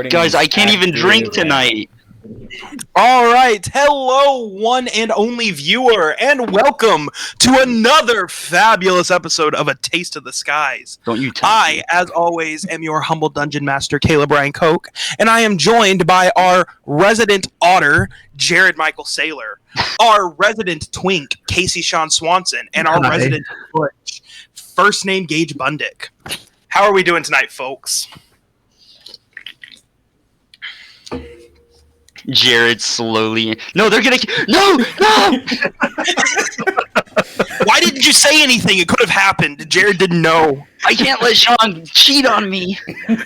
Guys, I can't even drink tonight. All right, hello, one and only viewer, and welcome to another fabulous episode of A Taste of the Skies. Don't you tell me. As always, am your humble dungeon master, Caleb Ryan Koch, and I am joined by our resident otter, Jared Michael Saylor, our resident twink, Casey Sean Swanson, and our resident butch, first name Gage Bundick. How are we doing tonight, folks? Jared slowly. No, they're gonna. No! Why didn't you say anything? It could have happened. Jared didn't know. I can't let Sean cheat on me. God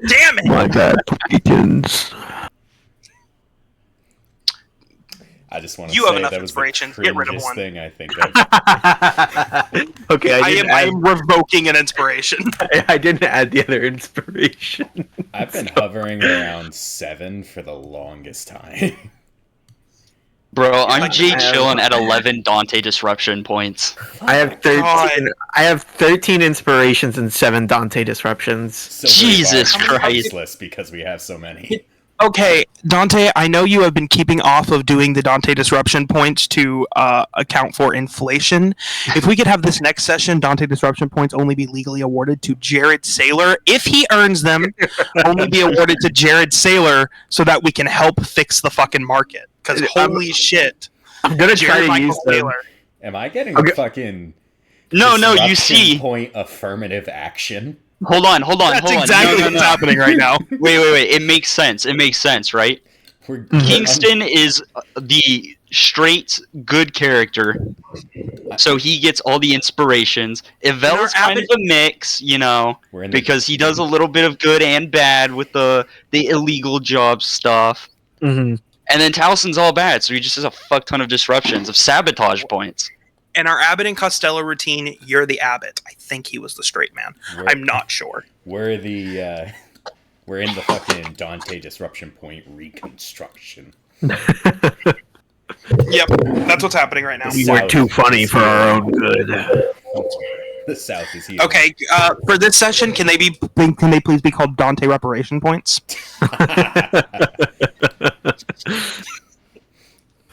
damn it! My bad, Titans. I just want to You say have enough that was inspiration. the Get rid of cringiest one. thing I think of. Okay, I am revoking an inspiration. I didn't add the other inspiration. I've been hovering around 7 for the longest time. Bro, I'm Jay I have- chilling at 11 Dante disruption points. I have 13. God. I have 13 inspirations and 7 Dante disruptions. So Jesus we're Christ. useless because we have so many. Okay, Dante, I know you have been keeping off of doing the Dante disruption points to account for inflation. If we could have this next session, Dante disruption points only be legally awarded to Jared Saylor. If he earns them, only be awarded to Jared Saylor so that we can help fix the fucking market. Because holy shit. I'm gonna try Jared to Michael use them. Saylor. Am I getting Okay. fucking No, you disruption see. point affirmative action? Hold on. That's exactly No. what's happening right now. Wait. It makes sense. It makes sense, right? We're Kingston is the straight good character, so he gets all the inspirations. Evel is kind of a mix, we're in the, because he does a little bit of good and bad with the illegal job stuff. Mhm. And then Towson's all bad, so he just has a fuck ton of disruptions, of sabotage points. In our Abbott and Costello routine, you're the Abbott. I think he was the straight man. we're, I'm not sure. we're the we're in the fucking Dante disruption point reconstruction. Yep, that's what's happening right now. We were too funny for our own good. The South is here. Okay, for this session, can they please be called Dante reparation points?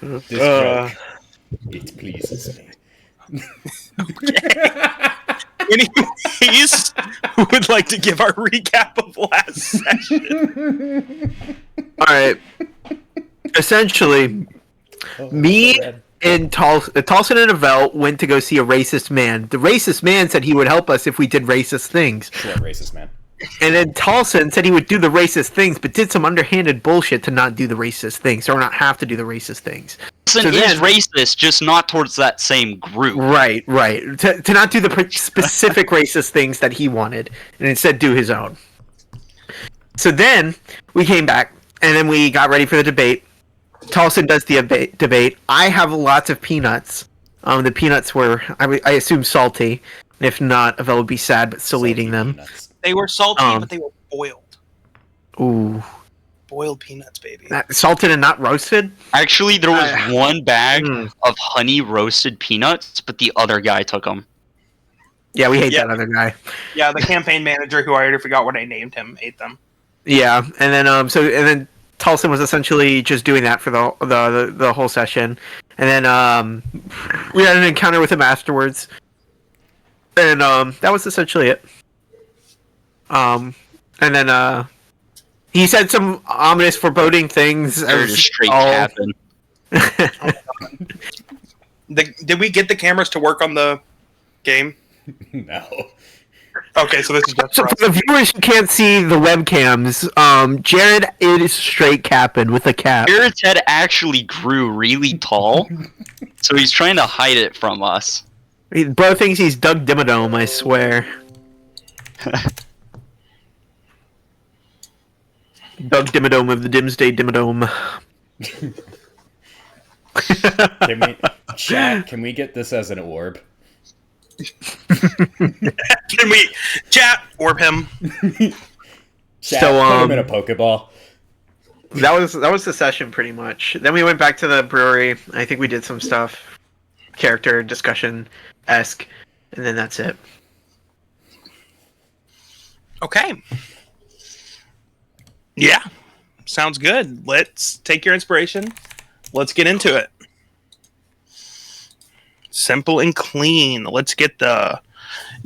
This joke, it pleases me. Anyways, who would like to give our recap of last session? All right. Essentially, me and Tolson and Avell went to go see a racist man. The racist man said he would help us if we did racist things. Sure, racist man. And then Tolson said he would do the racist things, but did some underhanded bullshit to not do the racist things, or not have to do the racist things. Towson is racist, just not towards that same group. Right. To not do the specific racist things that he wanted, and instead do his own. So then, we came back, and then we got ready for the debate. Tolson does the debate. I have lots of peanuts. The peanuts were, I assume, salty. If not, Avell would be sad, but still eating them. Peanuts. They were salty, but they were boiled. Ooh. Boiled peanuts, baby. Salted and not roasted? Actually, there was one bag Mm. of honey roasted peanuts, but the other guy took them. Yeah, we hate that other guy. Yeah, the campaign manager, who I already forgot what I named him, ate them. Yeah, and then then Tolson was essentially just doing that for the whole session, and then we had an encounter with him afterwards, and that was essentially it. And then he said some ominous, foreboding things. They're just straight capping. Did we get the cameras to work on the game? No. Okay, so this is just So for for us. the viewers who can't see the webcams, Jared is straight capping with a cap. Jared's head actually grew really tall, so he's trying to hide it from us. Bro thinks he's Doug Dimmadome, I swear. Doug Dimmadome of the Dimsday Dimmadome. Can we get this as an orb? Can we chat orb him? Chat, So, put him in a Pokeball. That was the session pretty much. Then we went back to the brewery. I think we did some stuff, character discussion-esque, and then that's it. Okay. Yeah, sounds good. Let's take your inspiration. Let's get into it. Simple and clean. Let's get the...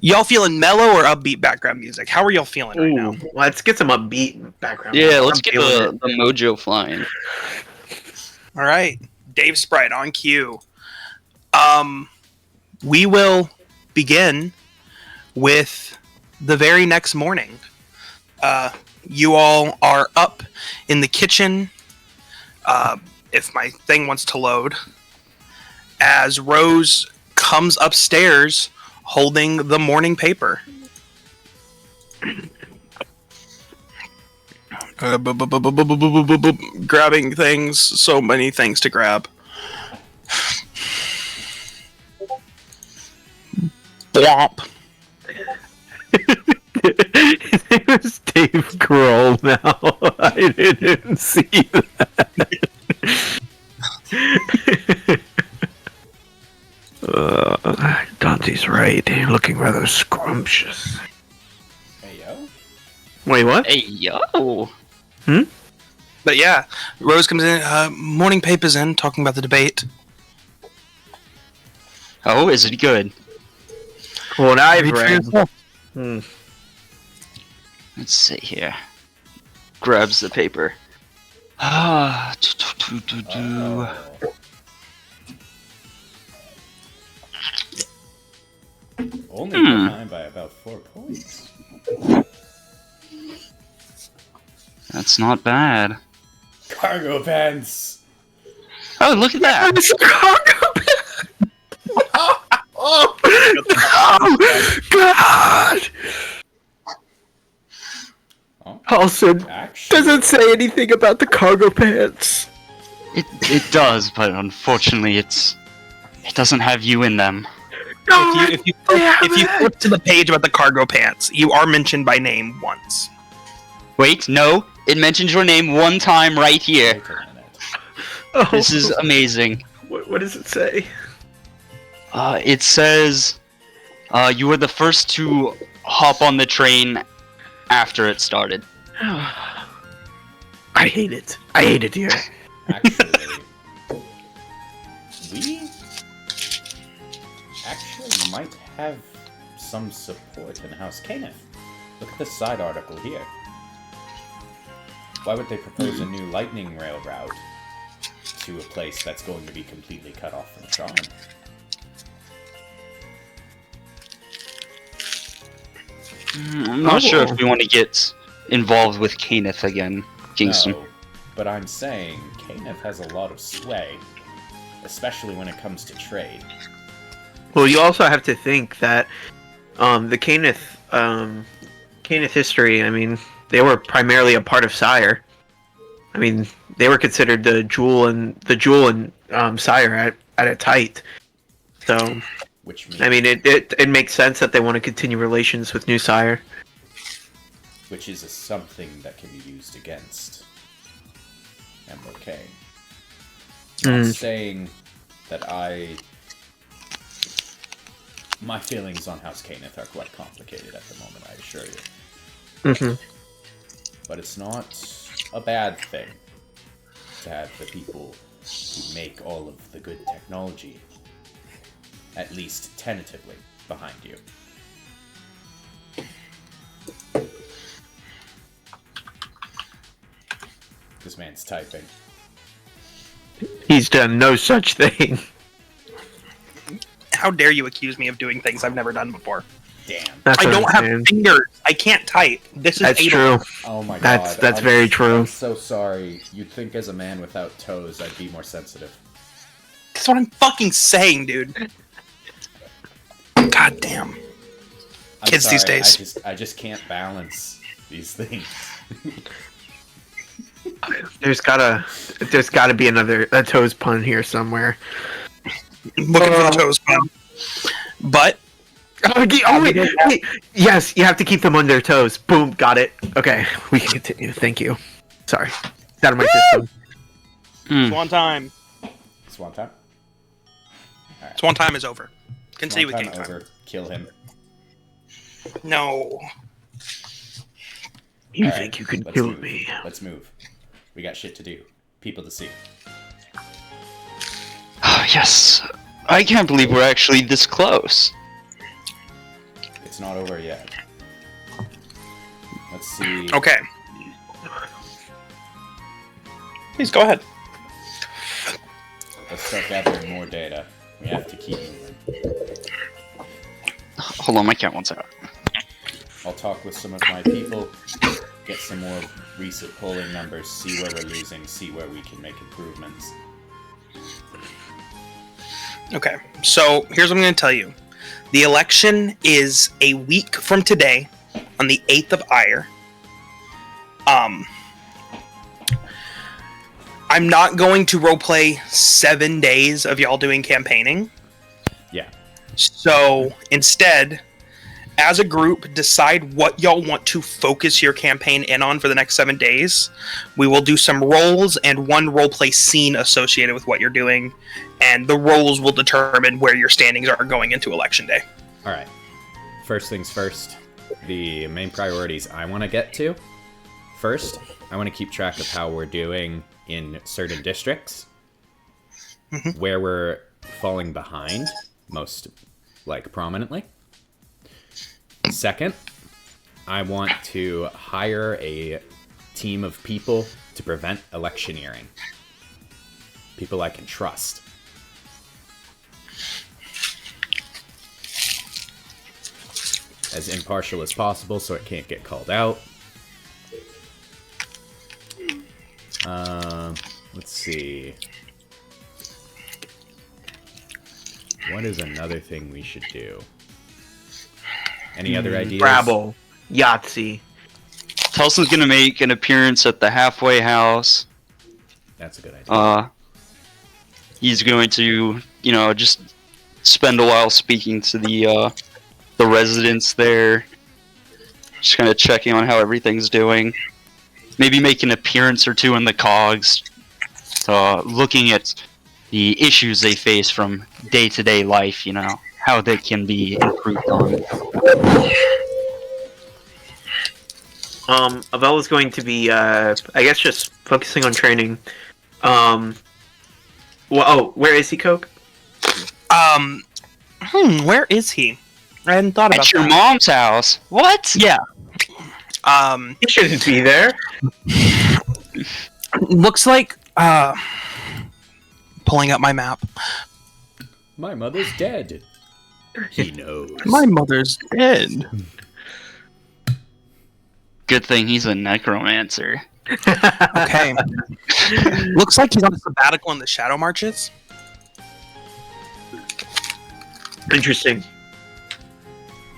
Y'all feeling mellow or upbeat background music? How are y'all feeling right now? Let's get some upbeat background. Yeah, music. let's I'm get feeling the mojo flying. All right, Dave Sprite on cue. We will begin with the very next morning. You all are up in the kitchen. If my thing wants to load, as Rose comes upstairs holding the morning paper. Grabbing things, so many things to grab. Blop. His name is Dave Grohl now. I didn't see that. Dante's right. You're looking rather scrumptious. Hey, yo. Wait, what? Hey, yo. But yeah, Rose comes in, morning paper's in, talking about the debate. Oh, is it good? What I've Read for read. yourself. Let's see here. Grabs the paper. Ah, Only behind by about 4 points. That's not bad. Cargo pants. Oh, look at that. It's a cargo Oh no! God! Oh, Also, actually, doesn't say anything about the cargo pants. It does, but unfortunately, it doesn't have you in them. If you flip to the page about the cargo pants, you are mentioned by name once. Wait, no. It mentions your name one time right here. wait a minute. Oh, This is amazing. what does it say? It says you were the first to hop on the train after it started. I hate it. I hate it here. Actually, we actually might have some support in House Caneth. Look at this side article here. Why would they propose a new lightning rail route to a place that's going to be completely cut off from Charm? I'm not sure if we want to get involved with Caneth again, Kingston. No, but I'm saying Caneth has a lot of sway, especially when it comes to trade. Well, you also have to think that the Caneth history. I mean, they were primarily a part of Sire. I mean, they were considered the jewel and Sire at its height. So, Which means, I mean, it makes sense that they want to continue relations with New Sire. which is something that can be used against Emerald Kane. Not saying that my feelings on House Caneth are quite complicated at the moment, I assure you. Mm-hmm. But it's not a bad thing to have the people who make all of the good technology, at least tentatively, behind you. This man's typing. He's done no such thing. How dare you accuse me of doing things I've never done before? Damn. That's I what don't I'm have saying. fingers. I can't type. This is That's Adel. true. Oh my god. That's very true. I'm so sorry. You'd think as a man without toes I'd be more sensitive. That's what I'm fucking saying, dude. God damn. I'm Kids these sorry, days. I just can't balance these things. There's gotta be a toes pun here somewhere. Looking for the toes pun. But Wait. Yes, you have to keep them on their toes. Boom, got it. Okay, we can continue. Thank you. Sorry, it's out of my system. Swan time. Swan time? Swan time is over. Continue with Swan game time time. over. Kill him. No. You All think right, you can let's kill move. me? Let's move. We got shit to do. People to see. Yes. I can't believe we're actually this close. It's not over yet. Let's see. Okay. Please go ahead. Let's start gathering more data. We have to keep moving. Hold on, my count wants out. I'll talk with some of my people, get some more recent polling numbers, see where we're losing, see where we can make improvements. Okay, so here's what I'm going to tell you. The election is a week from today, on the 8th of Ire. I'm not going to roleplay 7 days of y'all doing campaigning. Yeah. So instead, as a group, decide what y'all want to focus your campaign in on for the next 7 days. We will do some roles and one roleplay scene associated with what you're doing, and the roles will determine where your standings are going into election day. All right. First things first, the main priorities I want to get to. First, I want to keep track of how we're doing in certain districts, where we're falling behind most, prominently. Second, I want to hire a team of people to prevent electioneering. People I can trust. As impartial as possible so it can't get called out. Let's see. What is another thing we should do? Any other ideas? Scrabble. Yahtzee. Tulsa's gonna make an appearance at the halfway house. That's a good idea. He's going to, just spend a while speaking to the residents there. Just kind of checking on how everything's doing. Maybe make an appearance or two in the cogs. Looking at the issues they face from day-to-day life, how they can be improved on. Avella's going to be, I guess, just focusing on training. Where is he, Coke? Where is he? I hadn't thought about At your that. mom's house? What? Yeah. He shouldn't be there. Looks like, pulling up my map. My mother's dead. He knows. My mother's dead. Good thing he's a necromancer. Okay. Looks like he's on a sabbatical in the Shadow Marches. Interesting.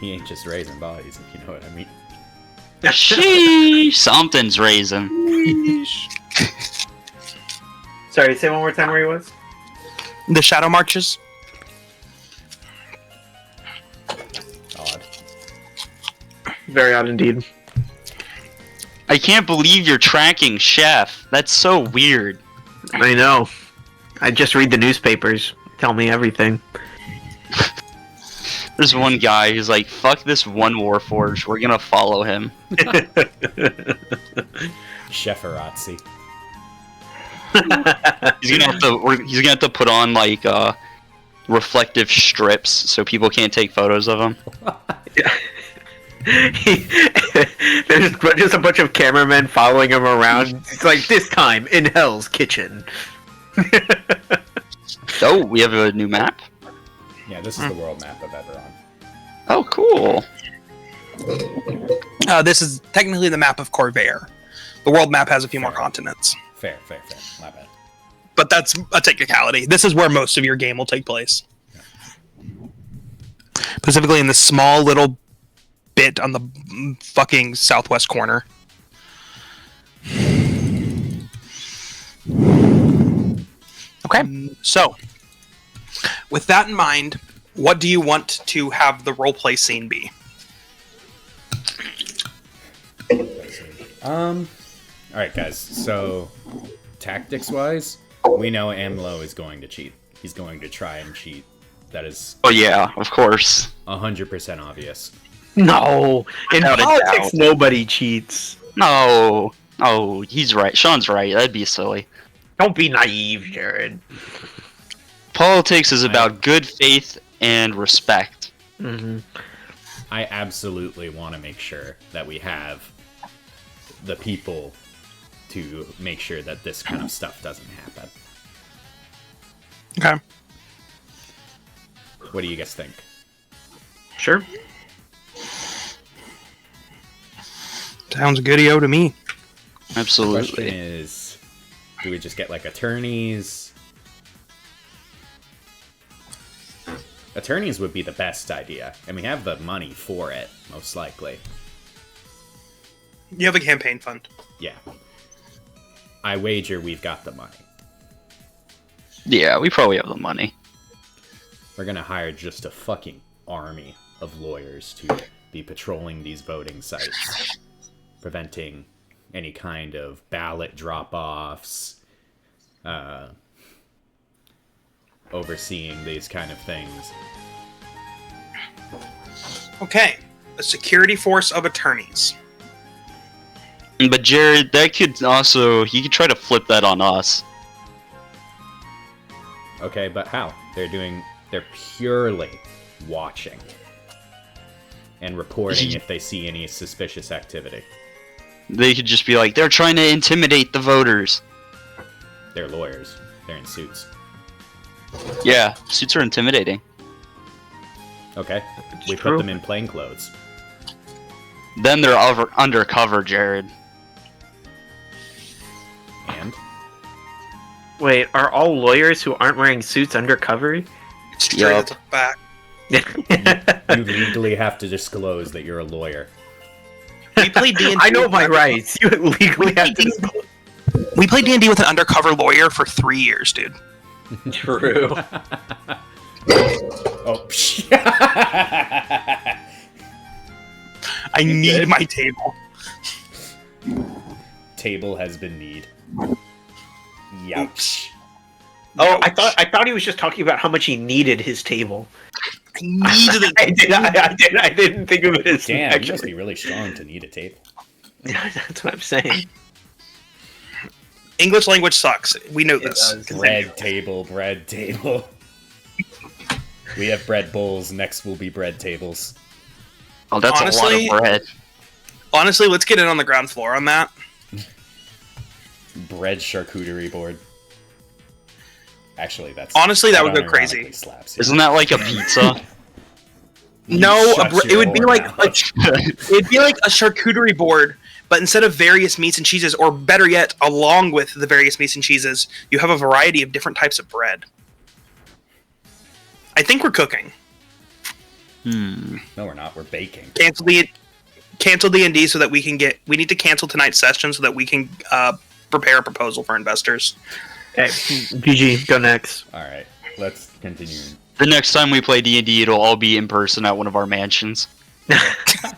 He ain't just raising bodies, if you know what I mean. Sheesh. Something's raising. Sorry, say one more time where he was. The Shadow Marches. Odd. Very odd indeed. I can't believe you're tracking Chef. That's so weird. I know. I just read the newspapers. Tell me everything. There's one guy who's like, fuck this one Warforged, we're gonna follow him. Sheferazzi. He's gonna have to put on reflective strips so people can't take photos of him. There's just a bunch of cameramen following him around. It's like, this time in Hell's Kitchen. Oh, we have a new map? Yeah, this is the world map of Eberron. Oh, cool. This is technically the map of Corvair. The world map has a few more continents. Fair. My bad. But that's a technicality. This is where most of your game will take place. Specifically in the small little bit on the fucking southwest corner. Okay, so with that in mind, what do you want to have the roleplay scene be? Alright guys, so tactics-wise, we know Amlo is going to cheat. He's going to try and cheat. That is Oh yeah, of course. 100% obvious. No, in Without a politics, doubt. nobody cheats. No. Oh, he's right. Sean's right. That'd be silly. Don't be naive, Jared. Politics is about good faith and respect. Mm-hmm. I absolutely want to make sure that we have the people to make sure that this kind of stuff doesn't happen. Okay. What do you guys think? Sure. Sounds good-o to me. The question Absolutely. is, do we just get like attorneys? Attorneys would be the best idea, and we have the money for it, most likely. You have a campaign fund. Yeah. I wager we've got the money. Yeah, we probably have the money. We're gonna hire just a fucking army of lawyers to be patrolling these voting sites, preventing any kind of ballot drop-offs, overseeing these kind of things. Okay. A security force of attorneys. But Jared, that could also, he could try to flip that on us. Okay, but how? They're purely watching and reporting if they see any suspicious activity. They could just be like, they're trying to intimidate the voters. They're lawyers. They're in suits. Yeah, suits are intimidating. Okay, It's we true. put them in plain clothes. Then they're undercover, Jared. And Wait, are all lawyers who aren't wearing suits undercover? Straight Yup. at the back. you legally have to disclose that you're a lawyer. We played D&D. I know my rights. You legally have to. We played D&D with an undercover lawyer for 3 years, dude. True. Oh, psh. I need my table. Table has been need. Youch. Oh, I thought he was just talking about how much he needed his table. I needed it. I didn't think of it as Damn, you must actually. be really strong to need a table. That's what I'm saying. English language sucks. We know this. does. Bread table. We have bread bowls. Next will be bread tables. Oh, that's Honestly- a lot of bread. Honestly, let's get in on the ground floor on that. Bread charcuterie board. Actually, that's Honestly, that would go unironically crazy. Slaps you. Isn't that like a pizza? No, Shut it your would be whole like mouth. it'd be like a charcuterie board, but instead of various meats and cheeses, or better yet, along with the various meats and cheeses, you have a variety of different types of bread. I think we're cooking. Hmm. No, we're not. We're baking. Cancel D&D so that we can get. We need to cancel tonight's session so that we can prepare a proposal for investors. Okay, GG, go next. All right, let's continue. The next time we play D&D, it'll all be in person at one of our mansions.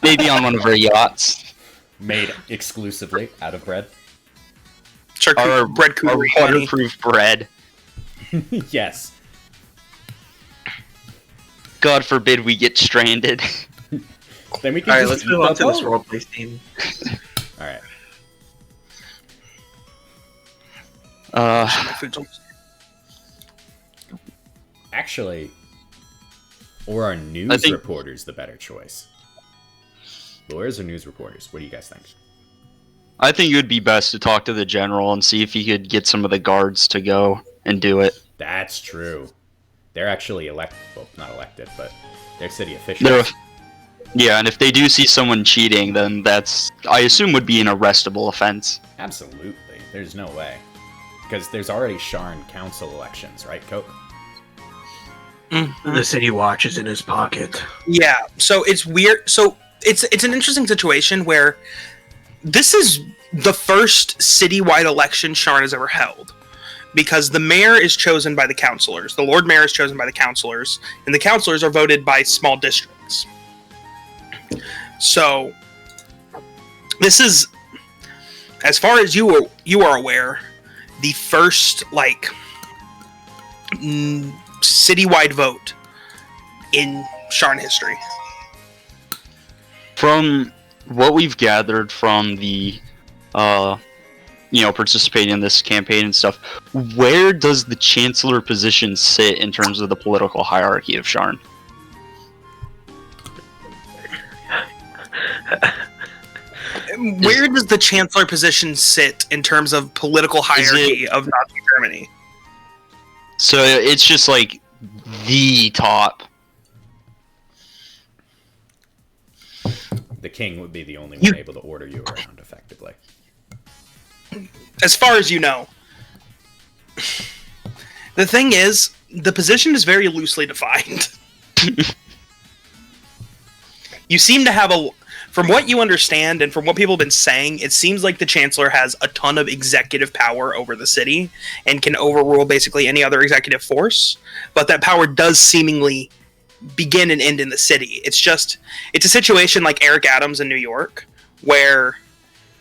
Maybe on one of our yachts. Made exclusively out of bread. Our Bread Our cootery. waterproof bread. Yes. God forbid we get stranded. Then we can All right, just let's eat move the on to this boat. roleplay team. All right. Uh, Actually, or are I news think- reporters the better choice? Lawyers or news reporters? What do you guys think? I think it would be best to talk to the general and see if he could get some of the guards to go and do it. That's true. They're actually well, not elected, but they're city officials. They're- Yeah, and if they do see someone cheating, then that's, I assume, would be an arrestable offense. Absolutely. There's no way. Because there's already Sharn council elections, right, Coke? The city watch is in his pocket. Yeah, so it's weird. So it's an interesting situation where this is the first citywide election Sharn has ever held, because the mayor is chosen by the councilors, the Lord Mayor is chosen by the councilors, and the councilors are voted by small districts. So this is, as far as you are aware, the first citywide vote in Sharn history. From what we've gathered from the participating in this campaign and stuff. Where does the Chancellor position sit in terms of the political hierarchy of Sharn? Where does the Chancellor position sit in terms of political hierarchy of Nazi Germany? So it's just like the top. The king would be the only one able to order you around effectively. As far as you know. The thing is, the position is very loosely defined. You seem to have from what you understand and from what people have been saying, it seems like the Chancellor has a ton of executive power over the city and can overrule basically any other executive force, but that power does seemingly begin and end in the city. It's a situation like Eric Adams in New York, where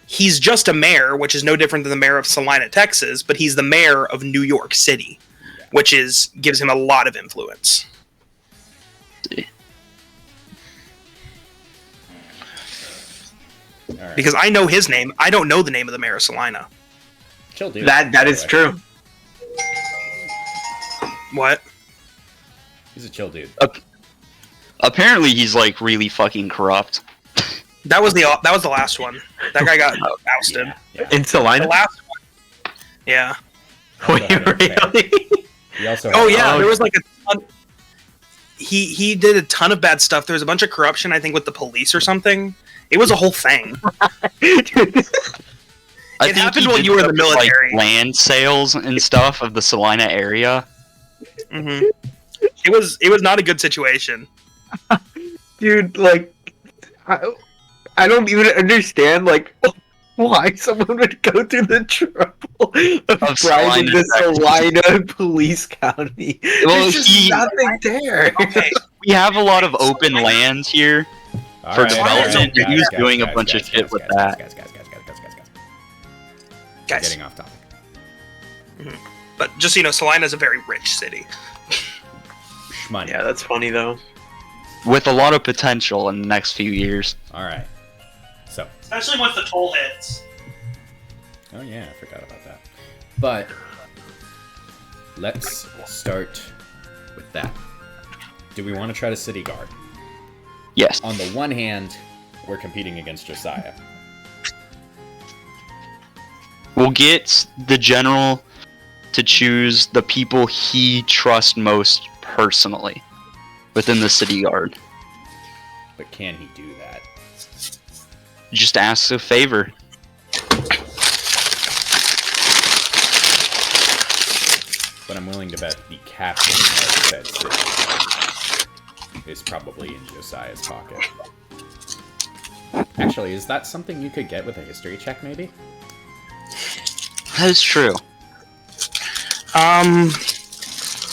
he's just a mayor, which is no different than the mayor of Salina, Texas, but he's the mayor of New York City, which gives him a lot of influence. Right. Because I know his name. I don't know the name of the mayor of Salina. Chill, dude. That is true. What? He's a chill dude. Apparently, he's like really fucking corrupt. That was the last one. That guy got ousted. Yeah. In The Salina? last one. Yeah. Wait, really? He also Oh had- yeah, there was like a ton. He did a ton of bad stuff. There was a bunch of corruption, I think, with the police or something. It was a whole thing. It happened he when did you were in the stuff with, military. like, land sales and stuff of the Salina area. Mm-hmm. It was not a good situation. Dude, like, I don't even understand, like, why someone would go through the trouble of bribing Salina, the Salina police county. Well, There's just nothing there. Okay. We have a lot of open land here. All for right, development, all right, and he's guys, doing a guys, bunch of guys, shit guys, with guys, that. Guys. Guys. Getting off topic. But just so you know, Salina's a very rich city. Money. Yeah, that's funny, though. With a lot of potential in the next few years. All right. So. Especially once the toll hits. Oh yeah, I forgot about that. But let's start with that. Do we want to try to city guard? Yes. On the one hand, we're competing against Josiah. We'll get the general to choose the people he trusts most personally within the city guard. But can he do that? Just ask a favor. But I'm willing to bet the captain of said city is probably in Josiah's pocket. Actually, is that something you could get with a history check, maybe? That is true.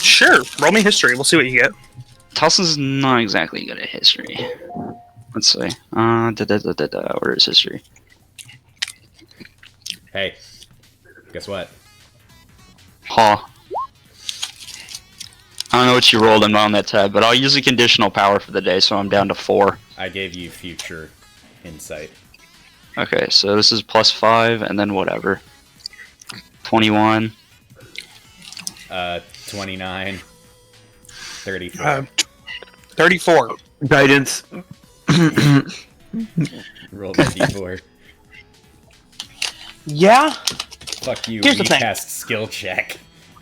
Sure. Roll me history. We'll see what you get. Tulsa's not exactly good at history. Let's see. Where is history? Hey, guess what? Huh. I don't know what you rolled on that tab, but I'll use a conditional power for the day, so I'm down to 4. I gave you future insight. Okay, so this is +5, and then whatever. 21. 29. 34. 34. Guidance. Roll the d4. Yeah. Fuck you, Here's the thing. recast skill check.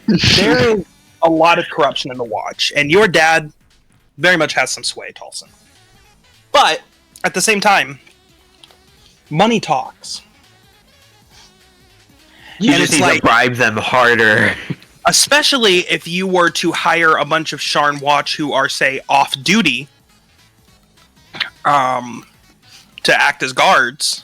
There is a lot of corruption in the Watch, and your dad very much has some sway, Tolson. But at the same time, money talks. You And just it's need like- to bribe them harder. Especially if you were to hire a bunch of Sharn Watch who are, say, off duty, to act as guards.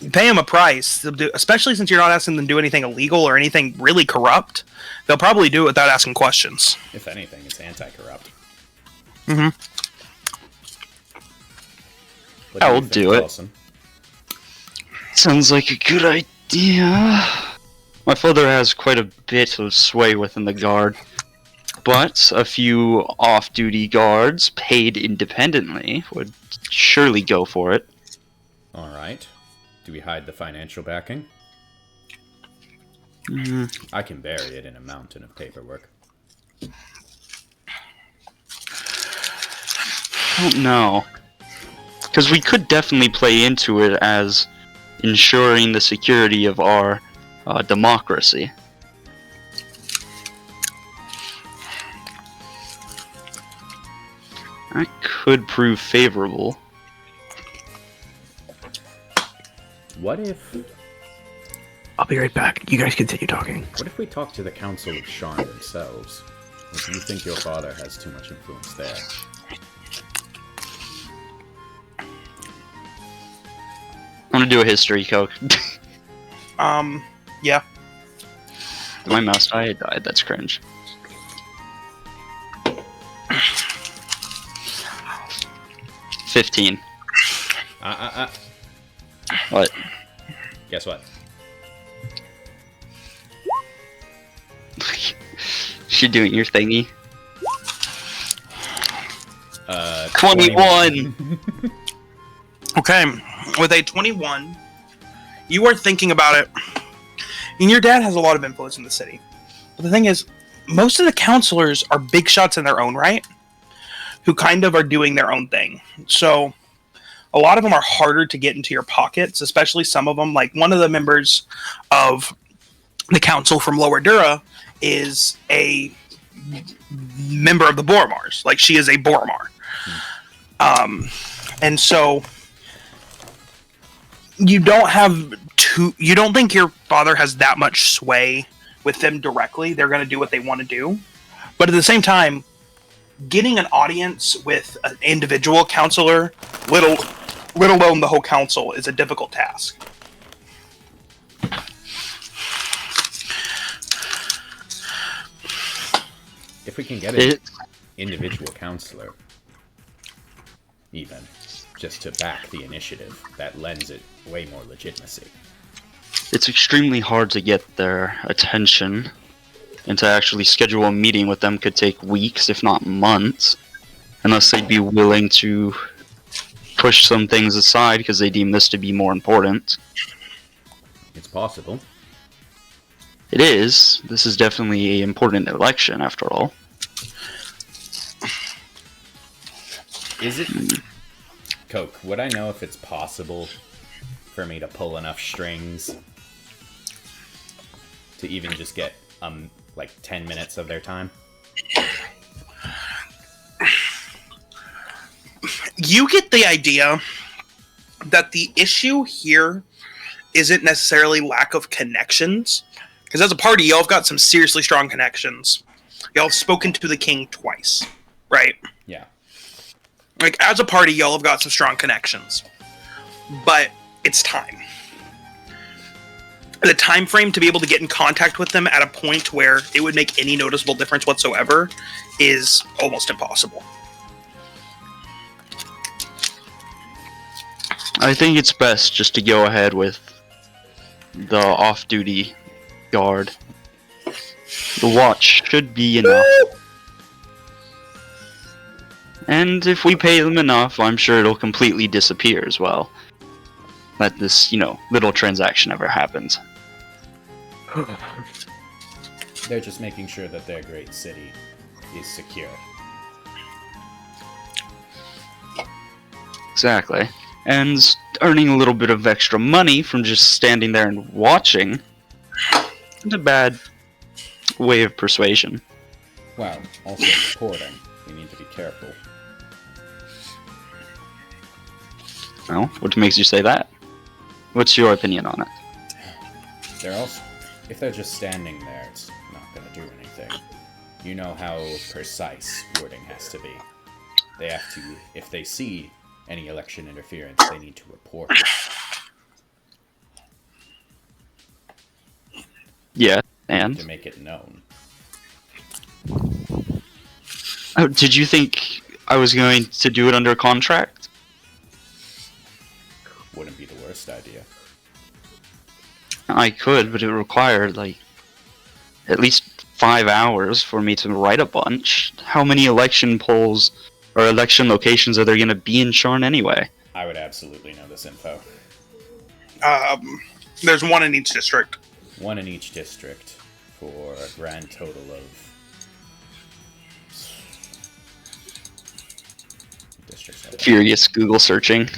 You pay them a price, especially since you're not asking them to do anything illegal or anything really corrupt. They'll probably do it without asking questions. If anything, it's anti-corrupt. Mm-hmm. What I you will think, do it. Wilson? Sounds like a good idea. My father has quite a bit of sway within the guard, but a few off-duty guards paid independently would surely go for it. All right. Do we hide the financial backing? I can bury it in a mountain of paperwork. I don't know. Because we could definitely play into it as ensuring the security of our democracy. That could prove favorable. What if... I'll be right back. You guys continue talking. What if we talk to the Council of Sharn themselves? Or do you think your father has too much influence there? I'm gonna do a history, Coke. Yeah. Did my mouse die? It died. That's cringe. $15. What? Guess what? You doing your thingy? 21. Okay, with a 21, you are thinking about it, and your dad has a lot of influence in the city. But the thing is, most of the counselors are big shots in their own right, who kind of are doing their own thing. So, a lot of them are harder to get into your pockets, especially some of them. Like, one of the members of the council from Lower Dura is a member of the Boromars. Like, she is a Boromar. And so you don't think your father has that much sway with them directly. They're going to do what they want to do. But at the same time, getting an audience with an individual counselor, let alone the whole council, is a difficult task. If we can get an individual counselor, even, just to back the initiative, that lends it way more legitimacy. It's extremely hard to get their attention, and to actually schedule a meeting with them could take weeks, if not months, unless they'd be willing to push some things aside because they deem this to be more important. It's possible. It is. This is definitely an important election, after all. Is it... Coke, would I know if it's possible for me to pull enough strings to even just get, like 10 minutes of their time? You get the idea that the issue here isn't necessarily lack of connections, because as a party, y'all have got some seriously strong connections. Y'all have spoken to the king twice, right? Yeah. Like, as a party, y'all have got some strong connections. But it's time. The time frame to be able to get in contact with them at a point where it would make any noticeable difference whatsoever is almost impossible. I think it's best just to go ahead with the off-duty guard. The watch should be enough. And if we pay them enough, I'm sure it'll completely disappear as well. Let this, little transaction ever happens. They're just making sure that their great city is secure. Exactly. And earning a little bit of extra money from just standing there and watching isn't a bad way of persuasion. Wow, also reporting. We need to be careful. Well, what makes you say that? What's your opinion on it? They're also... If they're just standing there, it's not gonna do anything. You know how precise wording has to be. They have to... If they see any election interference, they need to report it. Yeah, and? To make it known. Oh, did you think I was going to do it under contract? Wouldn't be the worst idea. I could, but it required, at least 5 hours for me to write a bunch. How many election polls or election locations are there going to be in Sharn anyway? I would absolutely know this info. There's one in each district. One in each district for a grand total of districts. Furious Google searching.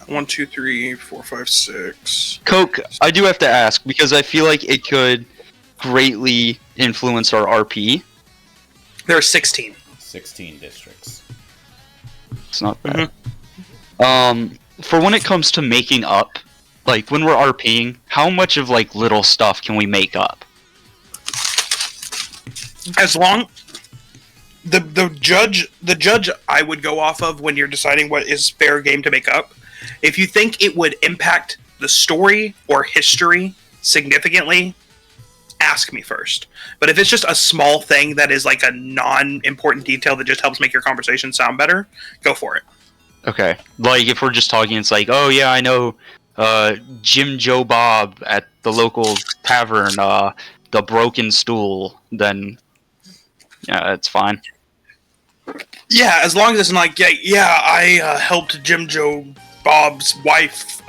1, 2, 3, 4, 5, 6. Coke, I do have to ask because I feel like it could greatly influence our RP. There are 16. 16 districts. It's not bad. For when it comes to making up, like when we're RPing, how much of like little stuff can we make up? As long the judge I would go off of when you're deciding what is fair game to make up. If you think it would impact the story or history significantly, ask me first. But if it's just a small thing that is like a non-important detail that just helps make your conversation sound better, go for it. Okay, like if we're just talking, it's like, oh yeah, I know Jim Joe Bob at the local tavern, the broken stool, then yeah, it's fine. Yeah, as long as it's not like, I helped Jim Joe Bob's wife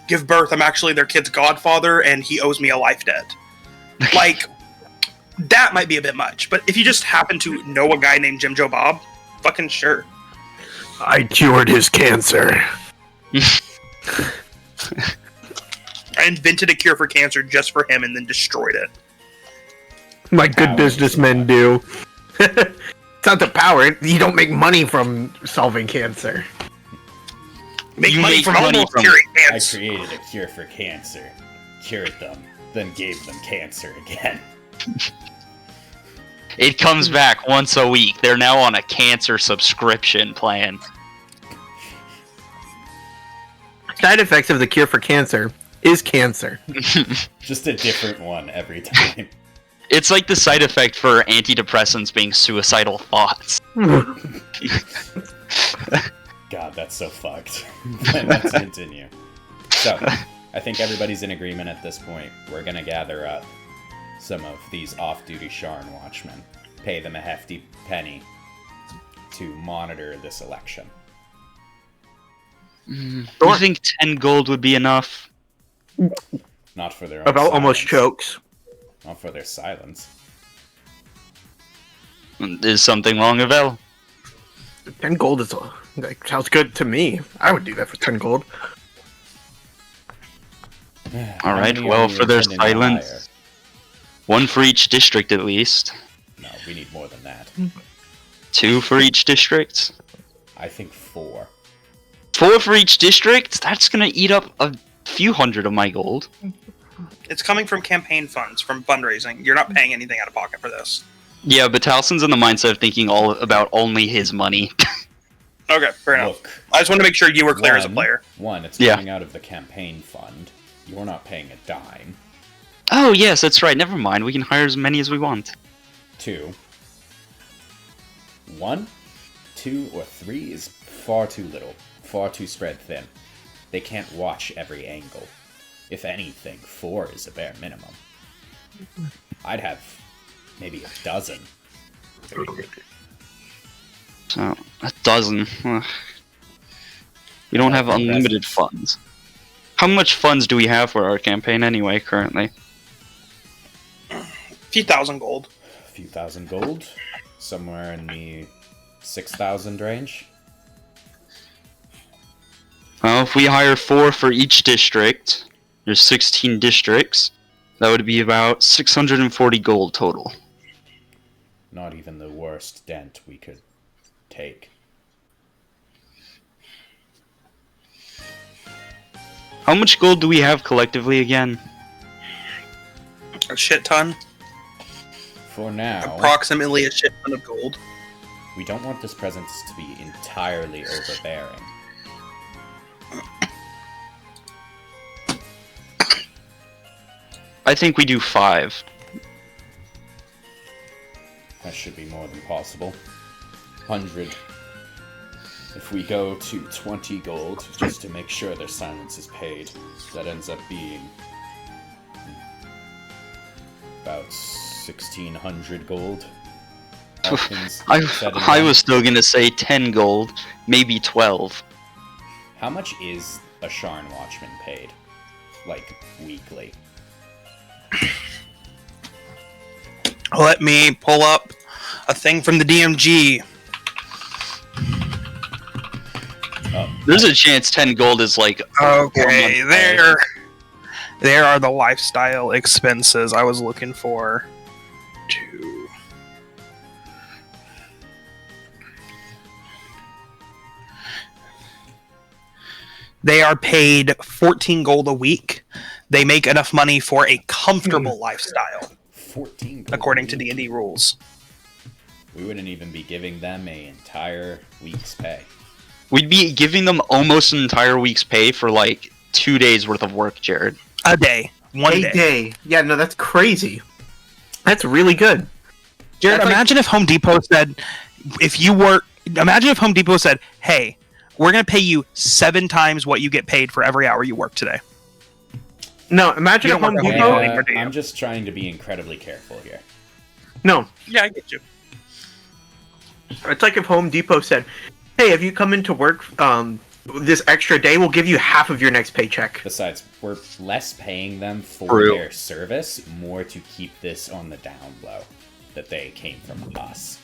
give birth. I'm actually their kid's godfather, and he owes me a life debt. Like, that might be a bit much. But if you just happen to know a guy named Jim Joe Bob, fucking sure. I cured his cancer. I invented a cure for cancer just for him and then destroyed it. Like good businessmen do. It's not the power. You don't make money from solving cancer. Make money from almost curing I cancer. created a cure for cancer, cured them, then gave them cancer again. It comes back once a week. They're now on a cancer subscription plan. Side effects of the cure for cancer is cancer. Just a different one every time. It's like the side effect for antidepressants being suicidal thoughts. God, that's so fucked. But let's continue. So, I think everybody's in agreement at this point. We're gonna gather up some of these off-duty Sharn watchmen, pay them a hefty penny to monitor this election. You think 10 gold would be enough? Not for their own About almost silence. chokes. Not for their silence. Is something wrong, Avel? 10 gold is like sounds good to me. I would do that for 10 gold. How Alright, many well, are you for their intending to silence, hire? one for each district at least. No, we need more than that. 2 for each district. I think 4. 4 for each district? That's gonna eat up a few hundred of my gold. It's coming from campaign funds, from fundraising. You're not paying anything out of pocket for this. Yeah, but Talson's in the mindset of thinking all about only his money. Okay, fair enough. Look, I just want to make sure you were clear as a player. One, it's Yeah. coming out of the campaign fund. You're not paying a dime. Oh, yes, that's right. Never mind. We can hire as many as we want. 2, 1, 2, or 3 is far too little. Far too spread thin. They can't watch every angle. If anything, 4 is a bare minimum. I'd have maybe a dozen. So, a dozen. Ugh. We don't have Nothing unlimited funds. How much funds do we have for our campaign anyway, currently? A few thousand gold. A few thousand gold. Somewhere in the 6,000 range. Well, if we hire 4 for each district, there's 16 districts, that would be about 640 gold total. Not even the worst dent we could take. How much gold do we have collectively again? A shit ton. For now, Approximately a shit ton of gold. we don't want this presence to be entirely overbearing. I think we do 5. That should be more than possible. 100. If we go to 20 gold, just to make sure their silence is paid, that ends up being about 1,600 gold. All things said and I done. was still gonna say 10 gold, maybe 12. How much is a Sharn Watchman paid, like, weekly. Let me pull up a thing from the DMG. There's a chance 10 gold is like Okay, 4 months pay. there are the lifestyle expenses I was looking for. They are paid 14 gold a week. They make enough money for a comfortable lifestyle, 14 gold according a to week. D&D rules. We wouldn't even be giving them an entire week's pay. We'd be giving them almost an entire week's pay for like 2 days worth of work, Jared. A day. One A day. day. Yeah, no, that's crazy. That's really good. Jared, That's imagine if Home Depot said, imagine if Home Depot said, hey, we're going to pay you 7 times what you get paid for every hour you work today. No, imagine You if don't Home work at Depot. Home anymore, do you? I'm just trying to be incredibly careful here. No, Yeah, I get you. it's like if Home Depot said, "Hey, if you come into work this extra day, we'll give you half of your next paycheck." Besides, we're less paying them for True. their service, more to keep this on the down low, that they came from us.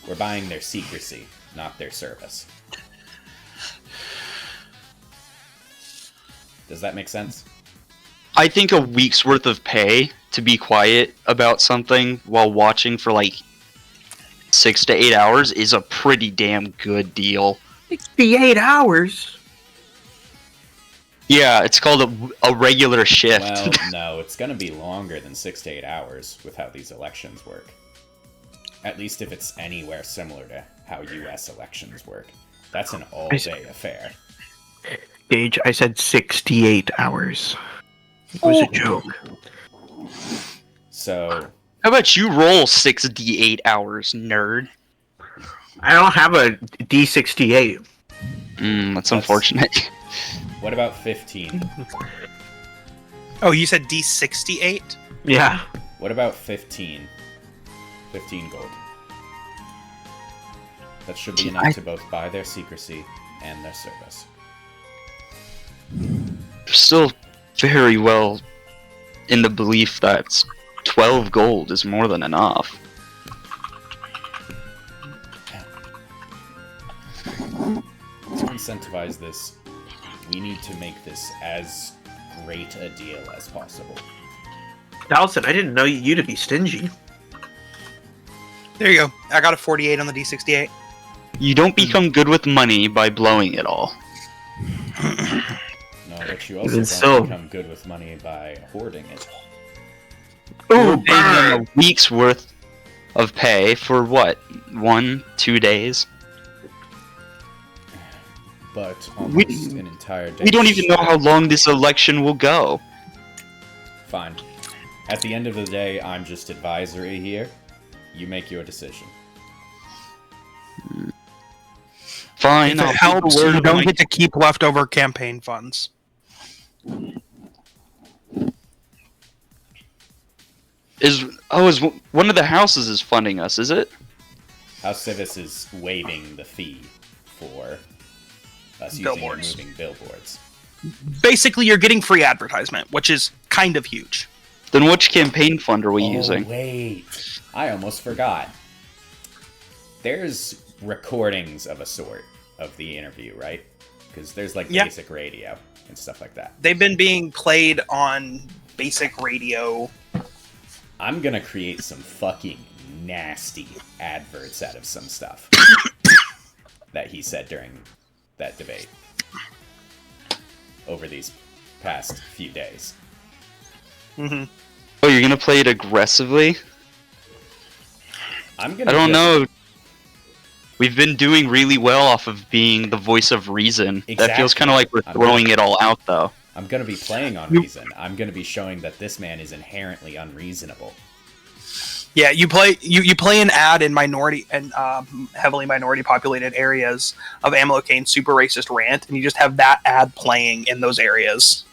We're buying their secrecy, not their service. Does that make sense? I think a week's worth of pay to be quiet about something while watching for like 6 to 8 hours is a pretty damn good deal. 68 hours. Yeah, it's called a regular shift. Well, no, it's going to be longer than 6 to 8 hours with how these elections work. At least if it's anywhere similar to how US elections work. That's an all-day affair. Gage, I said 68 hours. It was a joke. So, How about you roll 6d8 hours, nerd? I don't have a D68. That's unfortunate. what about 15? Oh, you said D68? Yeah. What about 15? 15 gold. That should be enough to both buy their secrecy and their service. Still very well in the belief that 12 gold is more than enough. To incentivize this, we need to make this as great a deal as possible. Allison, I didn't know you to be stingy. There you go. I got a 48 on the D68. You don't become good with money by blowing it all. No, but you also Even don't so. become good with money by hoarding it. You're paying them a week's worth of pay for what? 1-2 days? But almost an entire day. We don't even know how long this election will go. Fine. At the end of the day, I'm just advisory here. You make your decision. Fine, If I'll it keep helps, the word you of don't my- get to keep leftover campaign funds. Is one of the houses is funding us, is it? House Civis is waiving the fee for us Billboards. using moving billboards. Basically, you're getting free advertisement, which is kind of huge. Then which campaign fund are we using? Wait. I almost forgot. There's recordings of a sort of the interview, right? Because there's like Yeah. basic radio and stuff like that. They've been being played on basic radio. I'm gonna create some fucking nasty adverts out of some stuff that he said during that debate over these past few days. Mm-hmm. Oh, you're gonna play it aggressively? I'm gonna I don't just- know. We've been doing really well off of being the voice of reason. That feels Exactly. kind of like we're I'm throwing gonna- it all out, though. I'm gonna be playing on reason. I'm gonna be showing that this man is inherently unreasonable. Yeah, you play an ad in minority and heavily minority populated areas of Amalocane's super racist rant, and you just have that ad playing in those areas.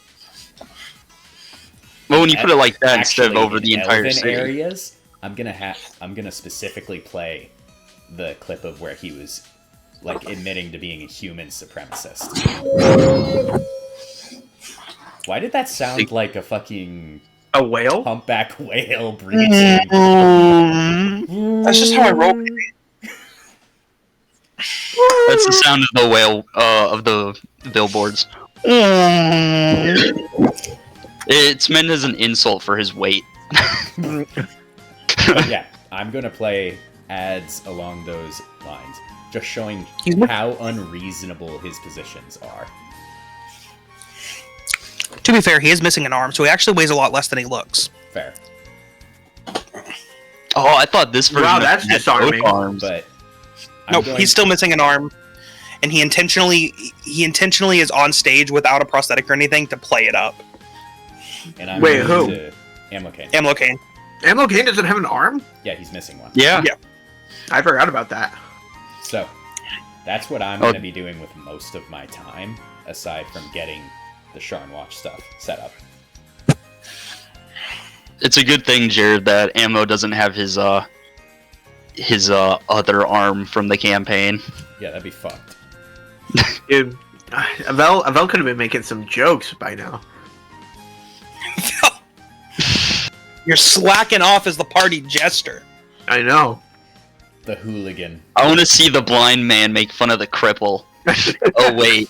Well, when you put it like that instead of Actually, over in the entire Elven city. areas, I'm gonna specifically play the clip of where he was like admitting to being a human supremacist. Why did that sound like a fucking A whale? humpback whale breathing? That's just how I roll. That's the sound of the whale of the billboards. It's meant as an insult for his weight. But yeah, I'm gonna play ads along those lines, just showing how unreasonable his positions are. To be fair, he is missing an arm, so he actually weighs a lot less than he looks. Fair, Oh, I thought this version Wow, of that's had disarming. both arms. but Nope, he's still missing an arm, and he intentionally is on stage without a prosthetic or anything to play it up. And I'm Wait, going who? to Amlocane. Amlocane. Amlocane doesn't have an arm? Yeah, he's missing one. Yeah. Yeah. I forgot about that. So that's what I'm going to be doing with most of my time, aside from getting the Sharn Watch stuff set up. It's a good thing, Jared, that Ammo doesn't have his other arm from the campaign. Yeah, that'd be fucked. Dude, Avel could have been making some jokes by now. You're slacking off as the party jester. I know. The hooligan. I want to see the blind man make fun of the cripple. Oh wait,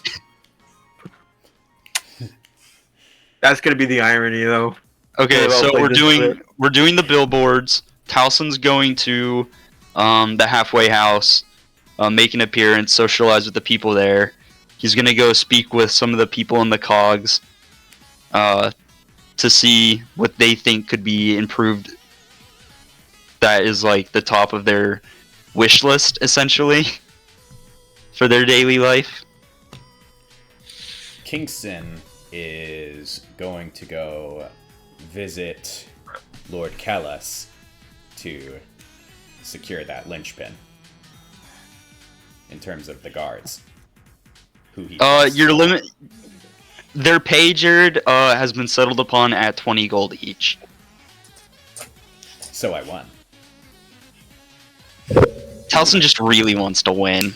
That's gonna be the irony, though. okay. Yeah, well, So like we're doing the billboards. Towson's going to the halfway house, make an appearance, socialize with the people there. He's gonna go speak with some of the people in the cogs, to see what they think could be improved. That is like the top of their wish list, essentially, for their daily life. Kingston is going to go visit Lord Kellis to secure that linchpin. In terms of the guards, who he Your limit. Their pay, Jared, has been settled upon at 20 gold each. So I won. Towson just really wants to win.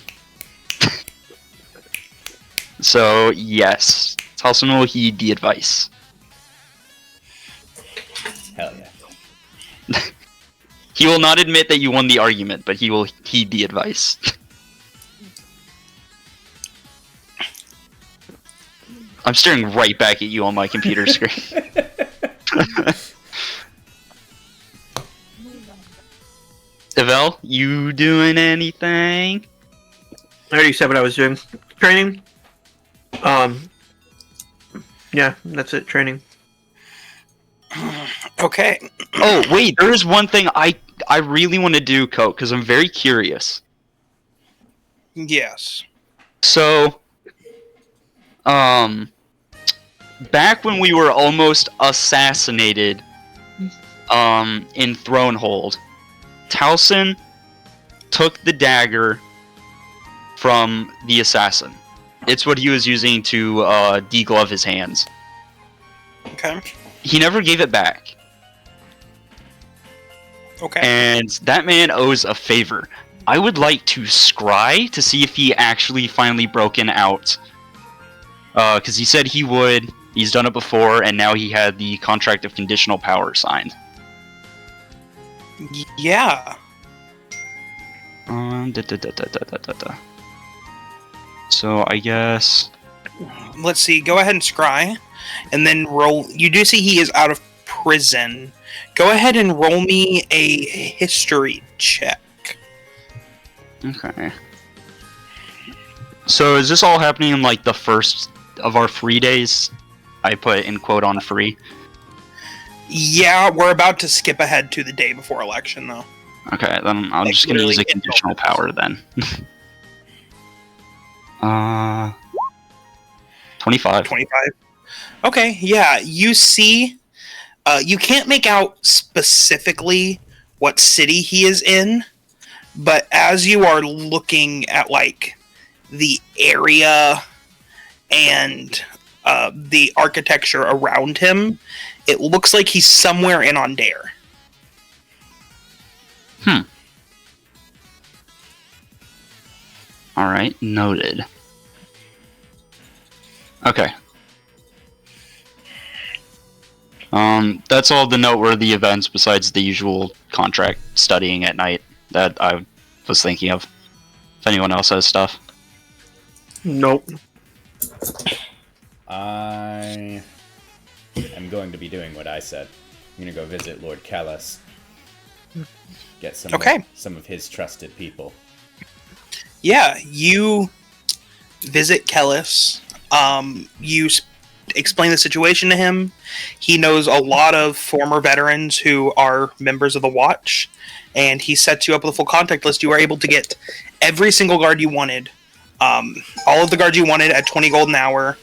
So, yes. Towson will heed the advice. Hell yeah. He will not admit that you won the argument, but he will heed the advice. I'm staring right back at you on my computer screen. Evel, you doing anything? I already said what I was doing. Training. Yeah, that's it. Training. Okay. Oh, wait, there is one thing I really want to do, Coke, because I'm very curious. Yes. So, back when we were almost assassinated, in Thronehold, Towson took the dagger from the assassin. It's what he was using to deglove his hands. Okay. He never gave it back. Okay. And that man owes a favor. I would like to scry to see if he actually finally broken out. Because he said he would. He's done it before, and now he had the contract of conditional power signed. Yeah. So I guess. Let's see. Go ahead and scry, and then roll. You do see he is out of prison. Go ahead and roll me a history check. Okay. So is this all happening in like the first of our free days? I put in quote on free. Yeah, we're about to skip ahead to the day before election, though. Okay, then I'm Like, just gonna use a literally conditional power then. 25. 25. Okay, yeah. You see, you can't make out specifically what city he is in, but as you are looking at like the area and the architecture around him, it looks like he's somewhere in Ondare. Alright, noted. Okay. That's all the noteworthy events besides the usual contract studying at night that I was thinking of. If anyone else has stuff. Nope. I am going to be doing what I said. I'm going to go visit Lord Callas. Get some of his trusted people. Yeah, you visit Kellis. You explain the situation to him. He knows a lot of former veterans who are members of the Watch, and he sets you up with a full contact list. You are able to get every single guard you wanted, all of the guards you wanted at 20 gold an hour,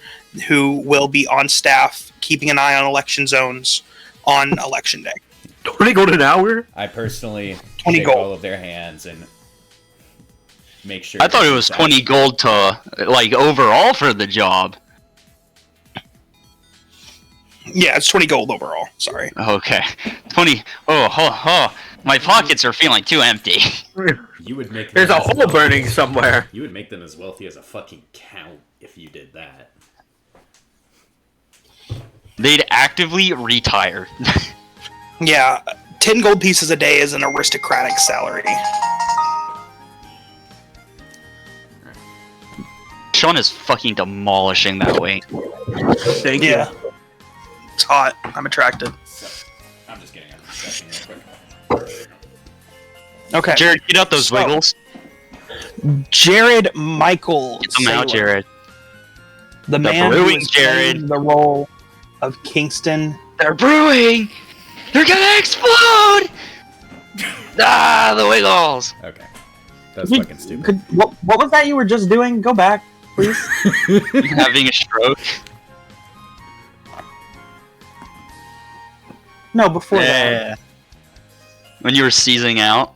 who will be on staff, keeping an eye on election zones on election day. 20 gold an hour? I personally 20 take gold. all of their hands and make sure. I thought it was 20 gold to, like, overall for the job. Yeah, it's 20 gold overall. Sorry. Okay. 20. Oh. My pockets are feeling too empty. You would make. There's a hole burning somewhere. You would make them as wealthy as a fucking count if you did that. They'd actively retire. Yeah, 10 gold pieces a day is an aristocratic salary. Sean is fucking demolishing that way. Thank you. It's hot. I'm attracted. So, I'm just getting out of the session real quick. Okay. Jared, get out those wiggles. Jared Michael. Get them out, Saylor, Jared. The man who brewing, is Jared. playing the role of Kingston. They're brewing! They're gonna explode! The wiggles! Okay, that's fucking stupid. What was that you were just doing? Go back, please. Having a stroke. No, before that. When you were seizing out.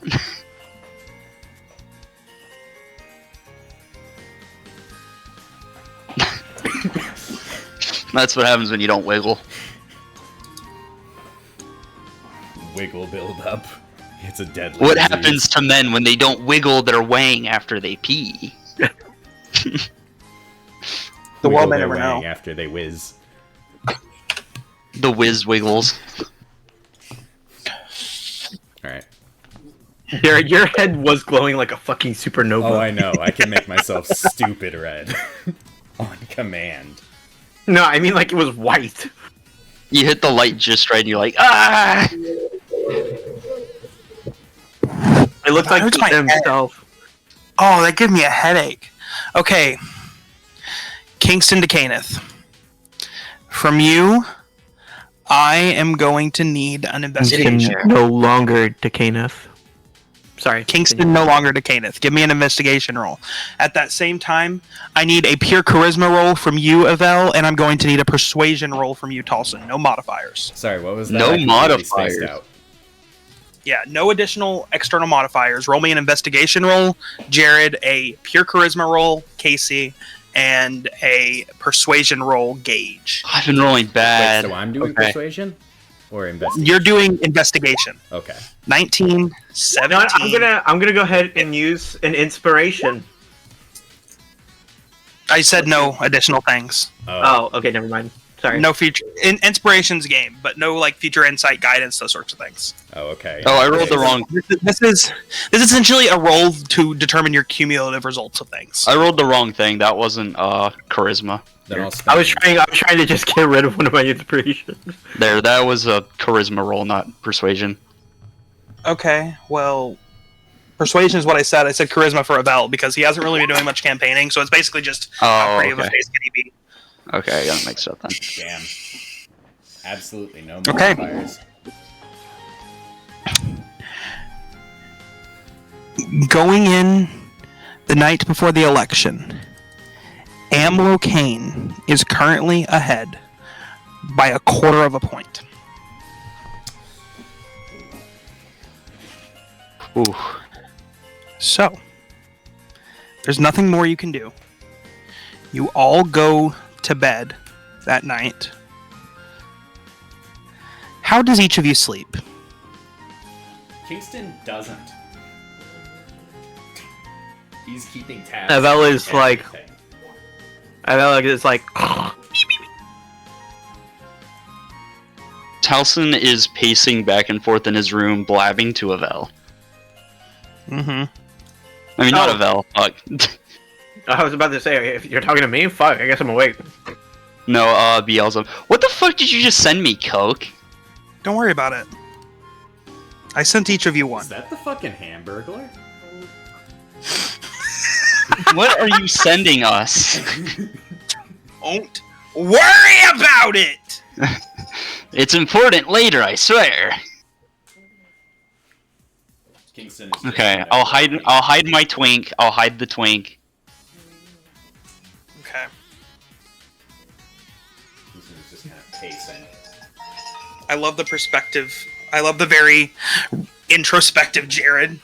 That's what happens when you don't wiggle. Wiggle build up. It's a deadly What disease. happens to men when they don't wiggle their wang after they pee? The Wiggle world may their never wang know. after they whiz. The whiz wiggles. Alright. Jared, your head was glowing like a fucking supernova. Oh, I know. I can make myself stupid red. On command. No, I mean like it was white. You hit the light just right and you're like, ah! It looked like hurts my himself. Oh, that gave me a headache. Okay. Kingston to Caneth. From you, I am going to need an investigation. No longer to Caneth. Sorry. Kingston no longer to Caneth. Give me an investigation roll. At that same time, I need a pure charisma roll from you, Avel, and I'm going to need a persuasion roll from you, Tolson. No modifiers. Sorry, what was that? No I completely spaced modifiers. out. Yeah, no additional external modifiers. Roll me an investigation roll. Jared, a pure charisma roll, Casey, and a persuasion roll, Gage. I've been rolling bad. Wait, so I'm doing Okay. persuasion? Or investigation? You're doing investigation. Okay. 19, 17. No, I'm gonna go ahead and use an inspiration. I said no additional things. Oh, okay, never mind. Sorry. No future inspirations game, but no like future insight guidance, those sorts of things. Oh, okay. Oh, I rolled the wrong. This is essentially a roll to determine your cumulative results of things. I rolled the wrong thing. That wasn't charisma. Then I'll I was spend- trying to just get rid of one of my inspirations. There, that was a charisma roll, not persuasion. Okay, well, persuasion is what I said. I said charisma for Avel because he hasn't really been doing much campaigning, so it's basically just how Oh, pretty of a okay. face can he be. Okay, I gotta mix it up then. Damn. Absolutely no Okay. modifiers. Going in the night before the election, Amlo Kane is currently ahead by a quarter of a point. Ooh. So, there's nothing more you can do. You all go to bed that night. How does each of you sleep? Kingston doesn't. He's keeping tabs. Avel on is like- everything. Avel is like, Talson is pacing back and forth in his room, blabbing to Avel. Mm-hmm. I mean, not Oh. Avel. Fuck. I was about to say, if you're talking to me, fuck, I guess I'm awake. No, Beelzebub. What the fuck did you just send me, Coke? Don't worry about it. I sent each of you one. Is that the fucking Hamburglar? What are you sending us? Don't worry about it! It's important later, I swear. Kingston is Okay, I'll hide my twink. I'll hide the twink. Okay. Kingston is just kind of pacing. I love the perspective. I love the very introspective Jared.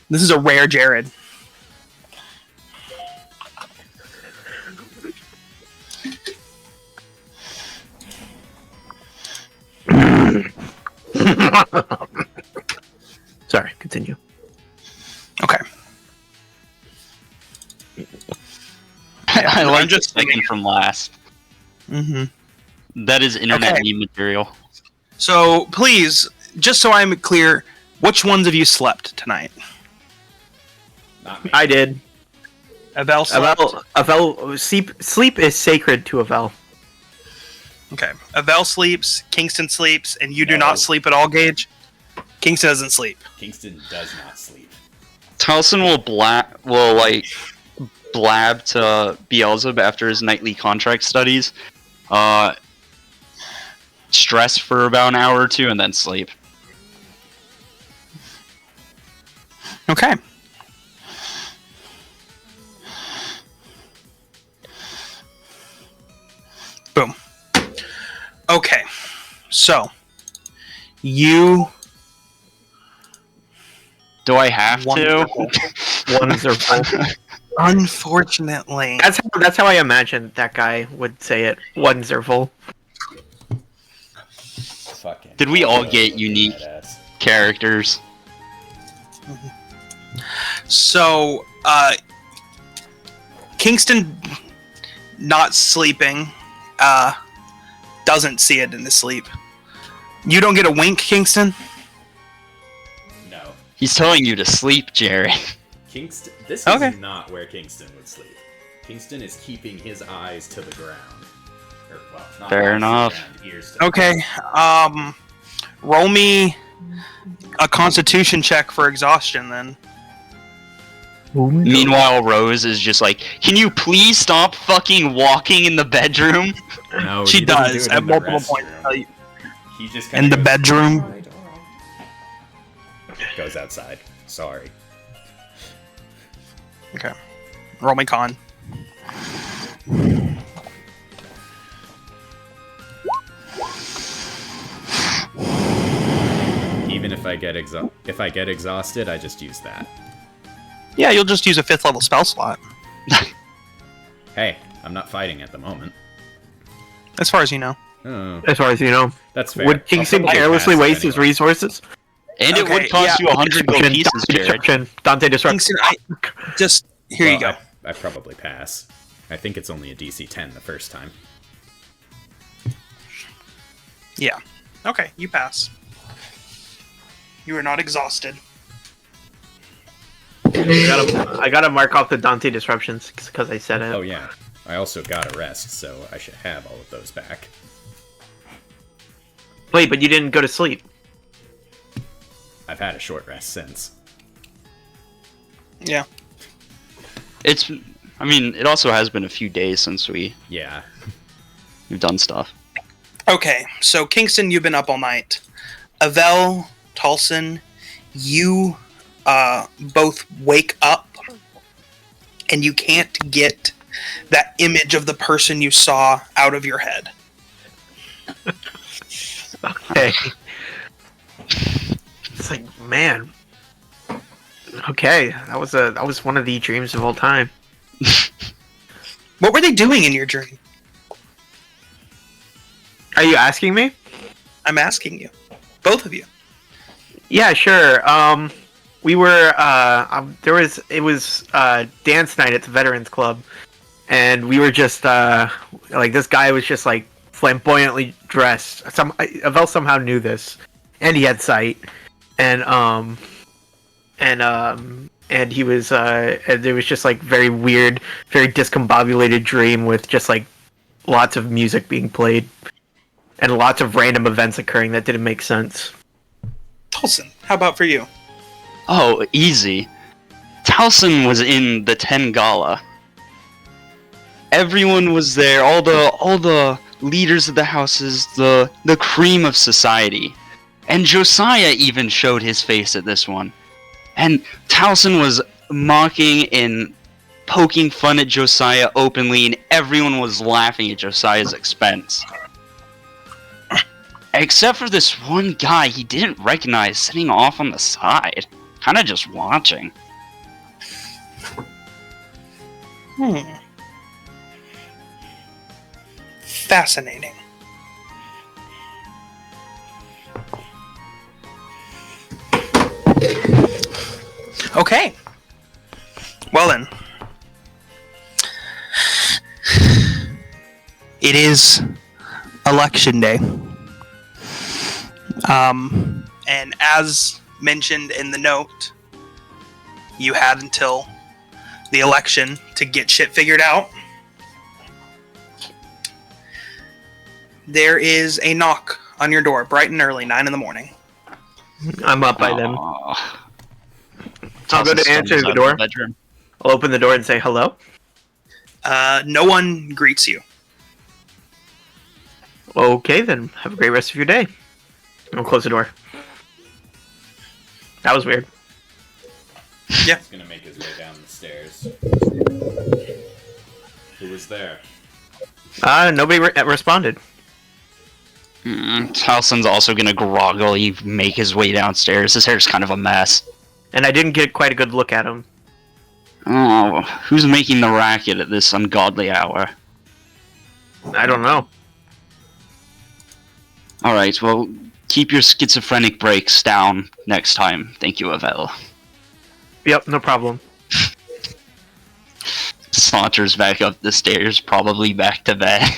This is a rare Jared. Sorry, continue. Okay. I I'm like just the second from last. Mm-hmm. That is internet Okay. meme material. So, please, just so I'm clear, which ones of you slept tonight? Not me. I did. Avel slept. Avel, sleep is sacred to Avel. Okay. Avel sleeps, Kingston sleeps, and you do No. not sleep at all, Gage? Kingston doesn't sleep. Kingston does not sleep. Talson will blab to Beelzebub after his nightly contract studies. Stress for about an hour or two, and then sleep. Okay. Boom. Okay. So, you Do I have to? Wonderful. Wonderful. unfortunately, That's how I imagined that guy would say it. Wonderful. Fucking. Did we all get unique Badass. characters? so Kingston not sleeping doesn't see it in his sleep. You don't get a wink, Kingston? No. He's telling you to sleep, Jerry. Kingston. This Okay. is not where Kingston would sleep. Kingston is keeping his eyes to the ground. Or, well, not Fair eyes to the enough. ground, ears to the Okay. Roll me a constitution check for exhaustion then. Meanwhile, Rose is just like, "Can you please stop fucking walking in the bedroom?" ground. No, She he doesn't does do it at in the multiple points. restroom. He just In the goes, bedroom. "Alright, alright." Goes outside. Sorry. Okay. Roll me con. Even if I get exhausted, I just use that. Yeah, you'll just use a 5th level spell slot, Hey, I'm not fighting at the moment. as far as you know. Oh, As far as you know. that's fair. Would Kingston I'll probably carelessly pass it waste his anyway. resources? And it Okay, would cost yeah. you 100 gold pieces, Dante Jared. Disruption. Dante Disruption. Kingston, I just here you Well, go. I probably pass. I think it's only a DC 10 the first time. Yeah. Okay, you pass. You are not exhausted. I gotta mark off the Dante disruptions because I said it. Oh yeah, I also got a rest, so I should have all of those back. Wait, but you didn't go to sleep. I've had a short rest since. Yeah. I mean, it also has been a few days since we've Yeah. done stuff. Okay, so Kingston, you've been up all night. Avel, Talson, you both wake up, and you can't get that image of the person you saw out of your head. Okay. It's like, man. Okay, that was one of the dreams of all time. What were they doing in your dream? Are you asking me? I'm asking you. Both of you. Yeah, sure. we were it was dance night at the Veterans Club, and we were just like this guy was just like flamboyantly dressed. Avel somehow knew this, and he had sight, and he was and there was just like very weird, very discombobulated dream with just like lots of music being played and lots of random events occurring that didn't make sense. Tolson, how about for you? Oh, easy. Towson was in the 10 Gala. Everyone was there, all the leaders of the houses, the cream of society. And Josiah even showed his face at this one. And Towson was mocking and poking fun at Josiah openly, and everyone was laughing at Josiah's expense. Except for this one guy he didn't recognize sitting off on the side. Kinda just watching. Fascinating. Okay. Well then. It is election day. And as mentioned in the note, you had until the election to get shit figured out. There is a knock on your door, bright and early, 9 in the morning. I'm up by then. I'll go to answer the Out of door. bedroom. I'll open the door and say hello. No one greets you. Okay, then. Have a great rest of your day. I'll close the door. That was weird. Yeah. He's gonna make his way down the stairs. Who was there? Nobody responded. Towson's also gonna groggily make his way downstairs. His hair's kind of a mess. And I didn't get quite a good look at him. Oh, who's making the racket at this ungodly hour? I don't know. Alright, well, keep your schizophrenic breaks down next time. Thank you, Avel. Yep, no problem. Saunters back up the stairs, probably back to bed.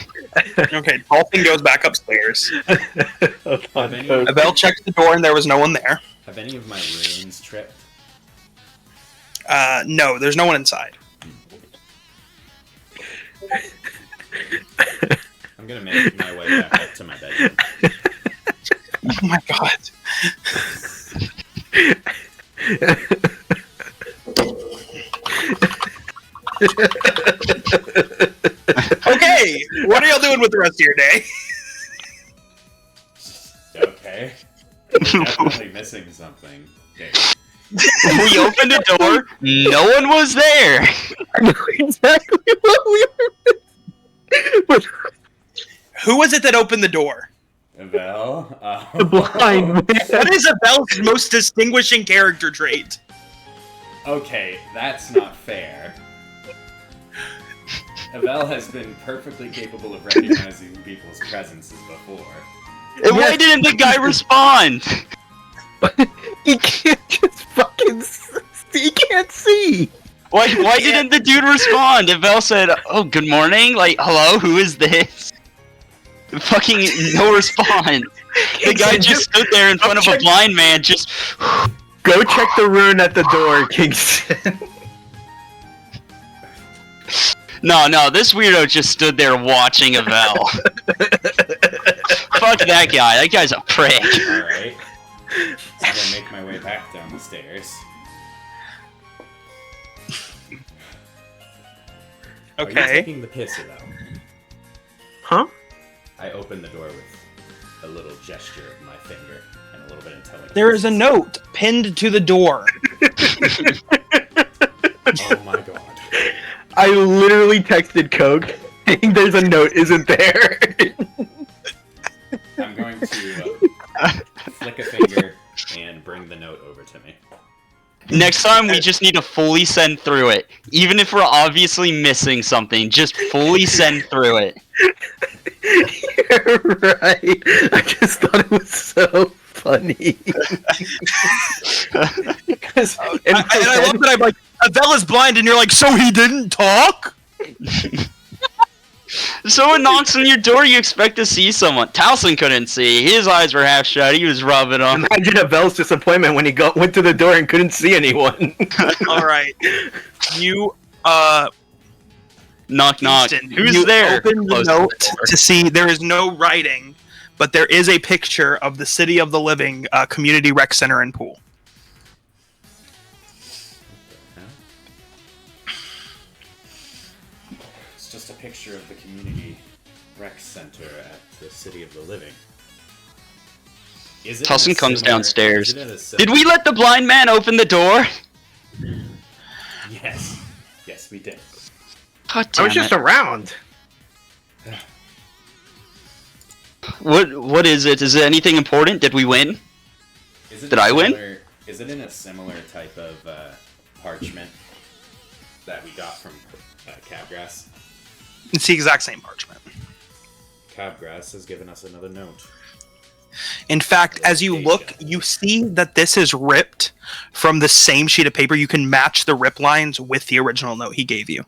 Okay, Dolphin goes back upstairs. Have any, Abel checks the door and there was no one there. have any of my runes tripped? No, there's no one inside. I'm gonna make my way back up to my bedroom. Oh my god. Okay, what are y'all doing with the rest of your day? Okay. We're definitely missing something. Okay. We opened the door, no one was there! I know exactly what we were. Who was it that opened the door? Well, The blind man. What is Abel's most distinguishing character trait? okay, that's not fair. Avel has been perfectly capable of recognizing people's presences before. And why didn't the guy respond? He can't just fucking. He can't see. Why didn't the dude respond? Avel said, oh, good morning, like, hello, who is this? Fucking no response. The guy just stood there in front of a blind man, just... Go check the rune at the door, Kingston. No, this weirdo just stood there watching Avel. Fuck that guy, that guy's a prick. Alright. I'm gonna make my way back down the stairs. Are you Okay. taking the piss at that? Huh? I open the door with a little gesture of my finger and a little bit of intelligence. There is a note pinned to the door. Oh my god. I literally texted Coke saying there's a note, isn't there? I'm going to flick a finger and bring the note over to me. Next time, we just need to fully send through it. Even if we're obviously missing something, just fully send through it. You're right. I just thought it was so funny. 'Cause in my And I head- love that I'm like, Avella's blind, and you're like, so he didn't talk? If someone knocks on your door, you expect to see someone. Towson couldn't see. His eyes were half shut. He was rubbing them. Imagine Abel's disappointment when he went to the door and couldn't see anyone. All right. You, Knock, knock. Kingston, Who's you there? open the Close note the door. to see there is no writing, but there is a picture of the City of the Living Community Rec Center and Pool. It's just a picture of the community rec center at the City of the Living. Is it Towson in a comes similar- downstairs. is it in a Did we let the blind man open the door? Yes. Yes, we did. God I damn was just it. around. What is it? Is it anything important? Did we win? Is it Did a I win? similar- Is it in a similar type of parchment that we got from Capgras? It's the exact same parchment. Capgras has given us another note. In fact, as you look, you see that this is ripped from the same sheet of paper. You can match the rip lines with the original note he gave you.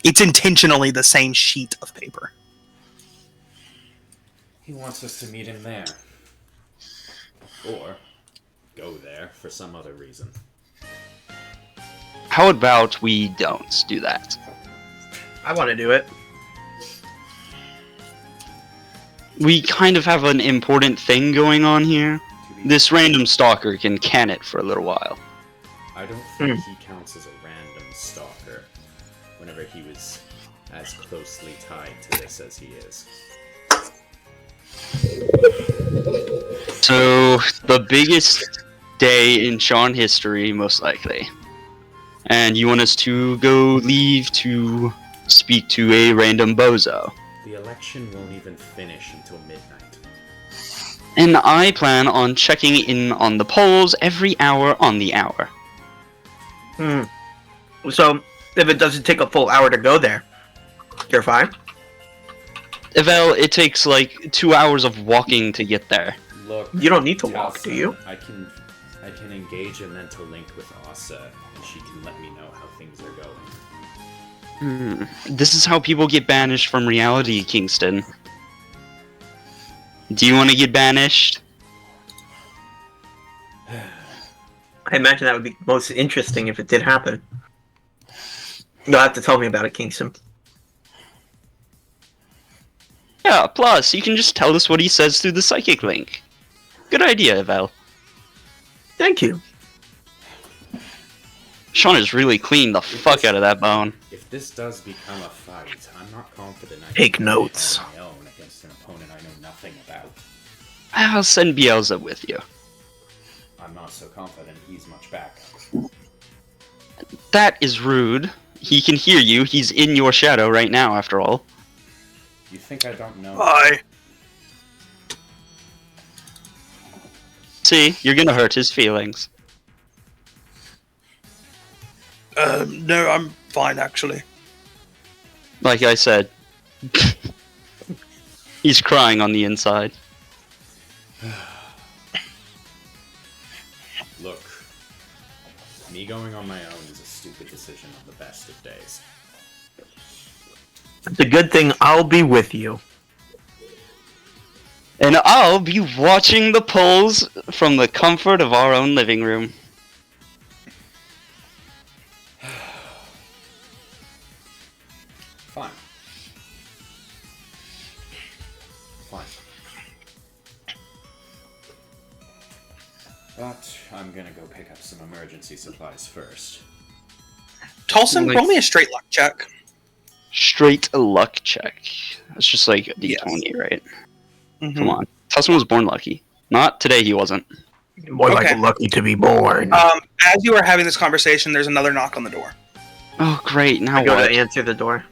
It's intentionally the same sheet of paper. He wants us to meet him there. Or go there for some other reason. How about we don't do that? I want to do it. We kind of have an important thing going on here. To be- This random stalker can can it for a little while. I don't think he counts as a random stalker whenever he was as closely tied to this as he is. So, the biggest day in Sean history, most likely. And you want us to go leave to speak to a random bozo. The election won't even finish until midnight. And I plan on checking in on the polls every hour on the hour. So, if it doesn't take a full hour to go there, you're fine? Evel, it takes like 2 hours of walking to get there. Look, You don't need to walk, do Towson, you? I can engage a mental link with Asa, and she can let me know how things are going. This is how people get banished from reality, Kingston. Do you want to get banished? I imagine that would be most interesting if it did happen. You'll have to tell me about it, Kingston. Yeah, plus, you can just tell us what he says through the psychic link. Good idea, Evel. Thank you. Sean has really cleaned the fuck out of that bone. If this does become a fight, I'm not confident I can Take fight notes. on my own against an opponent I know nothing about. I'll send Bielsa with you. I'm not so confident he's much backup. That is rude. He can hear you. He's in your shadow right now, after all. You think I don't know? Bye. See, you're gonna hurt his feelings. No, I'm fine, actually. Like I said. He's crying on the inside. Look, me going on my own is a stupid decision on the best of days. It's a good thing I'll be with you. And I'll be watching the polls from the comfort of our own living room. Fine. Fine. But I'm gonna go pick up some emergency supplies first. Tolson, Like- roll me a straight luck check. Straight luck check. That's just like a Yes. D20, right? Mhm. Come on. Towson was born lucky. Not today, he wasn't. More Okay. like lucky to be born. As you are having this conversation, there's another knock on the door. Oh, great. Now I go what? to answer the door.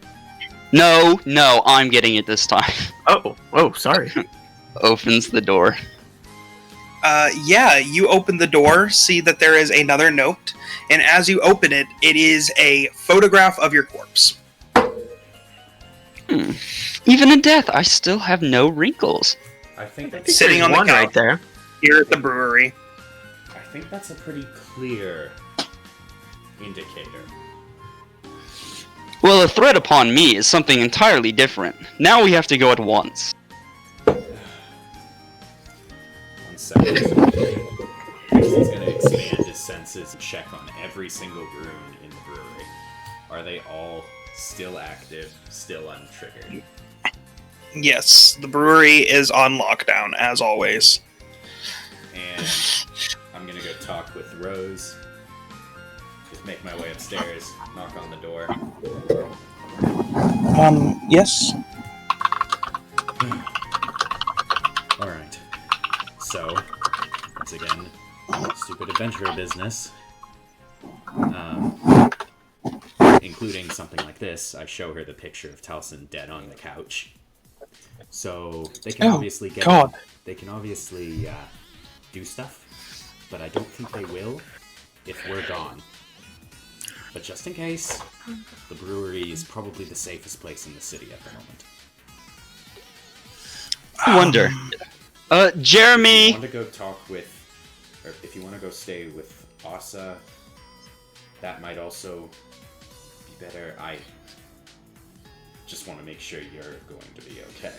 No, I'm getting it this time. Oh, sorry. Opens the door. Yeah, you open the door, see that there is another note, and as you open it, it is a photograph of your corpse. Even in death, I still have no wrinkles. I think Sitting There's on the one couch. right there. here at the brewery. I think that's a pretty clear indicator. Well, a threat upon me is something entirely different. Now we have to go at once. 1 second. He's gonna expand his senses and check on every single rune in the brewery. Are they all still active, still untriggered? Yes, the brewery is on lockdown, as always. And I'm gonna go talk with Rose. Just make my way upstairs, knock on the door. Yes. Alright. So, once again, stupid adventurer business. Including something like this. I show her the picture of Taliesin dead on the couch. So they can obviously get. God. They can obviously do stuff, but I don't think they will if we're gone. But just in case, the brewery is probably the safest place in the city at the moment. I wonder. If you Jeremy. want to go talk with, or if you want to go stay with Asa, that might also be better. I just want to make sure you're going to be okay.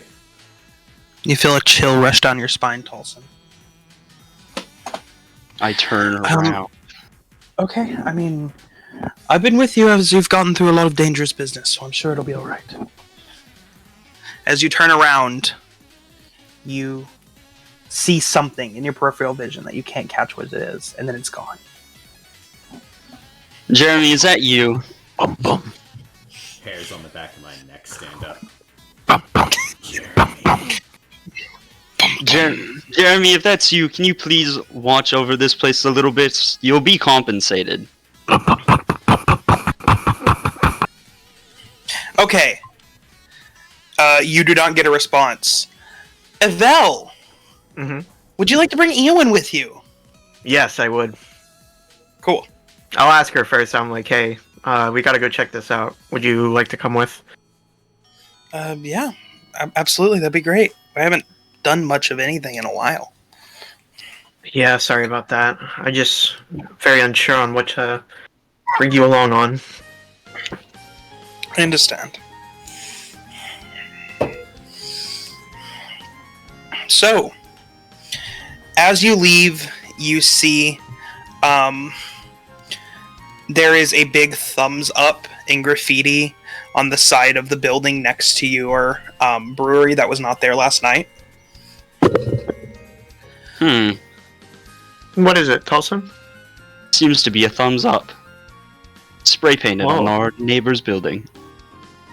You feel a chill rush down your spine, Taliesin. I turn around. Okay, I mean, I've been with you as you've gotten through a lot of dangerous business, so I'm sure it'll be alright. As you turn around, you see something in your peripheral vision that you can't catch what it is, and then it's gone. Jeremy, is that you? Hairs on the back of my neck stand up. Jeremy, if that's you, can you please watch over this place a little bit? You'll be compensated. Okay. You do not get a response. Evel! Mm-hmm. Would you like to bring Eowyn with you? Yes, I would. Cool. I'll ask her first. I'm like, hey, we gotta go check this out. Would you like to come with? Yeah. Absolutely, that'd be great. I haven't done much of anything in a while. Yeah, sorry about that. I just very unsure on what to bring you along on. I understand. So, as you leave, you see there is a big thumbs up in graffiti on the side of the building next to your brewery that was not there last night. What is it, Taliesin? Seems to be a thumbs up. Spray painted Whoa. on our neighbor's building.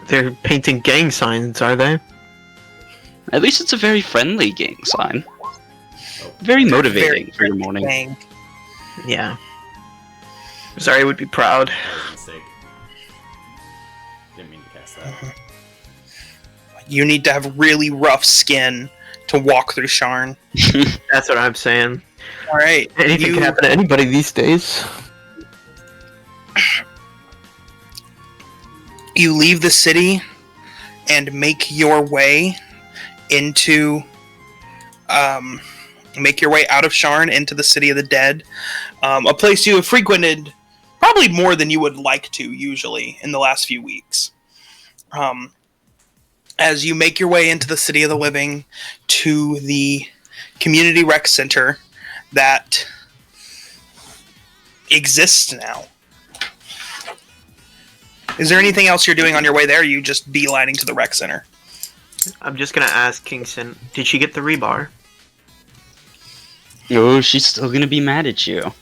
They're painting gang signs, are they? At least it's a very friendly gang sign. Very motivating for your morning. Dang. Yeah. Sorry, would be proud. That was a mistake. Didn't mean to cast that. You need to have really rough skin to walk through Sharn. That's what I'm saying. All right. Anything can happen to anybody these days. You leave the city and make your way into make your way out of Sharn into the City of the Dead, a place you have frequented probably more than you would like to usually in the last few weeks. As you make your way into the City of the Living to the community rec center that exists now. Is there anything else you're doing on your way there? Or you just beelining to the rec center? I'm just gonna ask Kingston, did she get the rebar? Oh, she's still gonna be mad at you.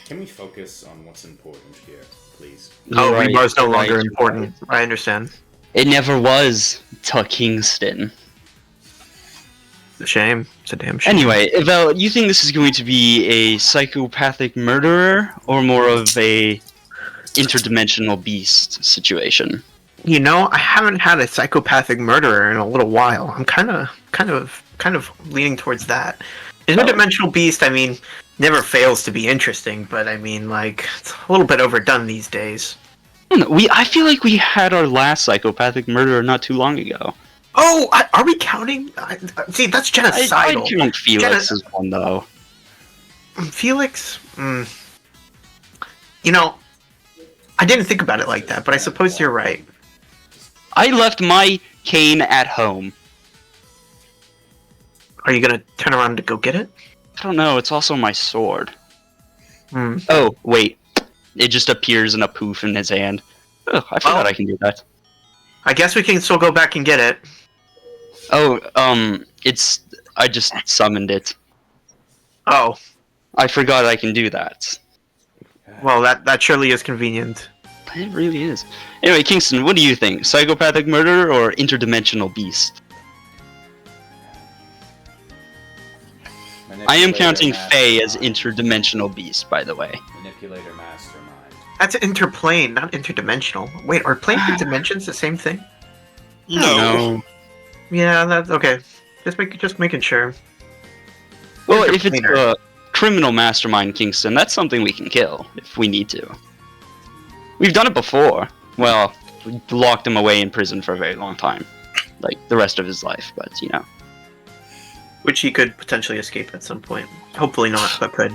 Can we focus on what's important here, please? Oh, Right, rebar's no longer right. important. I understand. It never was to Kingston. It's a shame. It's a damn shame. Anyway, Evel, you think this is going to be a psychopathic murderer or more of a interdimensional beast situation? You know, I haven't had a psychopathic murderer in a little while. I'm kind of leaning towards that. Interdimensional beast, I mean, never fails to be interesting, but I mean, like, it's a little bit overdone these days. I don't know, I feel like we had our last psychopathic murderer not too long ago. Oh, are we counting? See, that's I genocidal. count Felix as one, though. Felix? You know, I didn't think about it like that, but I suppose you're right. I left my cane at home. Are you gonna turn around to go get it? I don't know, it's also my sword. Hmm. Oh, wait. It just appears in a poof in his hand. Oh, I forgot I can do that. I guess we can still go back and get it. Oh, I just summoned it. Oh, I forgot I can do that. well, that surely is convenient. It really is. Anyway, Kingston, what do you think? Psychopathic murderer or interdimensional beast? I am counting Faye as interdimensional beast, by the way. Manipulator mastermind. That's interplane, not interdimensional. Wait, are planes and dimensions the same thing? No. Yeah, that's okay. Just making sure. Well, if it's Interplanar. a criminal mastermind, Kingston, that's something we can kill if we need to. We've done it before. Well, we locked him away in prison for a very long time. Like, the rest of his life, but, you know. Which he could potentially escape at some point. Hopefully not, but could.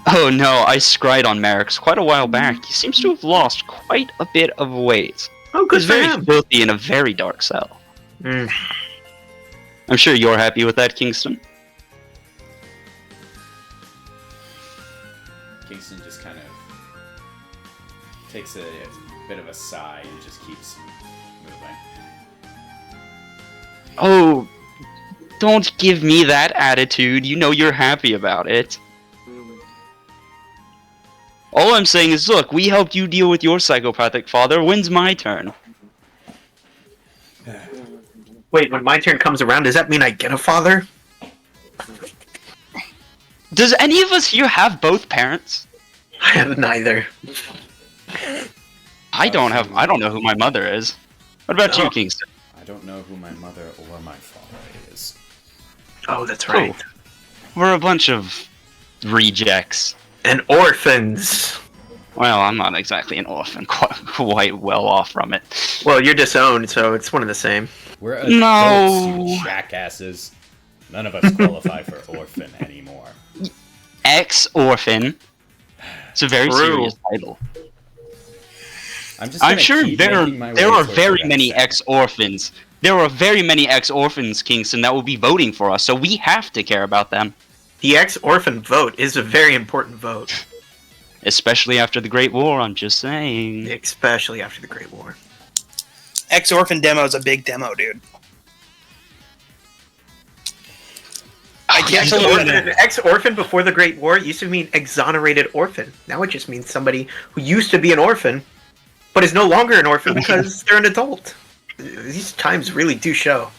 Oh no, I scried on Merrick's quite a while back. He seems to have lost quite a bit of weight. Oh, good He's for very him. filthy in a very dark cell. Mm. I'm sure you're happy with that, Kingston. Kingston just kind of takes a bit of a sigh and just keeps moving. Oh, don't give me that attitude. You know you're happy about it. All I'm saying is, look, we helped you deal with your psychopathic father. When's my turn? Wait, when my turn comes around, does that mean I get a father? Does any of us here have both parents? I have neither. I don't know who my mother is. What about you, Oh. Kingston? I don't know who my mother or my father is. Oh, that's right. We're a bunch of rejects. And orphans. Well, I'm not exactly an orphan. Quite well off from it. Well, you're disowned, so it's one and the same. We're adults, No. you jackasses. None of us qualify for orphan anymore. Ex-orphan. It's a very True. serious title. I'm I'm sure there are towards very the many next ex-orphans. There are very many ex-orphans, Kingston, that will be voting for us, so we have to care about them. The ex-orphan vote is a very important vote. Especially after the Great War, I'm just saying. Especially after the Great War. Ex-orphan demo is a big demo, dude. I can't so believe that. An ex-orphan before the Great War used to mean exonerated orphan. Now it just means somebody who used to be an orphan, but is no longer an orphan because they're an adult. These times really do show.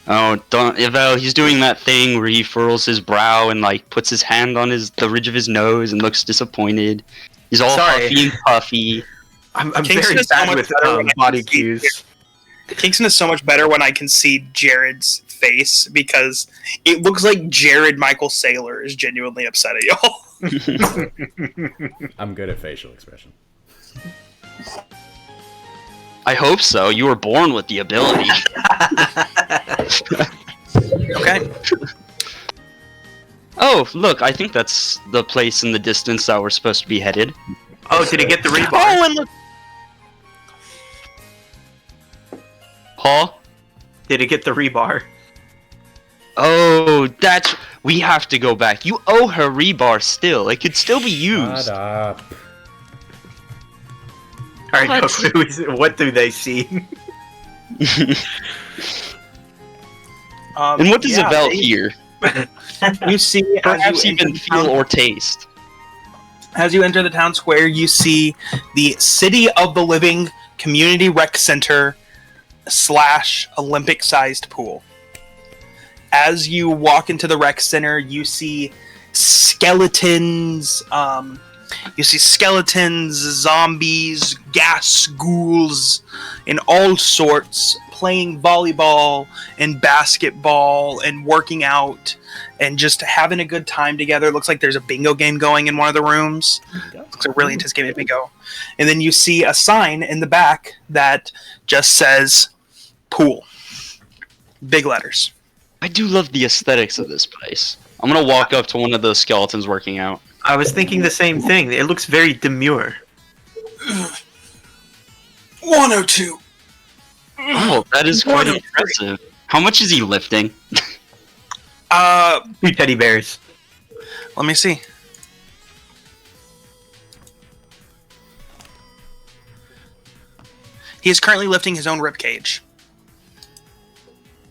Oh, don't, well, he's doing that thing where he furrows his brow and, like, puts his hand on the ridge of his nose and looks disappointed. He's all Sorry. huffy and puffy. I'm Kingston very is so bad much with better when I body can see cues. Kingston is so much better when I can see Jared's face because it looks like Jared Michael Saylor is genuinely upset at y'all. I'm good at facial expression. I hope so. You were born with the ability. Okay. Oh, look, I think that's the place in the distance that we're supposed to be headed. Oh, did he get the rebar? Oh, and look. Paul? Did he get the rebar? Oh, we have to go back. You owe her rebar still. It could still be used. Shut up. All right, What? what do they see? And what does Abel hear? You see, Perhaps as you, even enter the feel town, or taste. as you enter the town square, you see the City of the Living Community Rec Center / Olympic-sized pool. As you walk into the rec center, you see skeletons. Zombies, gas ghouls, and all sorts playing volleyball and basketball and working out and just having a good time together. Looks like there's a bingo game going in one of the rooms. Looks like a really intense game of bingo. And then you see a sign in the back that just says Pool. Big letters. I do love the aesthetics of this place. I'm gonna walk up to one of the skeletons working out. I was thinking the same thing. It looks very demure. 102. Oh, that is quite impressive. How much is he lifting? 2 teddy bears. Let me see. He is currently lifting his own rib cage.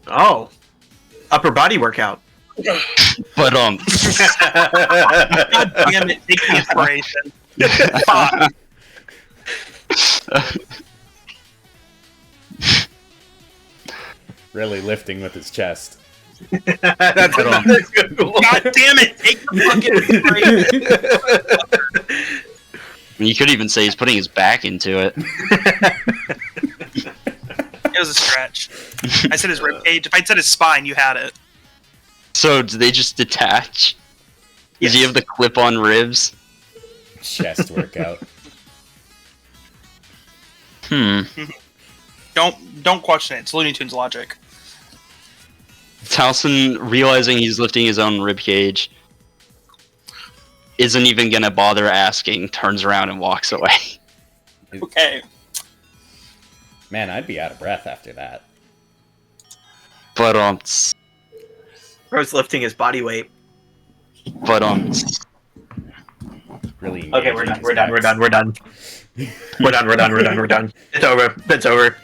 Oh. Upper body workout. But God damn it! Take the inspiration. Fuck. Really lifting with his chest. That's on. good. God damn it! Take the fucking inspiration. you could even say he's putting his back into it. It was a stretch. I said his rib cage. If I'd said his spine, you had it. So do they just detach? Does he Yes. have the clip-on ribs? Chest workout. Don't question it. It's Looney Tunes logic. Towson, realizing he's lifting his own rib cage, isn't even gonna bother asking, turns around and walks away. Okay. Man, I'd be out of breath after that. But Bro's lifting his body weight. Really. Okay, we're engaging done. his We're done. pecs. We're done. We're done. We're done. It's over. It's over.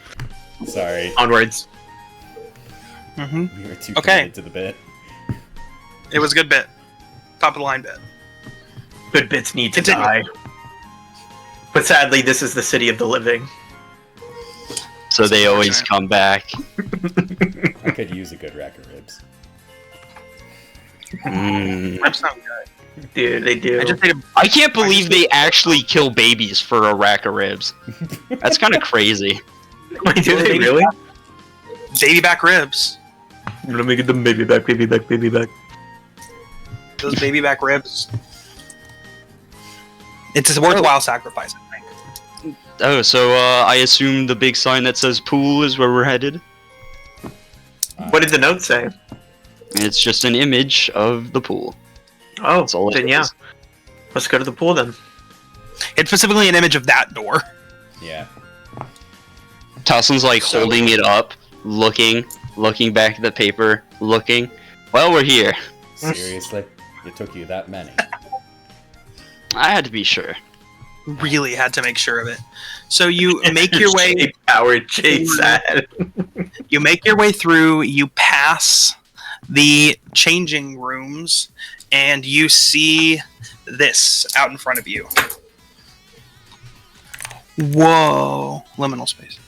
Sorry, Onwards. Mm-hmm. we were too Okay. committed to the bit. It was a good bit. Top of the line bit. Good bits need to Continue. die. But sadly, this is the city of the living. so they always come back. I could use a good rack of ribs. Ribs sound good. Dude, they do. I just ate a I can't believe they actually kill babies for a rack of ribs. That's kind of crazy. Wait, do they really? baby back ribs. Let me get them baby back. Those baby back ribs. It's a worthwhile sacrifice, I think. Oh, so I assume the big sign that says pool is where we're headed? What did the note say? It's just an image of the pool. Oh, That's all it then yeah. is. Let's go to the pool then. It's specifically an image of that door. Yeah. Towson's like So- holding it up, looking back at the paper, looking. Well, we're here. Seriously? It took you that many. I had to be sure. Really had to make sure of it. So you make your way. Howard Chase sad. You make your way through. You pass the changing rooms, and you see this out in front of you. Whoa! Liminal space.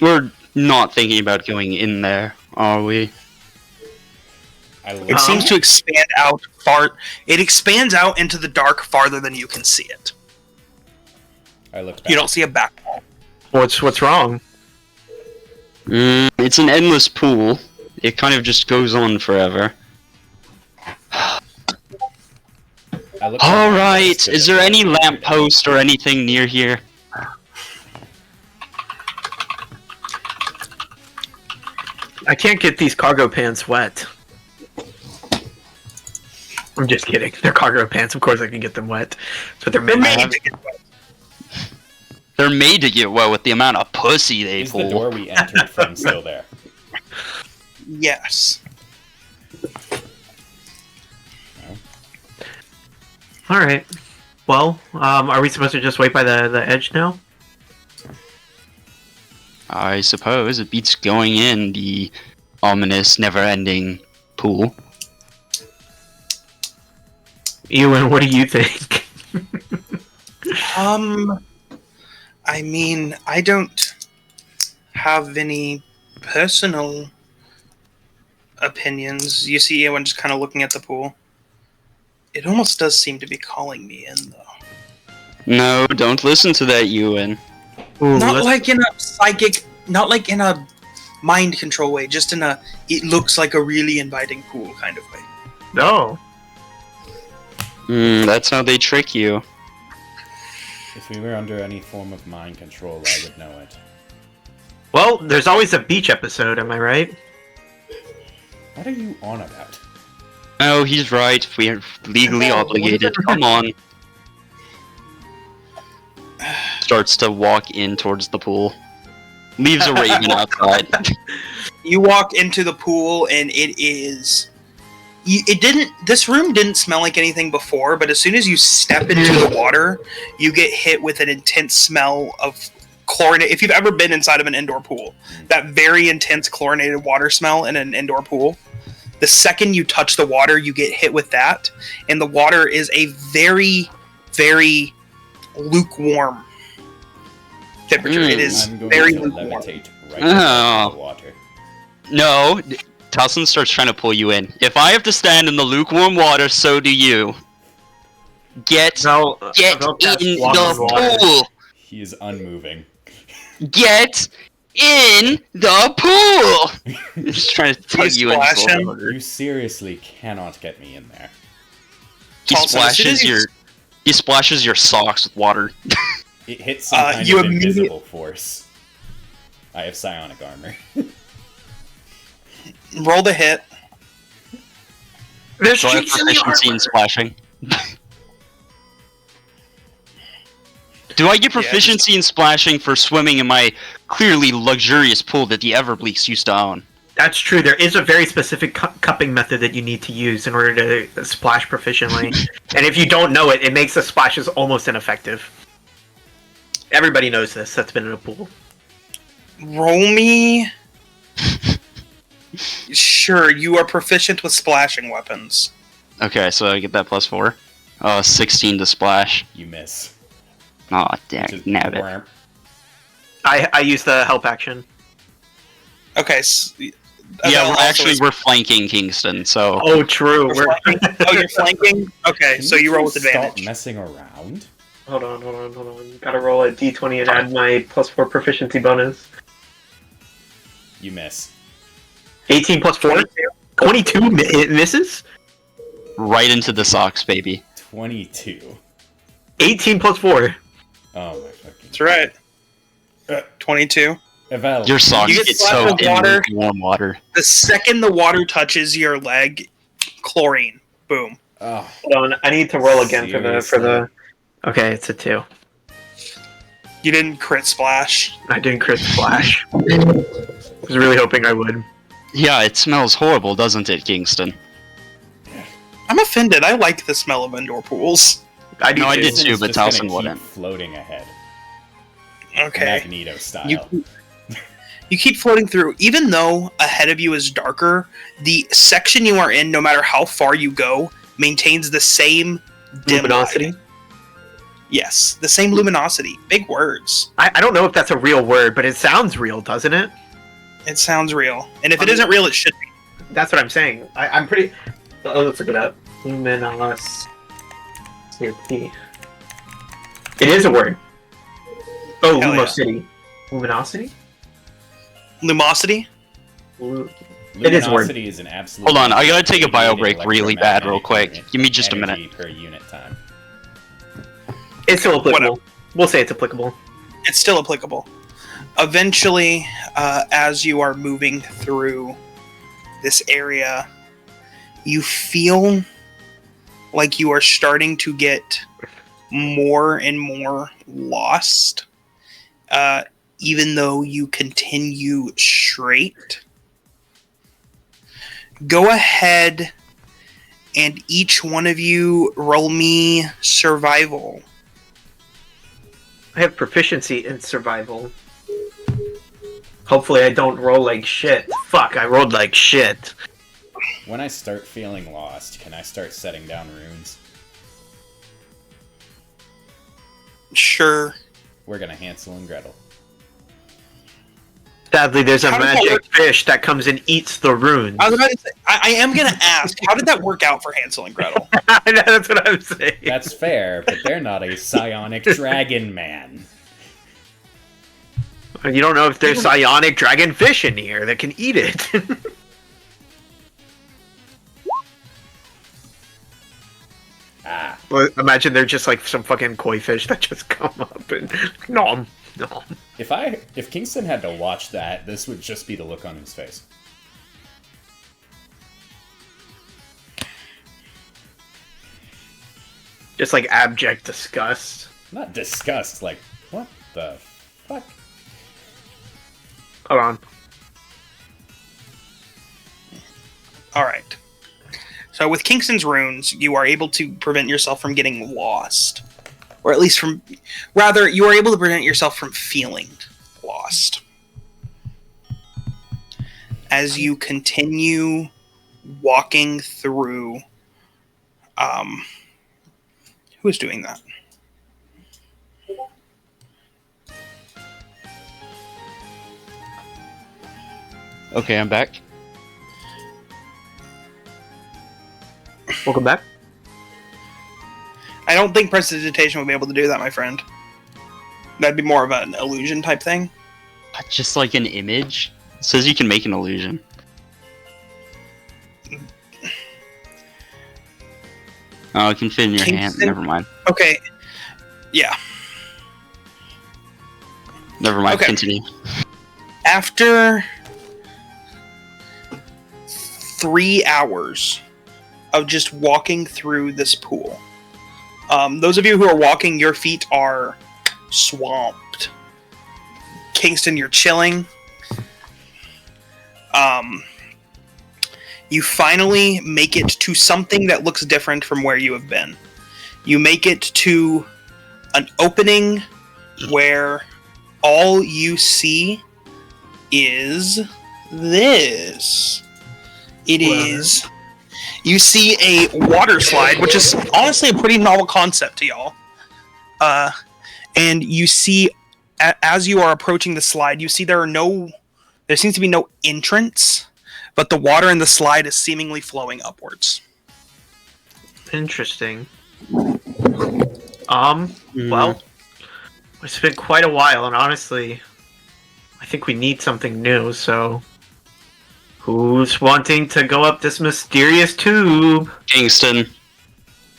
We're not thinking about going in there, are we? I It look, seems to expand out far. It expands out into the dark farther than you can see it. I look back. You don't see a back wall. What's wrong? It's an endless pool. It kind of just goes on forever. I look All back. right. Is there any lamppost or anything near here? I can't get these cargo pants wet. I'm just kidding. They're cargo pants. Of course I can get them wet. But they're made. have- They're made to get wet with the amount of pussy they Is the pull. door we entered from still there? Yes. All right. Well, are we supposed to just wait by the edge now? I suppose it beats going in the ominous, never-ending pool. Ewan, what do you think? I mean, I don't have any personal opinions. You see Ewan just kind of looking at the pool. It almost does seem to be calling me in, though. No, don't listen to that, Ewan. Ooh, Not let's- like in a psychic, not like in a mind control way, just in a, it looks like a really inviting pool kind of way. No. That's how they trick you. If we were under any form of mind control, I would know it. Well, there's always a beach episode, am I right? What are you on about? Oh, he's right. We are legally No, obligated. Come on. Starts to walk in towards the pool. Leaves a raven outside. You walk into the pool, and it is. It didn't. This room didn't smell like anything before, but as soon as you step into the water, you get hit with an intense smell of chlorinated. If you've ever been inside of an indoor pool, that very intense chlorinated water smell in an indoor pool. The second you touch the water, you get hit with that, and the water is a very, very lukewarm temperature. It is I'm going very to lukewarm. levitate right into the water. No, Towson starts trying to pull you in. If I have to stand in the lukewarm water, so do you. Get No, in the pool. He is unmoving. Get in the pool. Just trying to tug you in. splash him? You seriously cannot get me in there. He splashes your socks with water. It hits some kind of invisible force. I have psionic armor. Roll the hit. There's So I have cheats in the proficiency in armor. splashing. Do I get proficiency in splashing for swimming in my clearly luxurious pool that the Everbleaks used to own? That's true. There is a very specific cupping method that you need to use in order to splash proficiently. And if you don't know it, it makes the splashes almost ineffective. Everybody knows this that's been in a pool. Roll me. Sure, you are proficient with splashing weapons. Okay, so I get that plus 4. 16 to splash. You miss. Oh, damn, Just nabbed it. whamp. I use the help action. Okay. Yeah, we're flanking Kingston, so... Oh, true. You're flanking? Oh, you're flanking? Okay, Can so you roll with stop advantage. messing around? Hold on. Gotta roll a d20 and add my +4 proficiency bonus. You miss. 18 plus 4? 22 misses? Right into the socks, baby. 22. 18 plus 4. Oh my fucking... That's right. 22. Evel. Your socks You get get slapped so with in water. warm water. The second the water touches your leg, chlorine. Boom. Oh, Hold on, I need to roll again for the Seriously? Okay, it's a 2. You didn't crit splash. I didn't crit splash. I was really hoping I would. Yeah, it smells horrible, doesn't it, Kingston? I'm offended. I like the smell of indoor pools. I do No, I too. did too, It's but just gonna Towson keep wouldn't. floating ahead. Okay. Magneto style. You keep floating through. Even though ahead of you is darker, the section you are in, no matter how far you go, maintains the same dim Luminosity? lighting. Yes, the same luminosity. Big words. I don't know if that's a real word, but it sounds real, doesn't it? It sounds real. And if it isn't real, it should be. That's what I'm saying. I'm pretty... Oh, let's look it up. Luminosity. It is a word. Oh, Hell yeah. Lumosity. Luminosity? Lumosity? It is a word. Luminosity is an absolute... Hold on, I gotta take a bio break radiated really bad real quick. electromagnetic Give me just a energy minute. per unit time. It's still applicable. Whatever. We'll say it's applicable. It's still applicable. Eventually, as you are moving through this area, you feel like you are starting to get more and more lost, even though you continue straight. Go ahead and each one of you roll me survival. I have proficiency in survival. Hopefully I don't roll like shit. Fuck, I rolled like shit. When I start feeling lost, can I start setting down runes? Sure. We're gonna Hansel and Gretel. Sadly, there's a How did that magic work? fish that comes and eats the runes. I was about to say, I am going to ask, how did that work out for Hansel and Gretel? That's what I'm saying. That's fair, but they're not a psionic dragon man. You don't know if there's psionic dragonfish in here that can eat it. Ah. Well, imagine they're just like some fucking koi fish that just come up and nom nom. If Kingston had to watch that, this would just be the look on his face. Just like abject disgust. Not disgust, like, what the fuck? Hold on. All right. So with Kingston's runes, you are able to prevent yourself from getting lost. Or at least rather, you are able to prevent yourself from feeling lost. As you continue walking through, who is doing that? Okay, I'm back. Welcome back. I don't think prestidigitation would be able to do that, my friend. That'd be more of an illusion type thing. Just like an image. It says you can make an illusion. Oh, it can fit in your hand. Kingston? Never mind. Okay. Yeah. Never mind. Okay. Continue. After 3 hours of just walking through this pool, those of you who are walking, your feet are swamped. Kingston, you're chilling. You finally make it to something that looks different from where you have been. You make it to an opening where all you see is this. It is. You see a water slide, which is honestly a pretty novel concept to y'all. And you see, as you are approaching the slide, you see there seems to be no entrance, but the water in the slide is seemingly flowing upwards. Interesting. Well, it's been quite a while, and honestly, I think we need something new, so who's wanting to go up this mysterious tube? Kingston.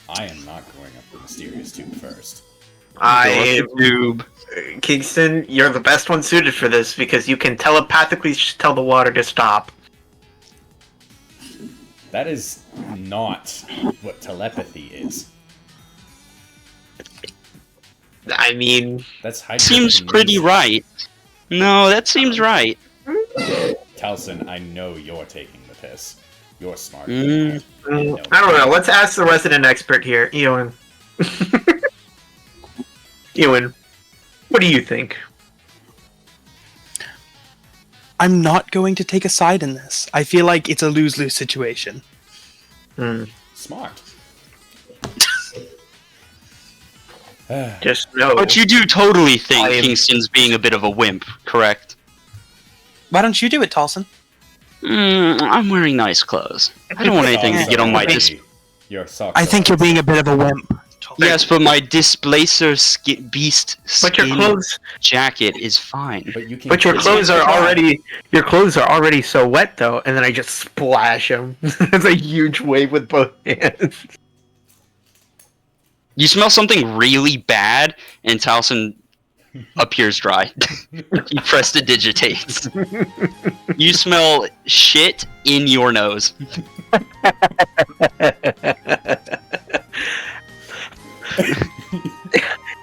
I am not going up the mysterious tube first. Tube. Kingston, you're the best one suited for this because you can telepathically tell the water to stop. That is not what telepathy is. I mean, That's Seems pretty right. No, that seems right. Talson, I know you're taking the piss. You're smart. I don't know. Let's ask the resident expert here, Ewan. Ewan, what do you think? I'm not going to take a side in this. I feel like it's a lose-lose situation. Smart. Just no. But you do totally think I am- Kingston's being a bit of a wimp, correct? Why don't you do it, Tolson? I'm wearing nice clothes. I don't want anything to get on my Your socks. I think you're being a bit of a wimp. Yes, but my displacer beast But your skin clothes, jacket is fine. But you can. but your clothes are already so wet though, and then I just splash them. It's a huge wave with both hands. You smell something really bad, and Talson appears dry. He prestidigitates. You smell shit in your nose.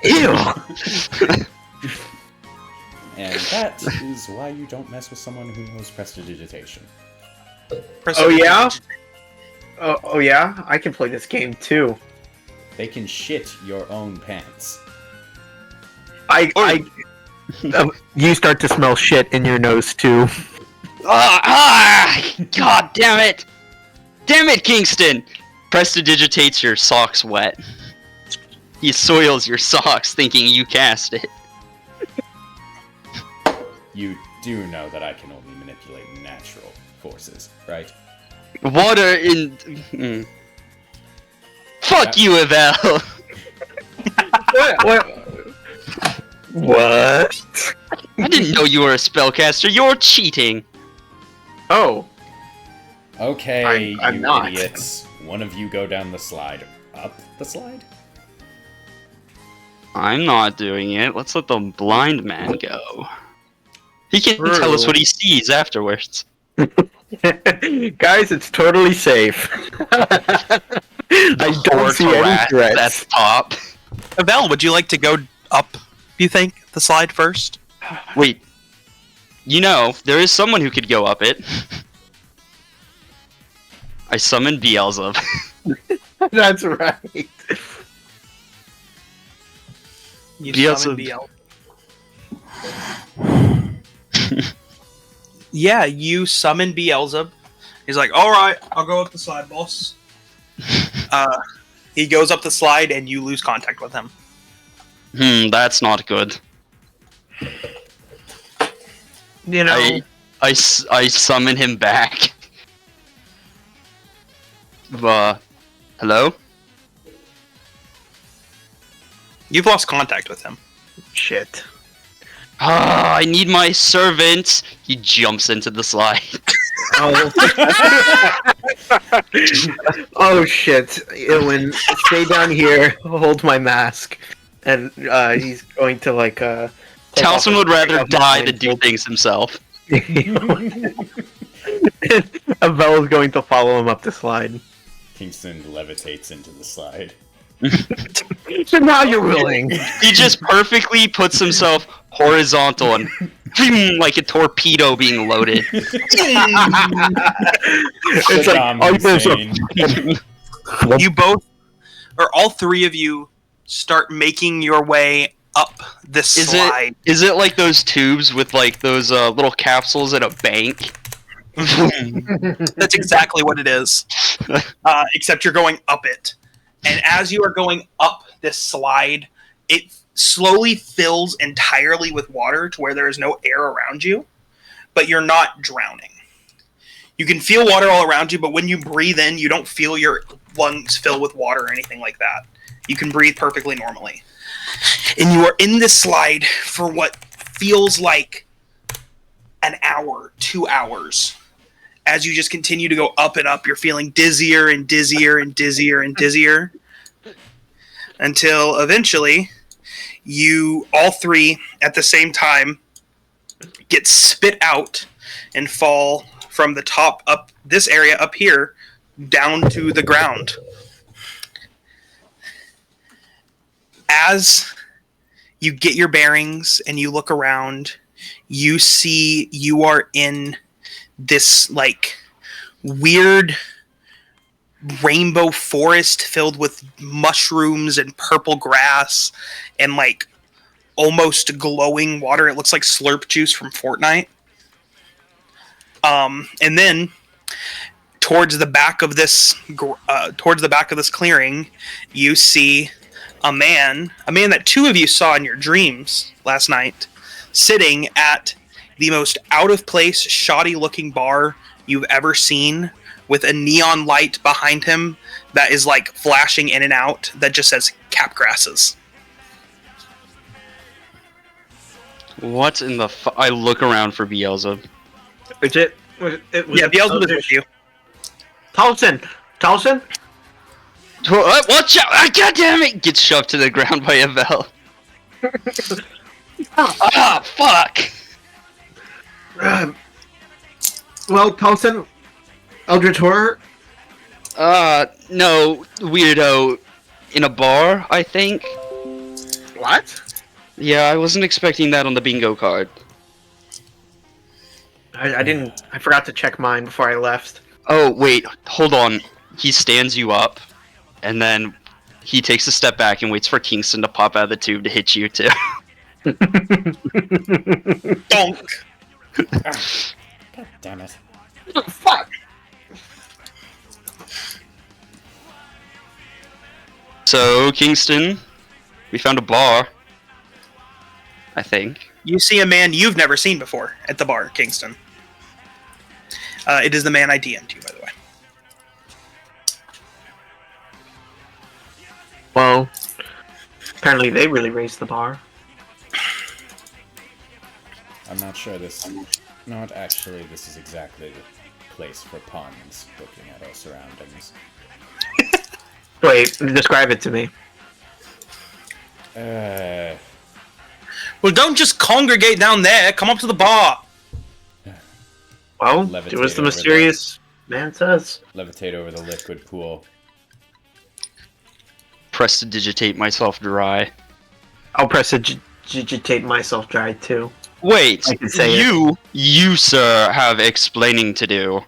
Ew. And that is why you don't mess with someone who knows prestidigitation. Oh yeah. Oh yeah. I can play this game too. They can shit your own pants. You start to smell shit in your nose too. God damn it! Damn it, Kingston! Prestidigitates your socks wet. He soils your socks thinking you cast it. You do know that I can only manipulate natural forces, right? Water in... Fuck you, Evel! What? I didn't know you were a spellcaster. You're cheating. Oh. Okay, I'm you not. idiots. One of you go down the slide. Up the slide? I'm not doing it. Let's let the blind man go. He can tell us True. what he sees afterwards. Guys, it's totally safe. I don't see any At threats. the top. Abel, would you like to go up, you think, the slide first? Wait. You know, there is someone who could go up it. I summoned Beelzebub. That's right. You Beelzebub. summon Yeah, you summon Beelzebub. He's like, alright, I'll go up the slide, boss. He goes up the slide and you lose contact with him. That's not good. You know, I summon him back. Hello? You've lost contact with him. shit. Ah, I need my servant. He jumps into the slide. Oh, oh shit. Ilwin, stay down here, hold my mask. And he's going to take off Towson would his- rather take off his die than do blindfold. things himself. Abel's going to follow him up the slide. Kingston levitates into the slide. So now you're willing. He just perfectly puts himself horizontal and like a torpedo being loaded. It's like, Saddam oh, there's Hussein. You both, or all three of you, start making your way up this Is slide. Is it like those tubes with like those little capsules at a bank? That's exactly what it is. Except you're going up it. And as you are going up this slide, it slowly fills entirely with water to where there is no air around you, but you're not drowning. You can feel water all around you, but when you breathe in, you don't feel your lungs fill with water or anything like that. You can breathe perfectly normally. And you are in this slide for what feels like an hour, 2 hours. As you just continue to go up and up, you're feeling dizzier and dizzier and dizzier and dizzier. Until eventually, you all three at the same time get spit out and fall from the top up this area up here down to the ground. As you get your bearings and you look around, you see you are in this like weird rainbow forest filled with mushrooms and purple grass and like almost glowing water. It looks like slurp juice from Fortnite. And then towards the back of this clearing, you see a man that two of you saw in your dreams last night, sitting at the most out of place, shoddy looking bar you've ever seen, with a neon light behind him that is like flashing in and out that just says Capgrasses. What in the I look around for Beelzebub. Was it Yeah, Beelzebub is with you. Towson! Watch out! Ah, God damn it! Gets shoved to the ground by a bell. Ah, fuck! Well, Towson, Eldritch Horror? No, weirdo. In a bar, I think? What? Yeah, I wasn't expecting that on the bingo card. I forgot to check mine before I left. Oh, wait, hold on. He stands you up, and then he takes a step back and waits for Kingston to pop out of the tube to hit you, too. Donk. God damn it. Fuck! So, Kingston, we found a bar. I think. You see a man you've never seen before at the bar, Kingston. It is the man I DM'd you, by the way. Well, apparently they really raised the bar. I'm not sure this... Not actually, this is exactly the place for pawns, looking at our surroundings. Wait, describe it to me. Well, don't just congregate down there. Come up to the bar. Well, Levitate do as the over mysterious man says. Levitate over the liquid pool. Press to digitate myself dry. I'll press to digitate myself dry too. Wait, I can say you, sir, have explaining to do.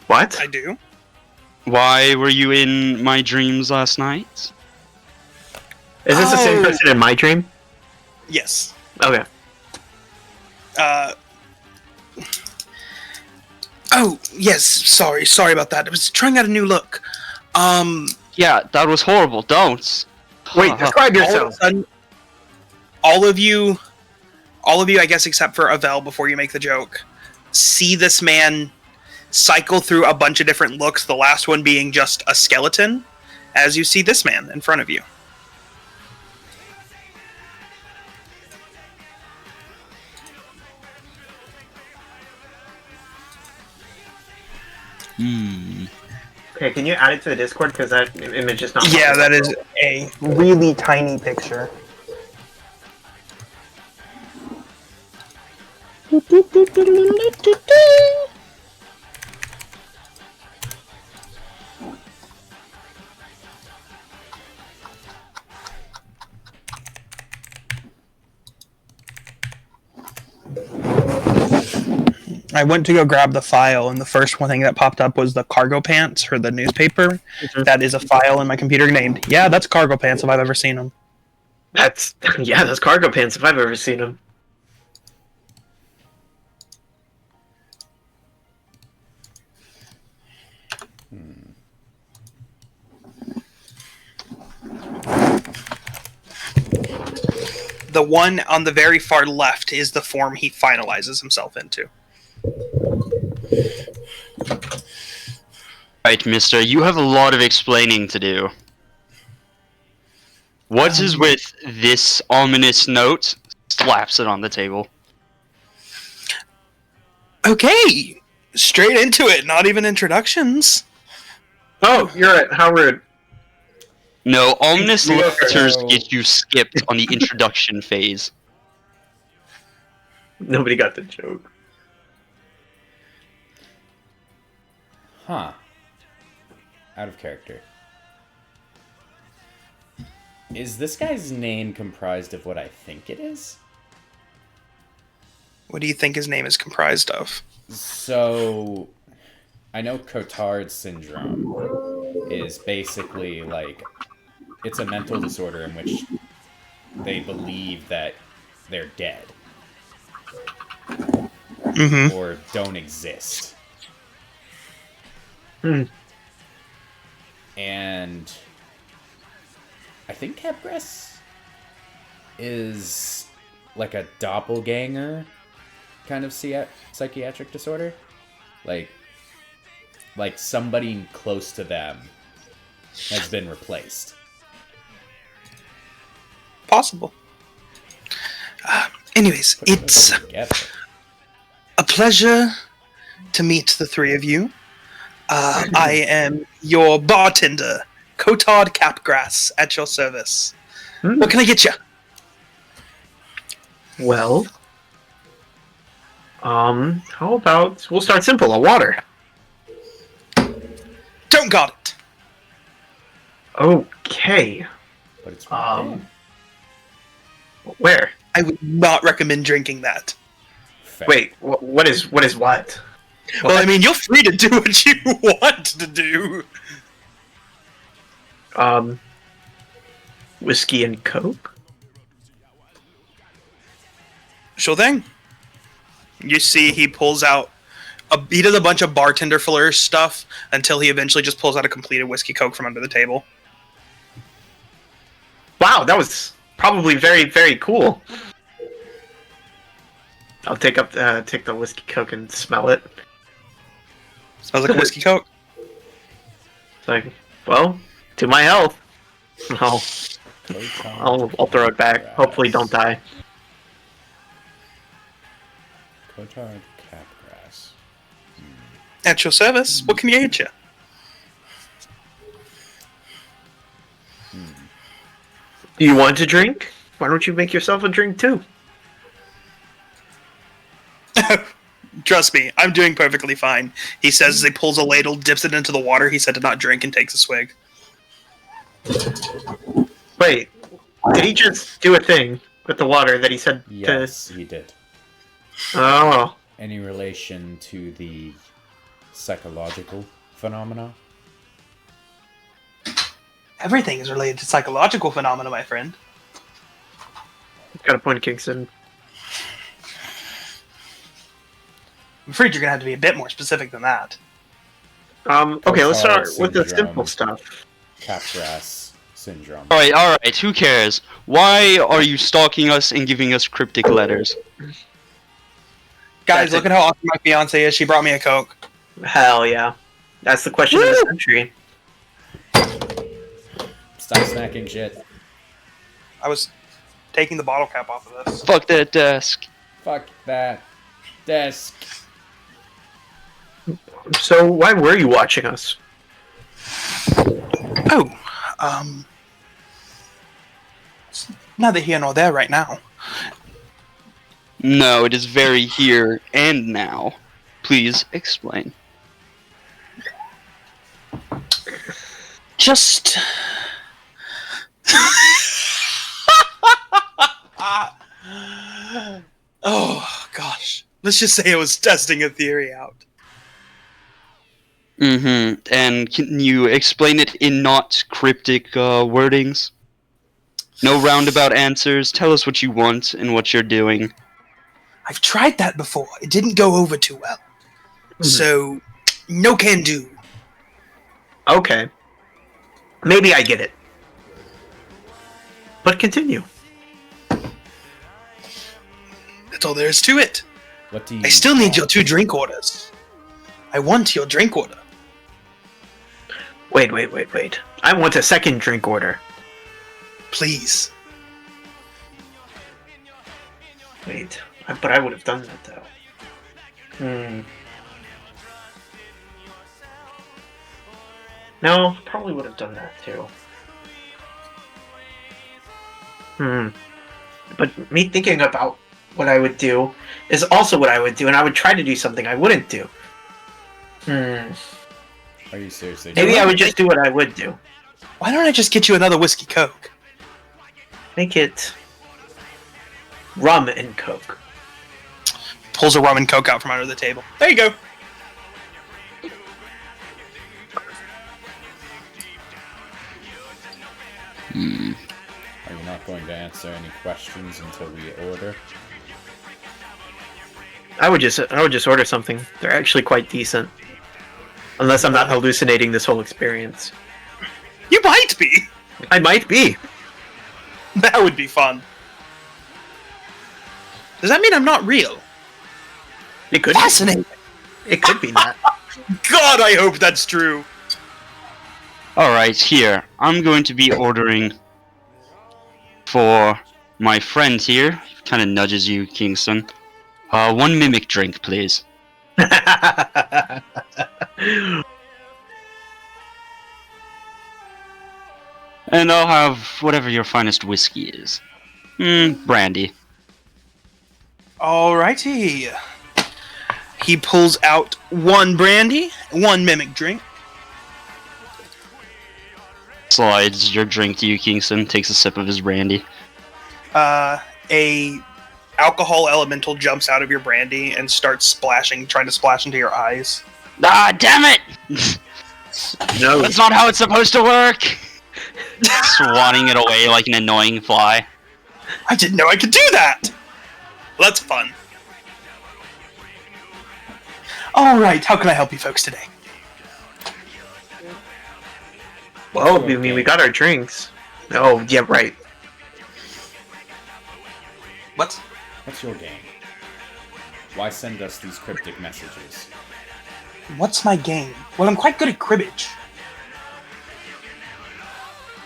What? I do. Why were you in my dreams last night? Is this the same Oh. person in my dream? Yes. Okay. Oh, yes. Sorry about that. I was trying out a new look. Yeah, that was horrible. Don't. Wait, describe All of a yourself. sudden, all of you, I guess, except for Avel, before you make the joke, see this man cycle through a bunch of different looks. The last one being just a skeleton, as you see this man in front of you. Okay, can you add it to the Discord because that image is not. Yeah, that is a really tiny picture. I went to go grab the file, and the first one thing that popped up was the cargo pants for the newspaper. Mhm. That is a file in my computer named, yeah, that's cargo pants if I've ever seen them. That's cargo pants if I've ever seen them. The one on the very far left is the form he finalizes himself into. Right, mister, you have a lot of explaining to do. What is with this ominous note? Slaps it on the table. Okay, straight into it, not even introductions. Oh, you're right. How rude. No, ominous New Yorker. letters So- get you skipped on the introduction phase. Nobody got the joke. Huh. Out of character. Is this guy's name comprised of what I think it is? What do you think his name is comprised of? So, I know Cotard syndrome is basically like, it's a mental disorder in which they believe that they're dead Mm-hmm. or don't exist. Hmm. And I think Capgras is like a doppelganger kind of psychiatric disorder. Like somebody close to them has been replaced. Possible. Anyways, it's Together. a pleasure to meet the three of you. I am your bartender, Cotard Capgras, at your service. What can I get you? Well, how about we'll start simple. A water. Don't got it. Okay. But it's right Um, there. Where? I would not recommend drinking that. Fair. Wait. What is what? Well, I mean, you're free to do what you want to do. Whiskey and Coke. Sure thing. You see, he pulls out. He does a bunch of bartender flourish stuff until he eventually just pulls out a completed whiskey coke from under the table. Wow, that was probably very, very cool. I'll take the whiskey Coke and smell it. Smells like a whiskey coke. It's like, well, to my health. I'll throw it back. Hopefully, don't die. Cotard Capgras. At your service. What can you get you? Do you want to drink? Why don't you make yourself a drink too? Trust me, I'm doing perfectly fine. He says as he pulls a ladle, dips it into the water he said to not drink, and takes a swig. Wait, did he just do a thing with the water that he said Yes, he did. to... Oh. Any relation to the psychological phenomena? Everything is related to psychological phenomena, my friend. Got a point, Kingston. I'm afraid you're going to have to be a bit more specific than that. Okay, let's start with the Syndrome. simple stuff. Capgras Syndrome. Alright, who cares? Why are you stalking us and giving us cryptic letters? Guys, That's look it. at how awesome my fiance is. She brought me a Coke. Hell yeah. That's the question of the century. Stop snacking shit. I was taking the bottle cap off of this. Fuck that desk. Fuck that desk. So, why were you watching us? Oh, it's neither here nor there right now. No, it is very here and now. Please explain. Just... oh, gosh. Let's just say I was testing a theory out. Mm-hmm. And can you explain it in not cryptic wordings? No roundabout answers. Tell us what you want and what you're doing. I've tried that before. It didn't go over too well. So, no can do. Okay. Maybe I get it. But continue. That's all there is to it. What do you I still need your 2 drink orders. I want your drink order. Wait. I want a second drink order. Please. Wait. But I would have done that, though. No, probably would have done that, too. But me thinking about what I would do is also what I would do, and I would try to do something I wouldn't do. Are you seriously? Maybe I would just do what I would do. Why don't I just get you another whiskey Coke? Make it rum and Coke. Pulls a rum and Coke out from under the table. There you go. Are you not going to answer any questions until we order? I would just order something. They're actually quite decent. Unless I'm not hallucinating this whole experience. You might be. I might be. That would be fun. Does that mean I'm not real? It could Fascinating. be. It could be that. God, I hope that's true. Alright, here. I'm going to be ordering for my friend here. Kind of nudges you, Kingston. 1 mimic drink, please. And I'll have whatever your finest whiskey is. Brandy. Alrighty. He pulls out 1 brandy, 1 mimic drink. Slides your drink to you, Kingston. Takes a sip of his brandy. A alcohol elemental jumps out of your brandy and starts splashing, trying to splash into your eyes. Ah, damn it! No. That's not how it's supposed to work! Swatting it away like an annoying fly. I didn't know I could do that! Well, that's fun. Alright, how can I help you folks today? Well, I mean, we got our drinks. Oh, yeah, right. What? What's your game? Why send us these cryptic messages? What's my game? Well, I'm quite good at cribbage.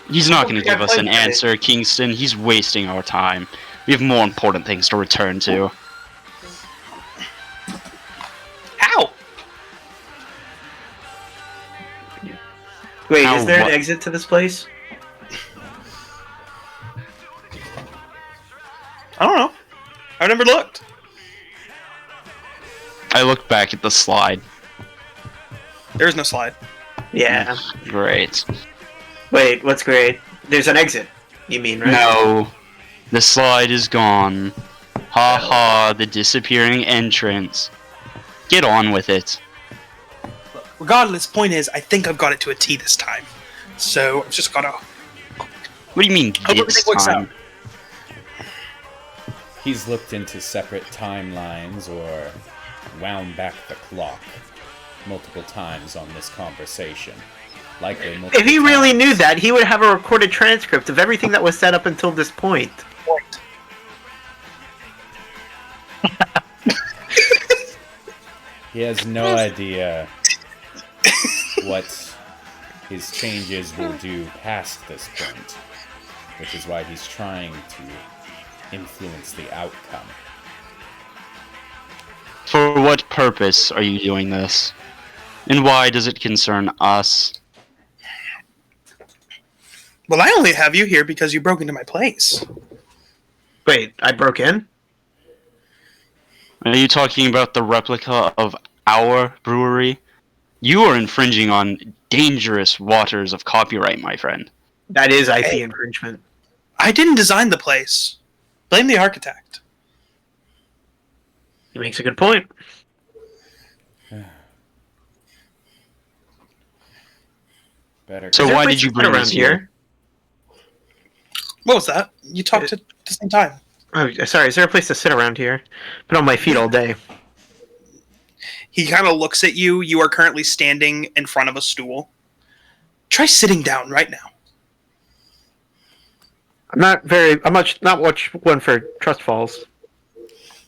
He's not going to think I give us an played that. answer, Kingston. He's wasting our time. We have more important things to return to. How? Wait, How is there what? an exit to this place? I don't know. I've never looked. I looked back at the slide. There's no slide. Yeah. Great. Wait, what's great? There's an exit. You mean, right? No. The slide is gone. Ha ha, the disappearing entrance. Get on with it. Regardless, point is, I think I've got it to a T this time. So I've just gotta. What do you mean Hope this everything works time? out. He's looked into separate timelines or wound back the clock multiple times on this conversation. Likely multiple If he really times. knew that, he would have a recorded transcript of everything that was said up until this point. He has no idea what his changes will do past this point, which is why he's trying to influence the outcome. For what purpose are you doing this? And why does it concern us? Well, I only have you here because you broke into my place. Wait, I broke in? Are you talking about the replica of our brewery? You are infringing on dangerous waters of copyright, my friend. That is IP Hey. infringement. I didn't design the place. Blame the architect. He makes a good point. Better. So Is there a why place did you to sit bring around us here? What was that? You talked at the same time. Oh, sorry. Is there a place to sit around here? Been on my feet all day. He kind of looks at you. You are currently standing in front of a stool. Try sitting down right now. I'm not much one for trust falls.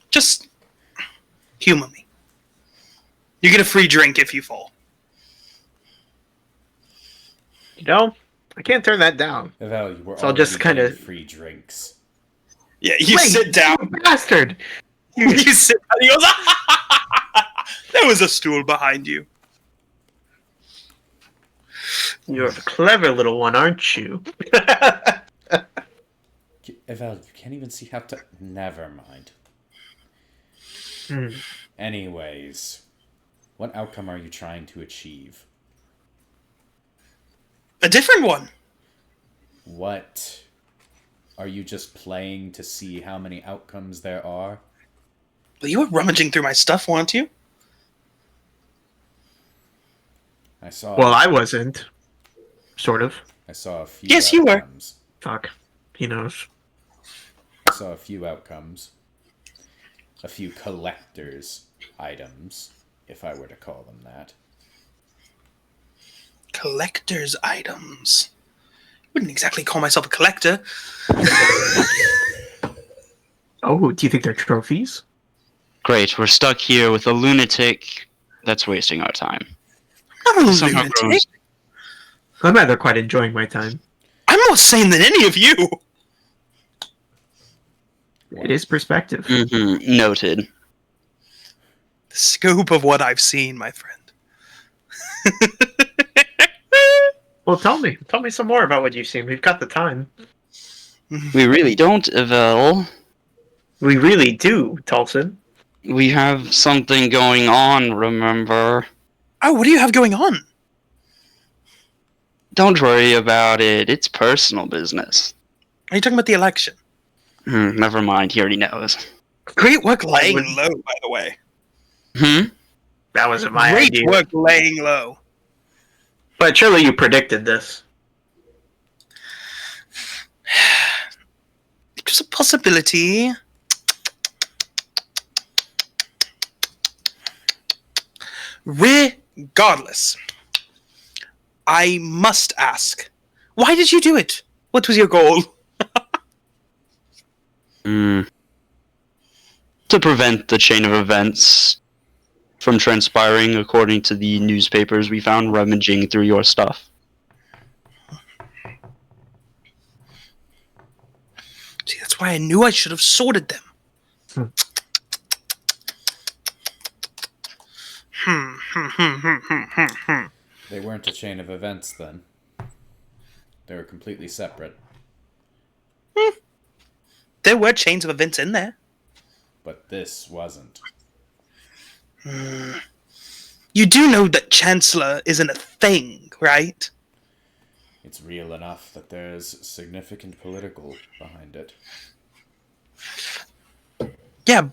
Just humor me. You get a free drink if you fall. You know, I can't turn that down. Eval, you were So I'll just already getting kinda- free drinks. Yeah, you Wait, sit down. you bastard! You sit down. He goes, there was a stool behind you. You're a clever little one, aren't you? Eval, you can't even see how to. Never mind. Hmm. Anyways, what outcome are you trying to achieve? A different one. What? Are you just playing to see how many outcomes there are? Well, you were rummaging through my stuff, weren't you? I saw. Well, I wasn't. Sort of. I saw a few. Yes, you were. outcomes. Fuck. He knows. I saw a few outcomes. A few collector's items, if I were to call them that. Collector's items. Wouldn't exactly call myself a collector. Oh, do you think they're trophies? Great, we're stuck here with a lunatic that's wasting our time. I'm not a Somehow lunatic. grows- I'm rather quite enjoying my time. I'm more sane than any of you. It is perspective. Noted. The scope of what I've seen, my friend. Well, tell me some more about what you've seen. We've got the time. We really don't, Evel. We really do, Tolson. We have something going on, remember? Oh, what do you have going on? Don't worry about it. It's personal business. Are you talking about the election? Never mind. He already knows. Great work laying wouldn't- low, by the way. That wasn't my Great idea. work laying low. But surely you predicted this. It was a possibility. Regardless, I must ask, why did you do it? What was your goal? To prevent the chain of events from transpiring according to the newspapers we found rummaging through your stuff. See, that's why I knew I should have sorted them. They weren't a chain of events then. They were completely separate. there were chains of events in there. But this wasn't. You do know that Chancellor isn't a thing, right? It's real enough that there's significant political behind it. Yeah,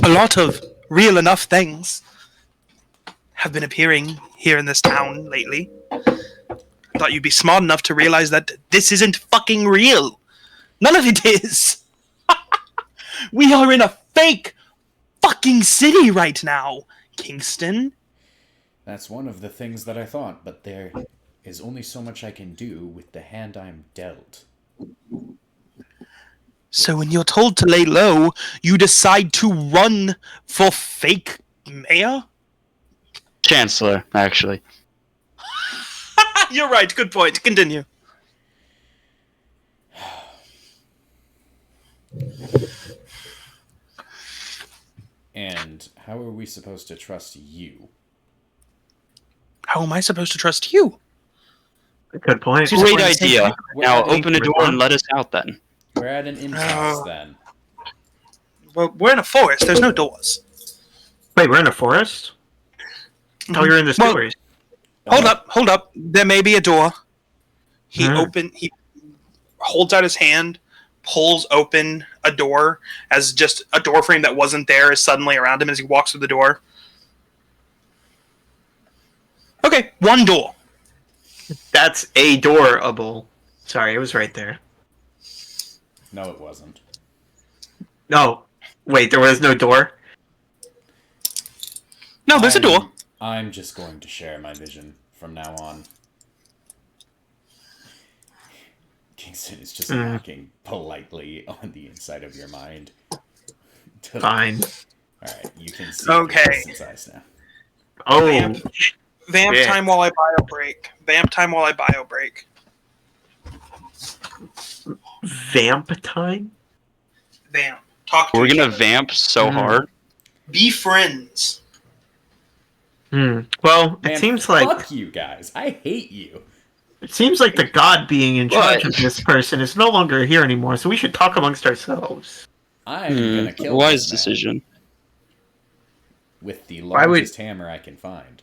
a lot of real enough things have been appearing here in this town lately. I thought you'd be smart enough to realize that this isn't fucking real. None of it is. We are in a fake fucking city right now, Kingston. That's one of the things that I thought, but there is only so much I can do with the hand I'm dealt. So when you're told to lay low, you decide to run for fake mayor? Chancellor, actually. You're right, good point. Continue. And how are we supposed to trust you? How am I supposed to trust you? Good point. Great idea. Now We're open the door and let us out then. at an impasse then. Well, we're in a forest. There's no doors. Wait, we're in a forest? Oh, you're in the Well, sewers. Hold up. There may be a door. He holds out his hand, pulls open a door as just a door frame that wasn't there is suddenly around him as he walks through the door. Okay, one door. That's a doorable. Sorry, it was right there. No, it wasn't. No. Wait, there was no door? No, there's a door. I'm just going to share my vision from now on. Kingston is just knocking politely on the inside of your mind. Fine. Alright, you can see Okay. Kingston's eyes now. Oh, Vamp Yeah. time while I bio break. Vamp time while I bio break. vamp time? Vamp. Talk to We're each gonna other. vamp so hard. Be friends. Well, it Man, seems like fuck you guys. I hate you. the god being in charge What? of this person is no longer here anymore, so we should talk amongst ourselves. I'm gonna kill Wise this man decision. with the Why would- largest hammer I can find.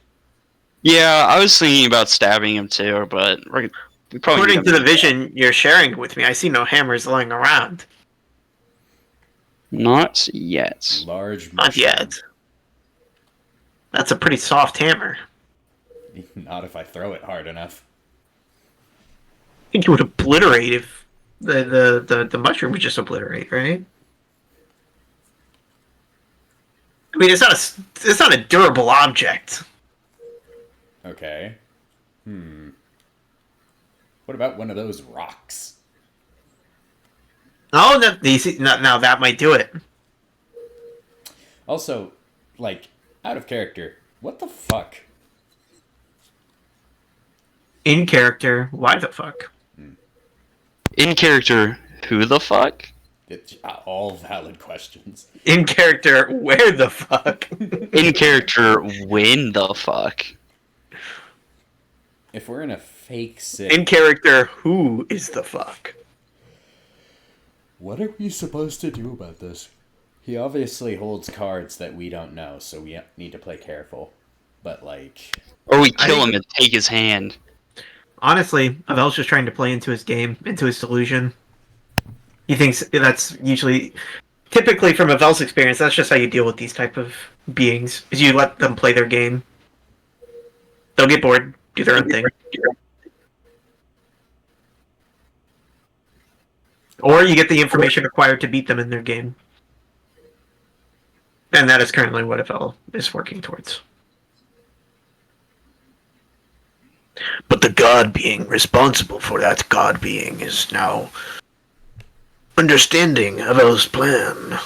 Yeah, I was thinking about stabbing him too, but we probably According need to the vision you're sharing with me, I see no hammers lying around. Not yet. Large Not mushroom. yet. That's a pretty soft hammer. Not if I throw it hard enough. I think it would obliterate if the mushroom would just obliterate, right? I mean, it's not a durable object. Okay. What about one of those rocks? Oh, now that might do it. Also, like, out of character, what the fuck? In character, why the fuck? In character, who the fuck? It's all valid questions. In character, where the fuck? In character, when the fuck? If we're in a fake city, In character, who is the fuck? what are we supposed to do about this? He obviously holds cards that we don't know, so we need to play careful. But, like... Or we kill him and take his hand. Honestly, Avel's just trying to play into his game, into his delusion. He thinks that's usually, typically from Avel's experience, that's just how you deal with these type of beings, is you let them play their game. They'll get bored, do their own thing. Or you get the information required to beat them in their game. And that is currently what Avel is working towards. But the god being responsible for that god being is now understanding Avel's plan.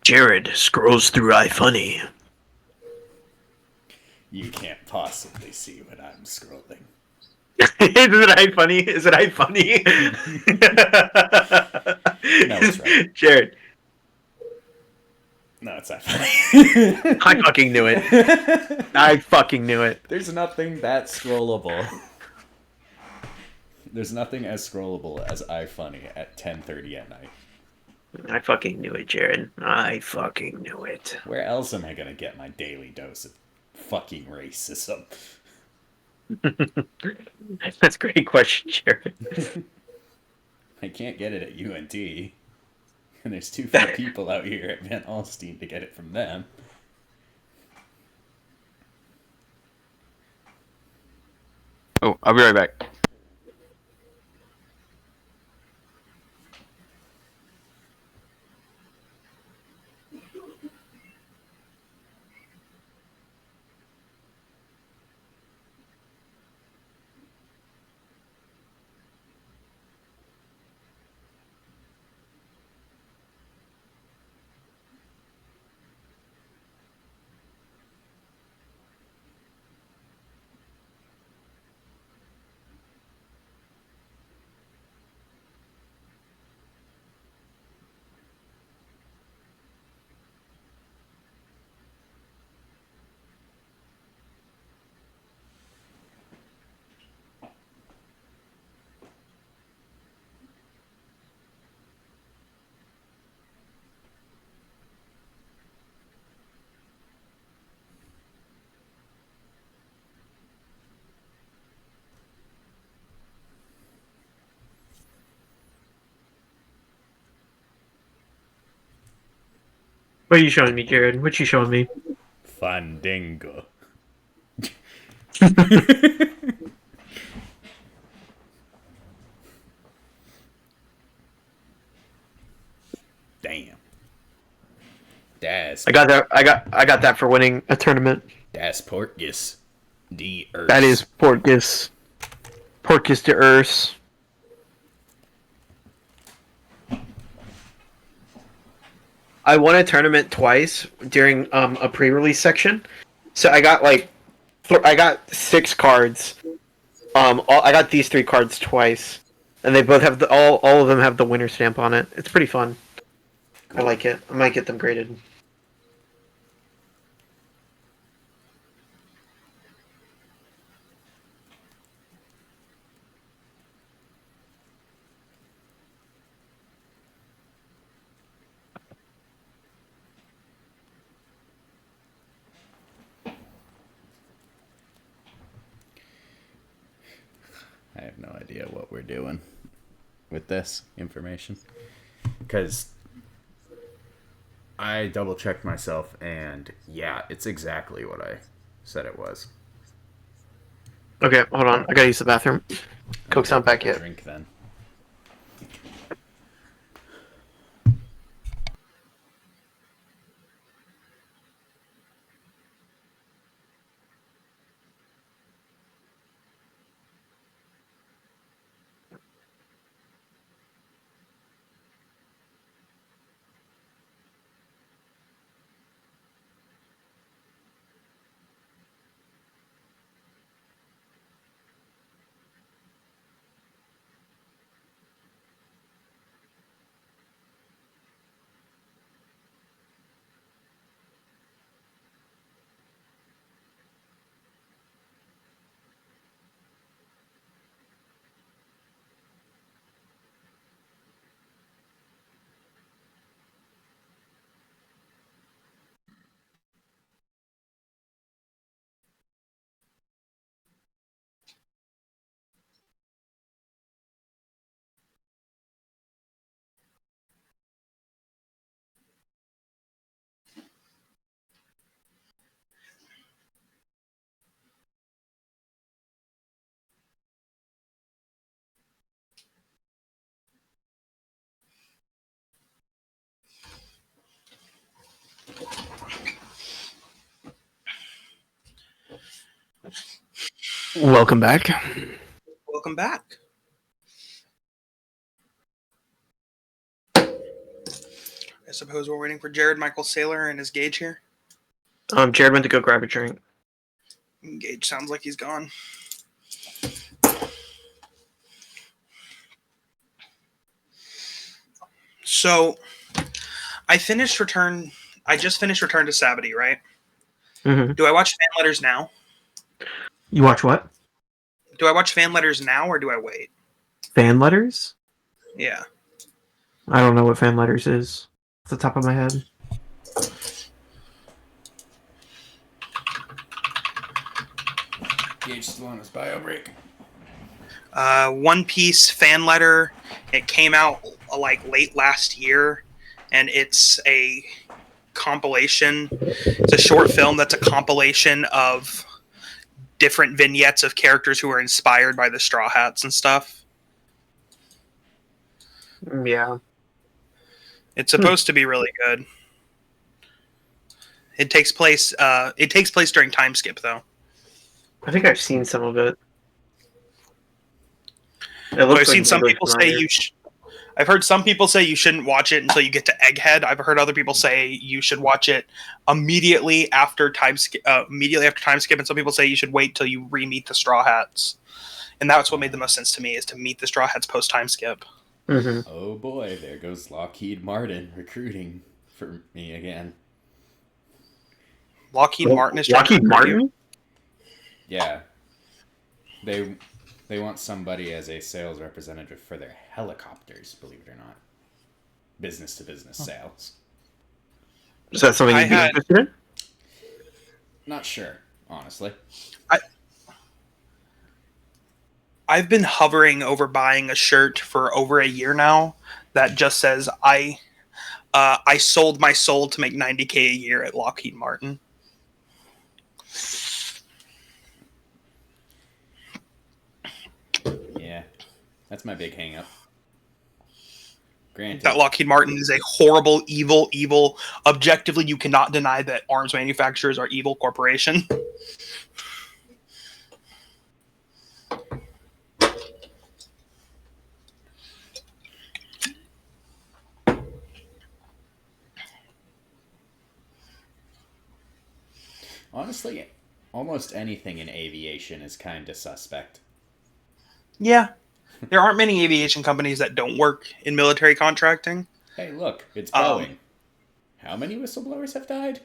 Jared scrolls through iFunny. You can't possibly see what I'm scrolling. Is it iFunny? Is it iFunny? No, it's right. Jared. No, it's not funny. I fucking knew it. I fucking knew it. There's nothing that scrollable. There's nothing as scrollable as iFunny at 10:30 at night. I fucking knew it, Jared. I fucking knew it. Where else am I gonna get my daily dose of fucking racism? That's a great question, Jared. I can't get it at UNT. And there's too few people out here at Van Alstyne to get it from them. Oh, I'll be right back. What are you showing me, Jared? What you showing me? Fandango. Damn. Das. I got that. I got that for winning a tournament. Das Portgis. D. Urs. That is Portgis. Portgis de Urs. I won a tournament twice during a pre-release section. So I got I got 6 cards. I got these 3 cards twice, and they both have all of them have the winner stamp on it. It's pretty fun. I like it. I might get them graded. I have no idea what we're doing with this information. Because I double checked myself, and yeah, it's exactly what I said it was. Okay, hold on. I gotta use the bathroom. Coke's not back yet. Drink then. Welcome back. Welcome back. I suppose we're waiting for Jared Michael Saylor and his Gage here. Jared went to go grab a drink. Gage sounds like he's gone. So, I finished Return I just finished Return to Savity, right? Mm-hmm. Do I watch fan letters now? You watch what? Do I watch fan letters now or do I wait? Fan letters? Yeah. I don't know what fan letters is off the top of my head. Gage still on his bio break. One Piece fan letter. It came out like late last year, and it's a compilation. It's a short film that's a compilation of different vignettes of characters who are inspired by the Straw Hats and stuff. Yeah. It's supposed to be really good. It takes place. It takes place during time skip, though. I think I've seen some of it. I've seen some people say I've heard some people say you shouldn't watch it until you get to Egghead. I've heard other people say you should watch it immediately after time skip. And some people say you should wait till you re-meet the Straw Hats. And that's what made the most sense to me, is to meet the Straw Hats post time skip. Mm-hmm. Oh boy, there goes Lockheed Martin recruiting for me again. Lockheed Martin is Lockheed Martin? Yeah. They want somebody as a sales representative for their helicopters, believe it or not. Business to business sales. Is that something you'd be interested in? Not sure, honestly. I've been hovering over buying a shirt for over a year now that just says I sold my soul to make $90K a year at Lockheed Martin. Yeah, that's my big hang-up. Granted, That Lockheed Martin is a horrible, evil. Objectively, you cannot deny that arms manufacturers are evil corporation. honestly, almost anything in aviation is kind of suspect. Yeah. There aren't many aviation companies that don't work in military contracting. Hey, look, it's Boeing. How many whistleblowers have died?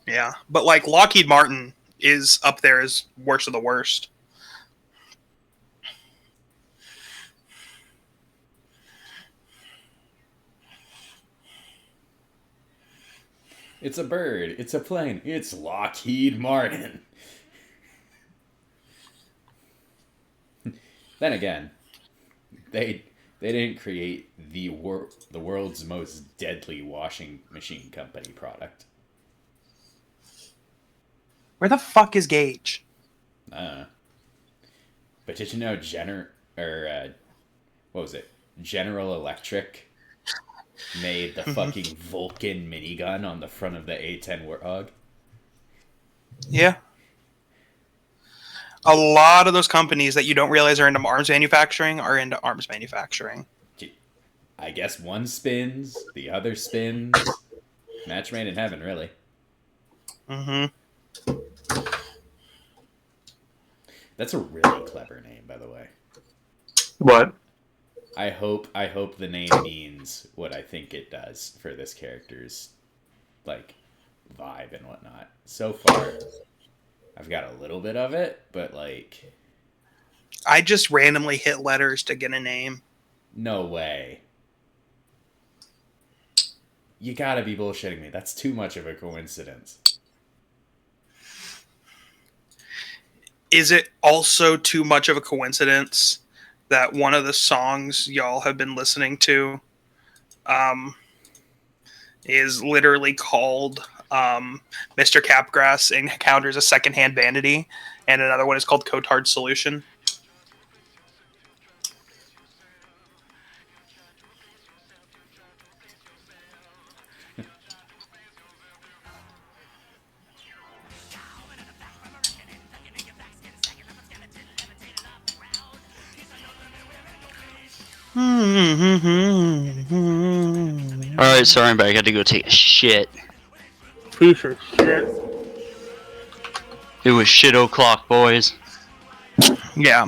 Yeah. But like Lockheed Martin is up there as worst of the worst. It's a bird. It's a plane. It's Lockheed Martin. Then again, they didn't create the world's most deadly washing machine company product. Where the fuck is Gage? But did you know General Electric made the fucking Vulcan minigun on the front of the A-10 Warthog? Yeah. A lot of those companies that you don't realize are into arms manufacturing are into arms manufacturing. I guess one spins, the other spins. Match made in heaven, really. Mm-hmm. That's a really clever name, by the way. What? I hope the name means what I think it does for this character's like vibe and whatnot. So far, I've got a little bit of it, but like, I just randomly hit letters to get a name. no way. You gotta be bullshitting me. That's too much of a coincidence. Is it also too much of a coincidence that one of the songs y'all have been listening to is literally called Mr. Capgras Encounters a Secondhand Vanity, and another one is called Cotard Solution? Alright, sorry, I'm back. I had to go take a shit. Piece of shit. It was shit o'clock, boys. Yeah.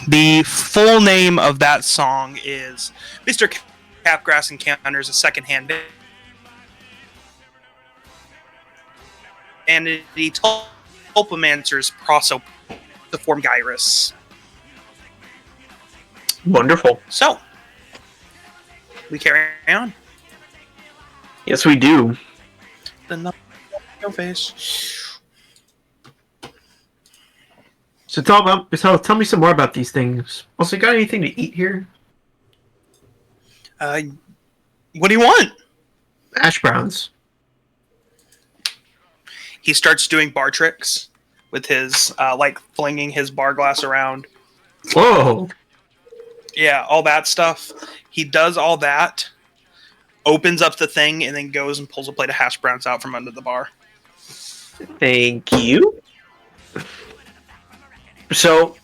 The full name of that song is Mr. Capgras encounters a second-hand vanity Tulpamancer's proso to form Gyrus. Wonderful. So, we carry on. Yes, we do. The no face. So tell me some more about these things. Also, got anything to eat here? What do you want? Hash browns. He starts doing bar tricks with his, like, flinging his bar glass around. Whoa. Yeah, all that stuff. He does all that, opens up the thing, and then goes and pulls a plate of hash browns out from under the bar. Thank you. So,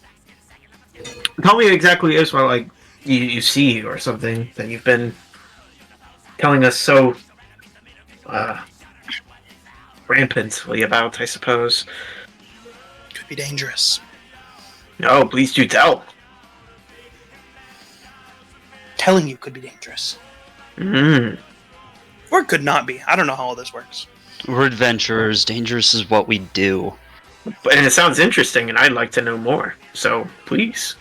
tell me exactly is what like you see or something that you've been telling us so rampantly about, I suppose. Could be dangerous. No, please do tell. Telling you could be dangerous. Mm. Or it could not be. I don't know how all this works. We're adventurers. Dangerous is what we do. And it sounds interesting, and I'd like to know more. So, please.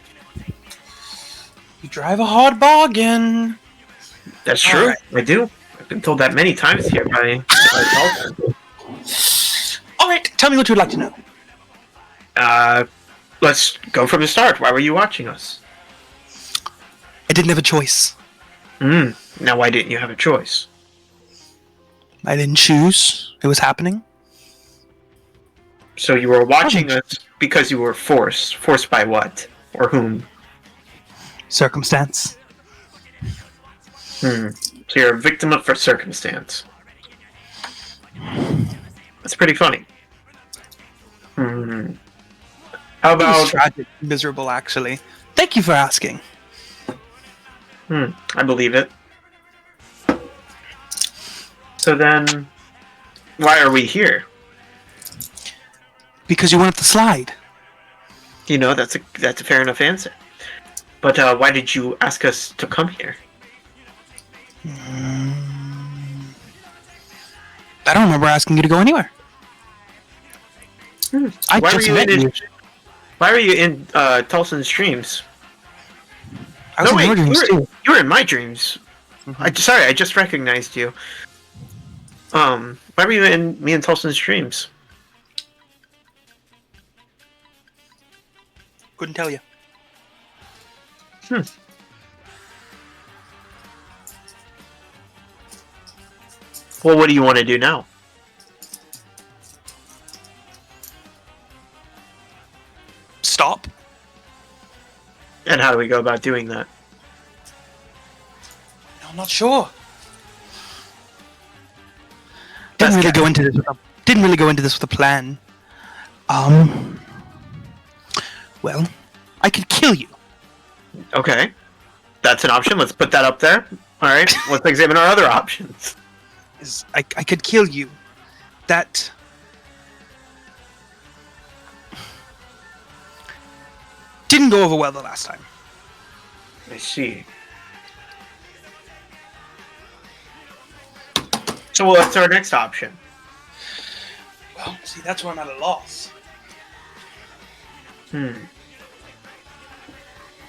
You drive a hard bargain. That's true. All right. I do. I've been told that many times here by Dalton. All right, tell me what you'd like to know. Let's go from the start. Why were you watching us? I didn't have a choice. Now, why didn't you have a choice? I didn't choose. It was happening. So you were watching us because you were forced. Forced by what? Or whom? Circumstance. So you're a victim of circumstance. That's pretty funny. How It was about... tragic, miserable, actually. Thank you for asking. I believe it. So then, why are we here? Because you wanted to slide. You know, that's a fair enough answer. But why did you ask us to come here? I don't remember asking you to go anywhere. I Why just were you met in you. Why were you in Tulsan's dreams? I was in your dreams too. You were in my dreams. Sorry, I just recognized you. Why were you in me and Tulsan's dreams? Couldn't tell you. Well, what do you want to do now? Stop. And how do we go about doing that? No, I'm not sure. That's Didn't really Captain. go into this with a plan. Well, I could kill you. Okay. That's an option. Let's put that up there. Alright, let's examine our other options. I could kill you. That didn't go over well the last time. I see. So what's our next option? Well, see, that's where I'm at a loss.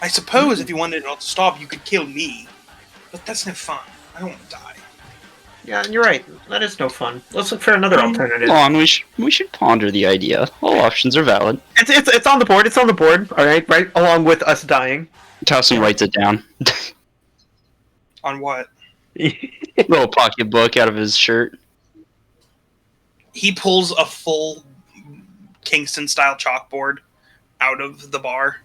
I suppose if you wanted it all to stop, you could kill me. But that's no fun. I don't want to die. Yeah, you're right. That is no fun. Let's look for another alternative. Come on, we should ponder the idea. All options are valid. It's on the board. It's on the board. All right, right along with us dying. Towson writes it down. On what? Little pocketbook out of his shirt. He pulls a full Kingston-style chalkboard out of the bar.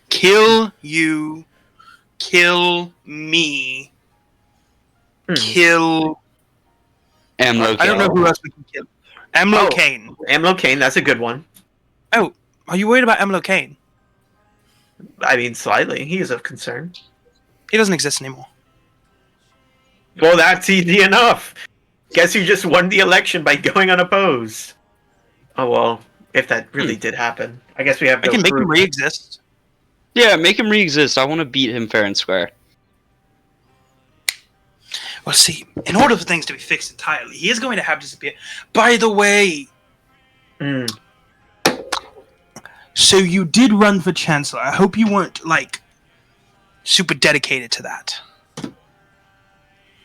Kill you. Kill me. Kill... Amlo. I don't know who else we can kill. Amlo Kane. Amlo Kane, that's a good one. Oh, are you worried about Amlo Kane? I mean, slightly. He is of concern. He doesn't exist anymore. Well, that's easy enough. Guess you just won the election by going unopposed. Oh, well, if that really did happen. I guess we have I no can make proof. him re-exist. Yeah, make him re-exist. I want to beat him fair and square. Well, see, in order for things to be fixed entirely, he is going to have to disappear. By the way, so you did run for Chancellor. I hope you weren't, like, super dedicated to that.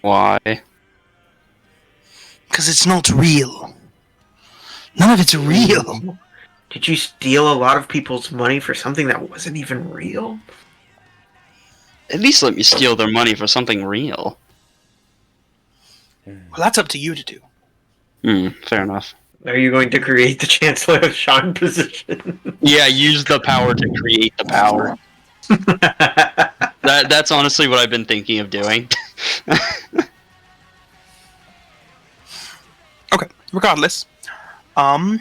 Why? Because it's not real. None of it's real. Did you steal a lot of people's money for something that wasn't even real? At least let me steal their money for something real. Well, that's up to you to do. Fair enough. Are you going to create the Chancellor of Sean position? Yeah, use the power to create the power. That's honestly what I've been thinking of doing. Okay, regardless. I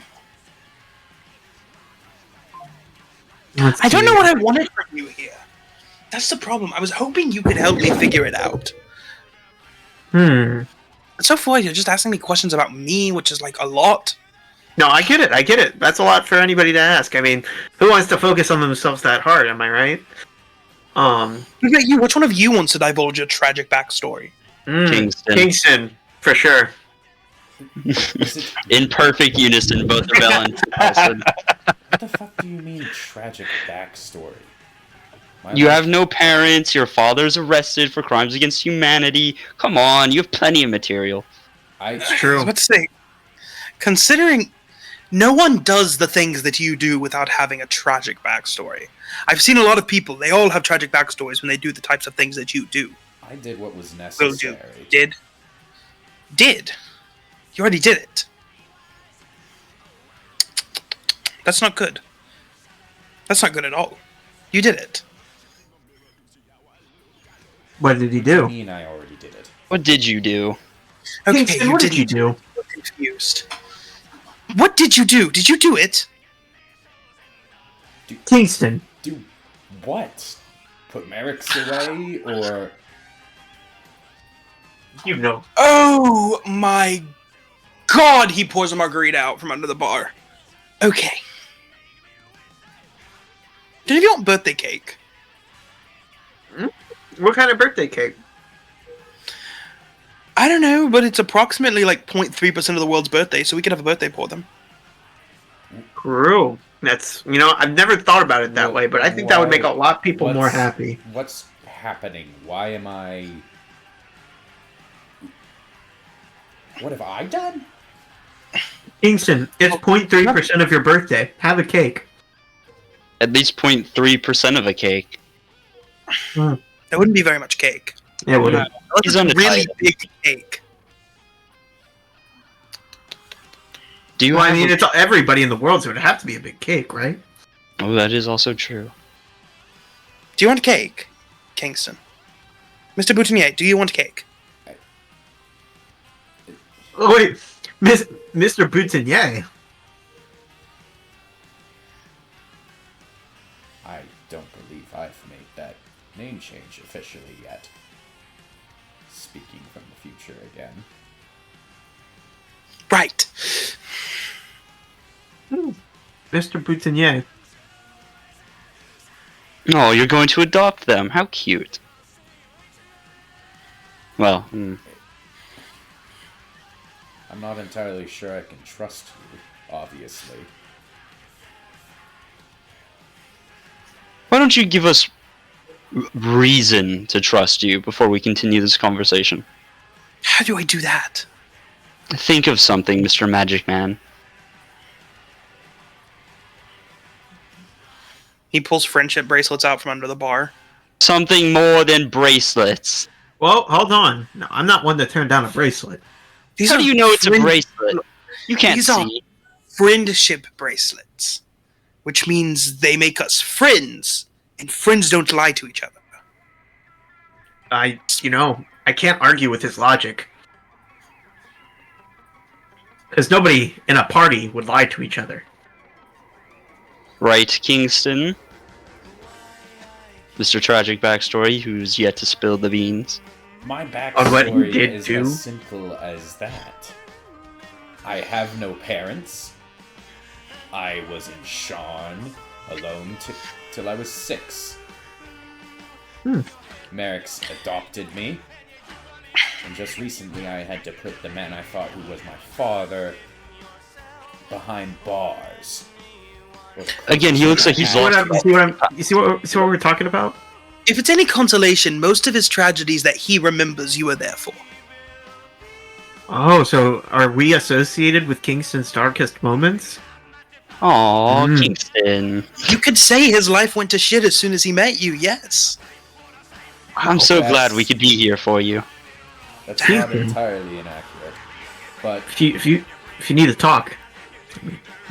don't know what I wanted from you here. That's the problem. I was hoping you could help me figure it out. But so far, you're just asking me questions about me, which is like a lot. No, I get it. That's a lot for anybody to ask. I mean, who wants to focus on themselves that hard, am I right? What about you? Which one of you wants to divulge your tragic backstory? Kingston, for sure. In perfect unison, both of Ellen and Nelson. What the fuck do you mean tragic backstory? You have no parents, your father's arrested for crimes against humanity. Come on, you have plenty of material. It's true. I was about to say, considering no one does the things that you do without having a tragic backstory. I've seen a lot of people, they all have tragic backstories when they do the types of things that you do. I did what was necessary. Did? You already did it. That's not good. That's not good at all. You did it. What did he I do? mean, I already did it. What did you do? Okay, Kingston, what did you do? I'm confused. What did you do? Did you do it? Kingston. Do what? Put Merrick's away, or... You know. Oh my god, he pours a margarita out from under the bar. Okay. Did you want birthday cake? What kind of birthday cake? I don't know, but it's approximately like 0.3% of the world's birthday, so we could have a birthday pour them. True. That's, I've never thought about it that way, but I think that would make a lot of people more happy. What's happening? Why am I... What have I done? Kingston, it's 0.3% of your birthday. Have a cake. At least 0.3% of a cake. That wouldn't be very much cake. Yeah, would it? He's That's a really undecided. big cake. Do you Well, I have mean, a- it's everybody in the world, so it would have to be a big cake, right? Oh, that is also true. Do you want cake, Kingston? Mr. Boutonniere, do you want cake? Oh, wait. Mr. Boutonniere. I don't believe I've made that name change officially yet. Speaking from the future again. Right. Mr. Boutonniere. Oh, you're going to adopt them. How cute. Well, I'm not entirely sure I can trust you, obviously. why don't you give us reason to trust you before we continue this conversation? How do I do that? Think of something, Mr. Magic Man. He pulls friendship bracelets out from under the bar. Something more than bracelets. Well, hold on. No, I'm not one to turn down a bracelet. These How are do you know it's a friend- bracelet? You can't These are see. friendship bracelets, which means they make us friends, and friends don't lie to each other. I can't argue with his logic. Because nobody in a party would lie to each other. Right, Kingston? Mr. Tragic Backstory, who's yet to spill the beans. My On what he backstory did is do? as simple as that. I have no parents. I was in Sean alone till I was 6. Merrick's adopted me. And and just recently I had to put the man I thought who was my father behind bars. Again, he looks like he's lost. You see what we're talking about? If it's any consolation, most of his tragedies that he remembers, you were there for. Oh, so are we associated with Kingston's darkest moments? Aw, Kingston. You could say his life went to shit as soon as he met you, yes. I'm so That's- glad we could be here for you. That's not entirely inaccurate. But If you need to talk,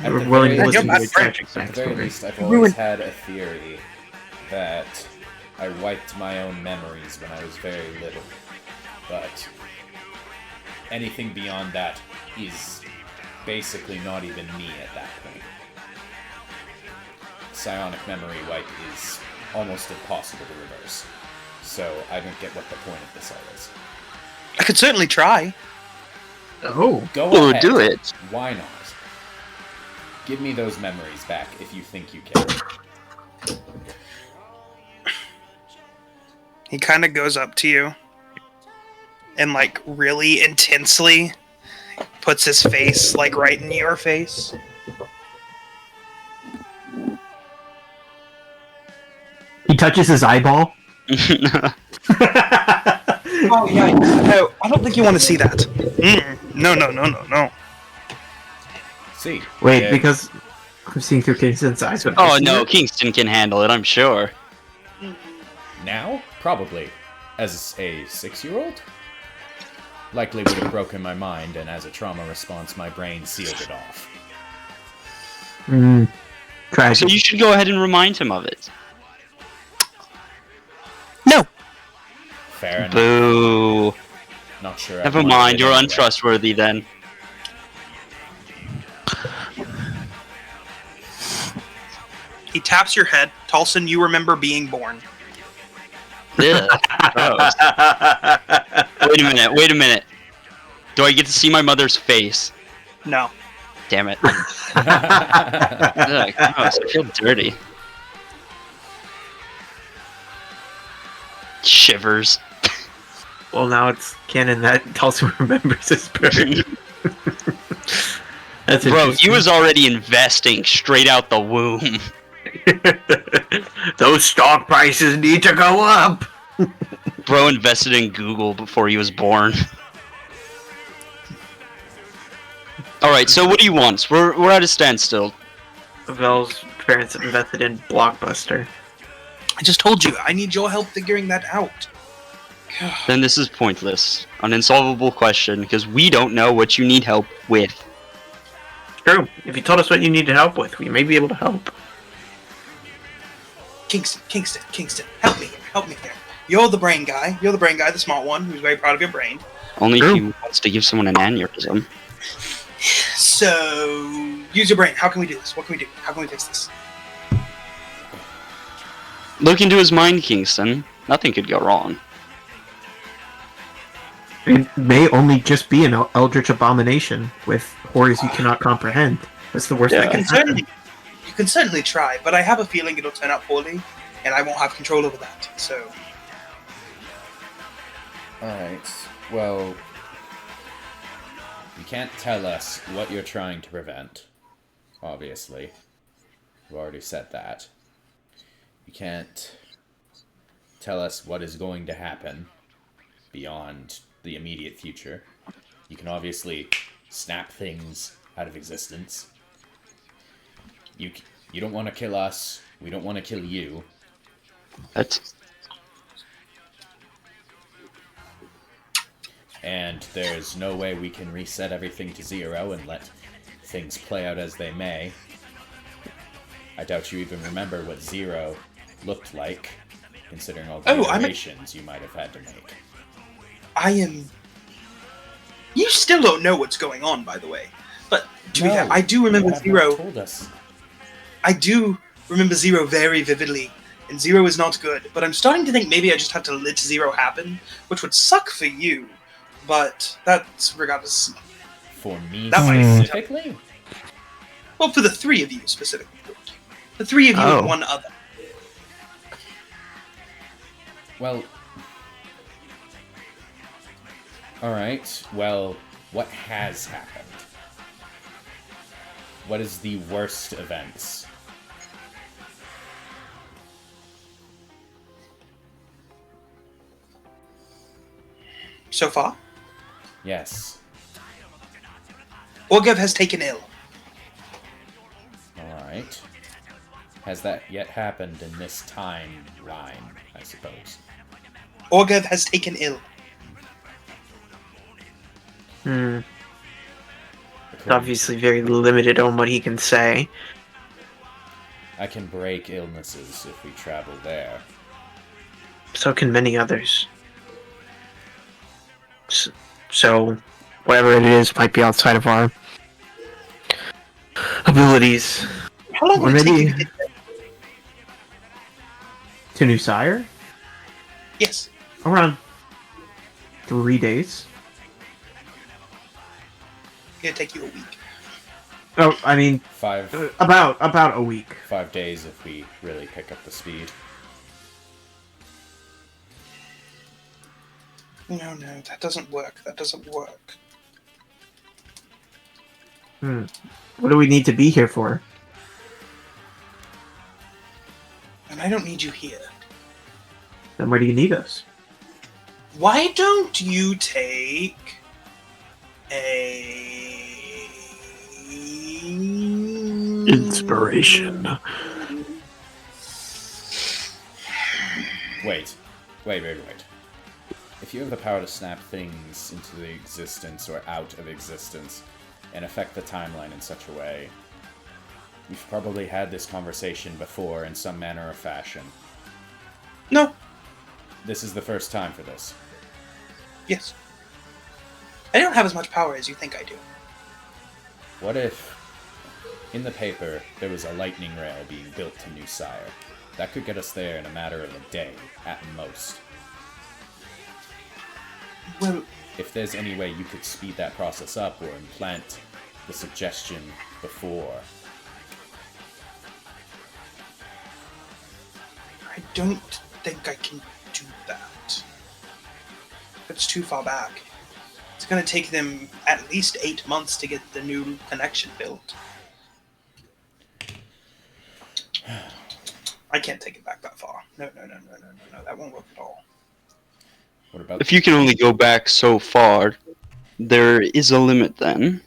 At we're the willing to very listen to least- your tragic at the very backstory. least, I've always had a theory that I wiped my own memories when I was very little. But anything beyond that is basically not even me at that point. Psionic memory wipe is almost impossible to reverse. So I don't get what the point of this all is. I could certainly try. Oh, Go We'll ahead. do it. Why not? Give me those memories back if you think you can. He kind of goes up to you and, like, really intensely puts his face, like, right in your face. he touches his eyeball. Oh, yeah. No, I don't think you want to see that. No. See. Wait, Yeah, because I'm seeing through Kingston's eyes. When I Oh see no, it. Kingston can handle it, I'm sure. Now? Probably. As a 6-year-old? Likely would have broken my mind, and as a trauma response, my brain sealed it off. So Tragic. you should go ahead and remind him of it. No. Fair enough. Boo. Not sure. I Never wanted mind, it you're anyway. untrustworthy then. He taps your head. Tolson, you remember being born. Yeah. Gross. Wait a minute. Do I get to see my mother's face? No. Damn it. Ugh, gross, I feel dirty. Shivers. Well, now it's canon that Tulsa remembers his birth. That's Bro, he interesting. was already investing straight out the womb. Those stock prices need to go up. Bro invested in Google before he was born. Alright, so what do you want? We're at a standstill. Vel's parents invested in Blockbuster. I just told you, I need your help figuring that out. Then this is pointless. An insolvable question, because we don't know what you need help with. True. If you told us what you needed help with, we may be able to help. Kingston, help me here. You're the brain guy, the smart one, who's very proud of your brain. Only True. if he wants to give someone an aneurysm. So, use your brain. How can we do this? What can we do? How can we fix this? Look into his mind, Kingston. Nothing could go wrong. It may only just be an eldritch abomination with horrors you cannot comprehend. That's the worst Yeah. that can happen. You can certainly try, but I have a feeling it'll turn out poorly, and I won't have control over that. So, Alright, well... You can't tell us what you're trying to prevent. Obviously. We've already said that. You can't tell us what is going to happen beyond the immediate future. You can obviously snap things out of existence. You don't want to kill us. We don't want to kill you. That's... And there's no way we can reset everything to 0 and let things play out as they may. I doubt you even remember what 0 looked like, considering all the iterations you might have had to make. I am... You still don't know what's going on, by the way. But, to be fair, I do remember you have Zero... not told us. I do remember Zero very vividly, and Zero is not good. But I'm starting to think maybe I just have to let Zero happen, which would suck for you. But that's regardless. For me That might- specifically? Well, for the three of you specifically. The three of you Oh. and one other. Well, Alright, well, what has happened? What is the worst events? So far, Yes. Orgev has taken ill. Alright. Has that yet happened in this timeline, I suppose? Orgev has taken ill. It's According obviously very limited on what he can say. I can break illnesses if we travel there. So can many others. So, whatever it is might be outside of our abilities. How long Or will it take you maybe to get there? to New Sire? Yes. Around 3 days. It'll take you a week. Oh, I mean, Five about a week. 5 days if we really pick up the speed. No, that doesn't work. That doesn't work. What do we need to be here for? And I don't need you here. Then where do you need us? Why don't you take a Inspiration. Wait. If you have the power to snap things into the existence or out of existence and affect the timeline in such a way, you've probably had this conversation before in some manner or fashion. No. This is the first time for this. Yes. I don't have as much power as you think I do. What if, in the paper, there was a lightning rail being built to New Sire? That could get us there in a matter of a day, at most. Well, If there's any way you could speed that process up or implant the suggestion before. I don't think I can do that. It's too far back. It's going to take them at least 8 months to get the new connection built. I can't take it back that far. No, that won't work at all. What about If you can only go back so far, there is a limit then.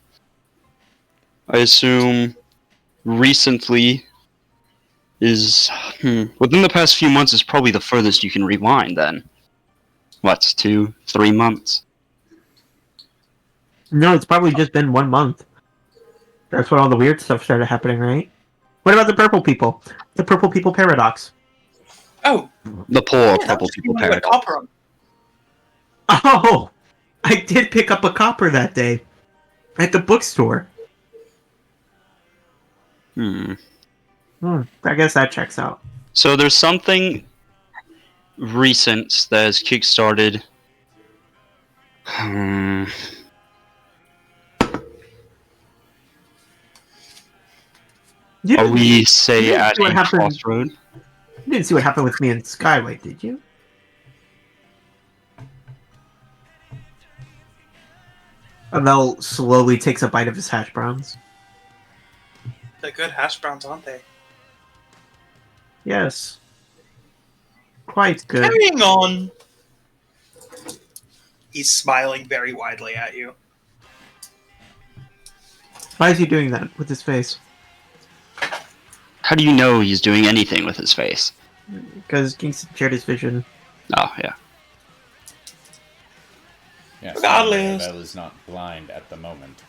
I assume recently is... within the past few months is probably the furthest you can rewind then. What, 2-3 months? No, it's probably just been 1 month. That's when all the weird stuff started happening, right? What about the purple people? The purple people paradox. Oh, The poor yeah, that purple was people like paradox. copper on. Oh! I did pick up a copper that day. At the bookstore. I guess that checks out. So there's something recent that has kickstarted. You Are didn't, we, you say, didn't at see what a happened. crossroad? You didn't see what happened with me and Skyway, did you? Abel slowly takes a bite of his hash browns. They're good hash browns, aren't they? Yes. Quite good. Carrying on. He's smiling very widely at you. Why is he doing that with his face? How do you know he's doing anything with his face? Because Kingston shared his vision. Oh, yeah. Yes, Regardless. Bell is not blind at the moment.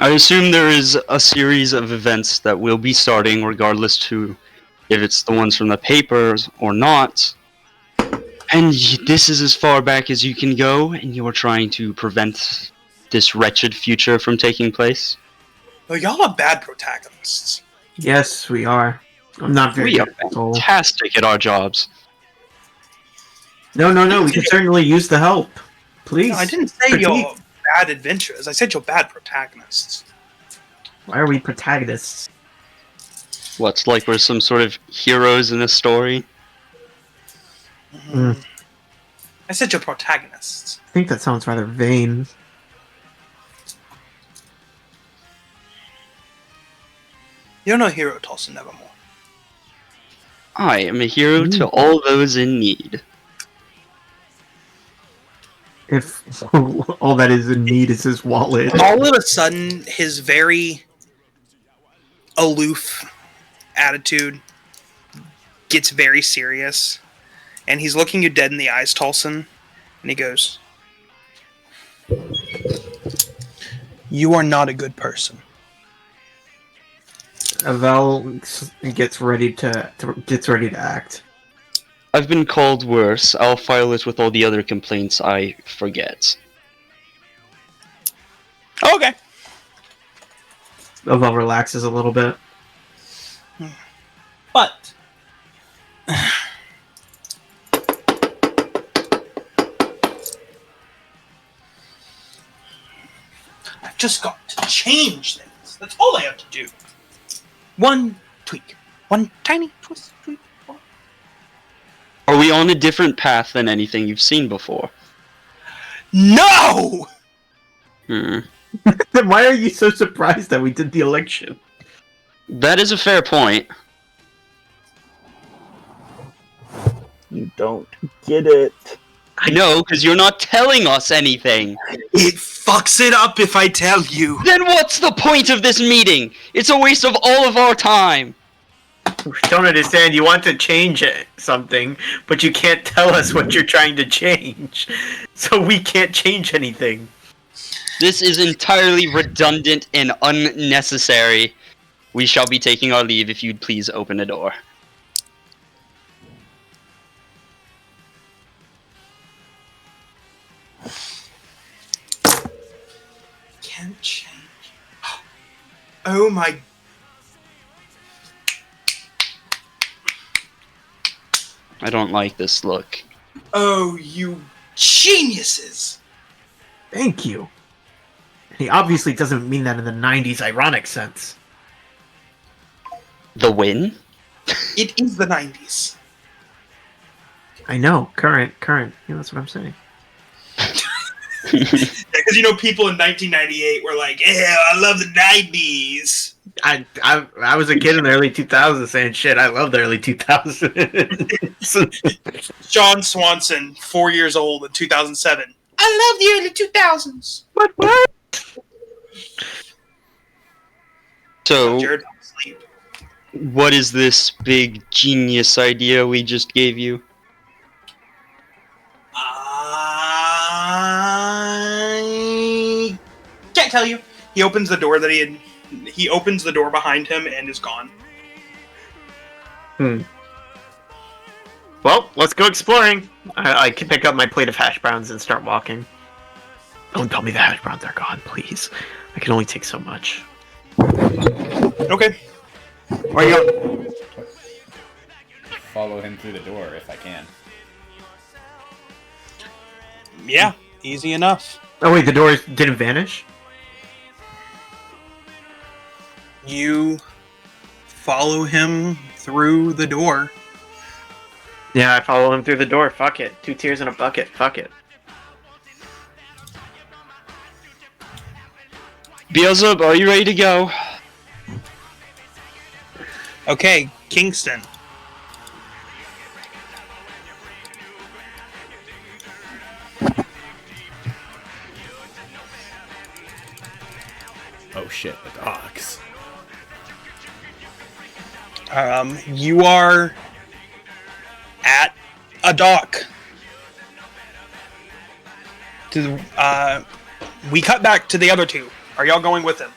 I assume there is a series of events that will be starting, regardless to if it's the ones from the papers or not. And this is as far back as you can go, and you're trying to prevent this wretched future from taking place. Oh, y'all are bad protagonists. Yes, we are. I'm not very We are good at all. fantastic at our jobs. No. We can certainly use the help. Please. No, I didn't say critique. you're bad adventurers. I said you're bad protagonists. Why are we protagonists? What's like we're some sort of heroes in this story? I said your protagonists. I think that sounds rather vain. You're no hero, Tolson Nevermore. I am a hero to all those in need. If all that is in need is his wallet. All of a sudden, his very aloof attitude gets very serious, and he's looking you dead in the eyes, Tolson, and he goes, "You are not a good person." Avel gets ready to act. I've been called worse. I'll file it with all the other complaints I forget. Okay. Avel relaxes a little bit. But I've just got to change things. That's all I have to do. One tweak. One tiny twist. Tweak. Are we on a different path than anything you've seen before? No! Then why are you so surprised that we did the election? That is a fair point. You don't get it. I know, because you're not telling us anything. It fucks it up if I tell you. Then what's the point of this meeting? It's a waste of all of our time. Don't understand. You want to change something, but you can't tell us what you're trying to change. So we can't change anything. This is entirely redundant and unnecessary. We shall be taking our leave if you'd please open a door. Can't change. Oh my. I don't like this look. Oh, you geniuses. Thank you. He obviously doesn't mean that in the 90s ironic sense. The win? It is the 90s. I know. Current. You know, that's what I'm saying. Because, you know, people in 1998 were like, yeah, I love the 90s. I was a kid in the early 2000s saying, shit, I love the early 2000s. John Swanson, 4 years old in 2007. I love the early 2000s. What? So, Jared fell asleep. what is this big genius idea we just gave you? I can't tell you. He opens the door he opens the door behind him and is gone. Well, let's go exploring. I can pick up my plate of hash browns and start walking. Don't tell me the hash browns are gone, please. I can only take so much. Okay. Where are you going? Follow him through the door if I can. Yeah, easy enough. Oh wait, the doors didn't vanish? You follow him through the door. Yeah, I follow him through the door. Fuck it. 2 tears in a bucket. Fuck it. Beelzebub, are you ready to go? Okay, Kingston. Oh shit, the dogs. You are at a dock. We cut back to the other two. Are y'all going with him?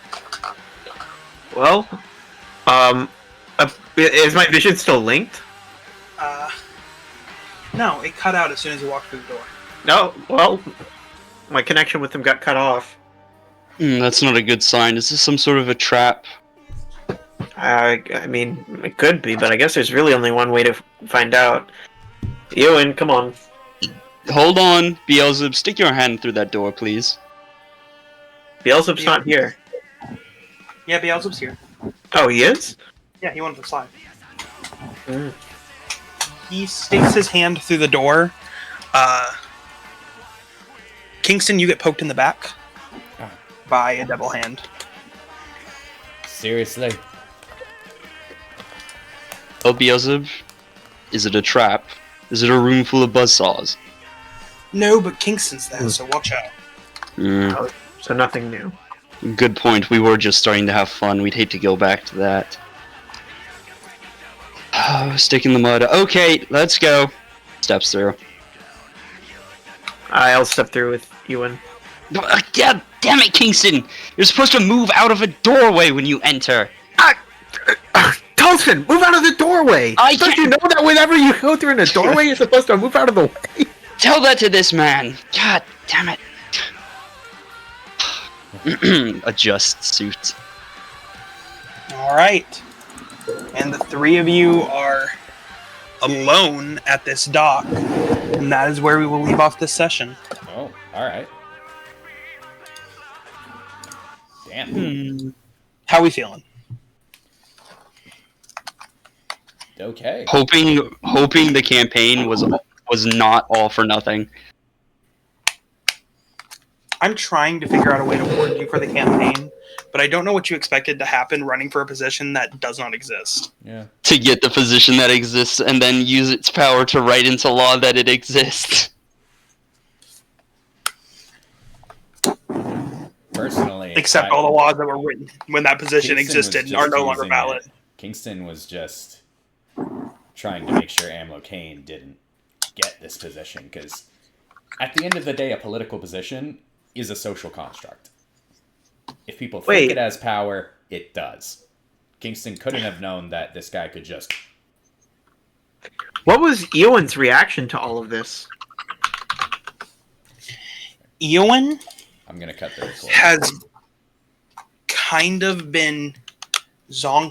Well, is my vision still linked? No, it cut out as soon as you walked through the door. No, well, my connection with him got cut off. That's not a good sign. Is this some sort of a trap? I mean, it could be, but I guess there's really only one way to find out. Ewan, come on. Hold on, Beelzebub, stick your hand through that door, please. Beelzebub's not here. Yeah, Beelzebub's here. Oh, he is? Yeah, he wanted to slide. Mm. He sticks his hand through the door. Kingston, you get poked in the back Ah. by a devil hand. Seriously? Oh, Beelzebub, is it a trap? Is it a room full of buzzsaws? No, but Kingston's there, so watch out. So nothing new. Good point. We were just starting to have fun. We'd hate to go back to that. Stick in the mud. Okay, let's go. Steps through. I'll step through with Ewan. God damn it, Kingston! You're supposed to move out of a doorway when you enter. Tolson, move out of the doorway! I Don't can't- you know that whenever you go through in a doorway, you're supposed to move out of the way? Tell that to this man. God damn it. Adjust suit. All right. And the three of you are alone at this dock. And that is where we will leave off this session. Oh, alright. Damn. How we feeling? Okay. Hoping the campaign was not all for nothing. I'm trying to figure out a way to award you for the campaign, but I don't know what you expected to happen running for a position that does not exist. Yeah. To get the position that exists and then use its power to write into law that it exists. Personally, Except all the laws that were written when that position Kingston was existed just are no longer using valid. it. Kingston was just trying to make sure Amlo Kane didn't get this position, because at the end of the day, a political position is a social construct. If people think Wait. it has power, it does. Kingston couldn't have known that this guy could just... What was Ewan's reaction to all of this? Eowyn I'm going to cut the recording. has kind of been zonked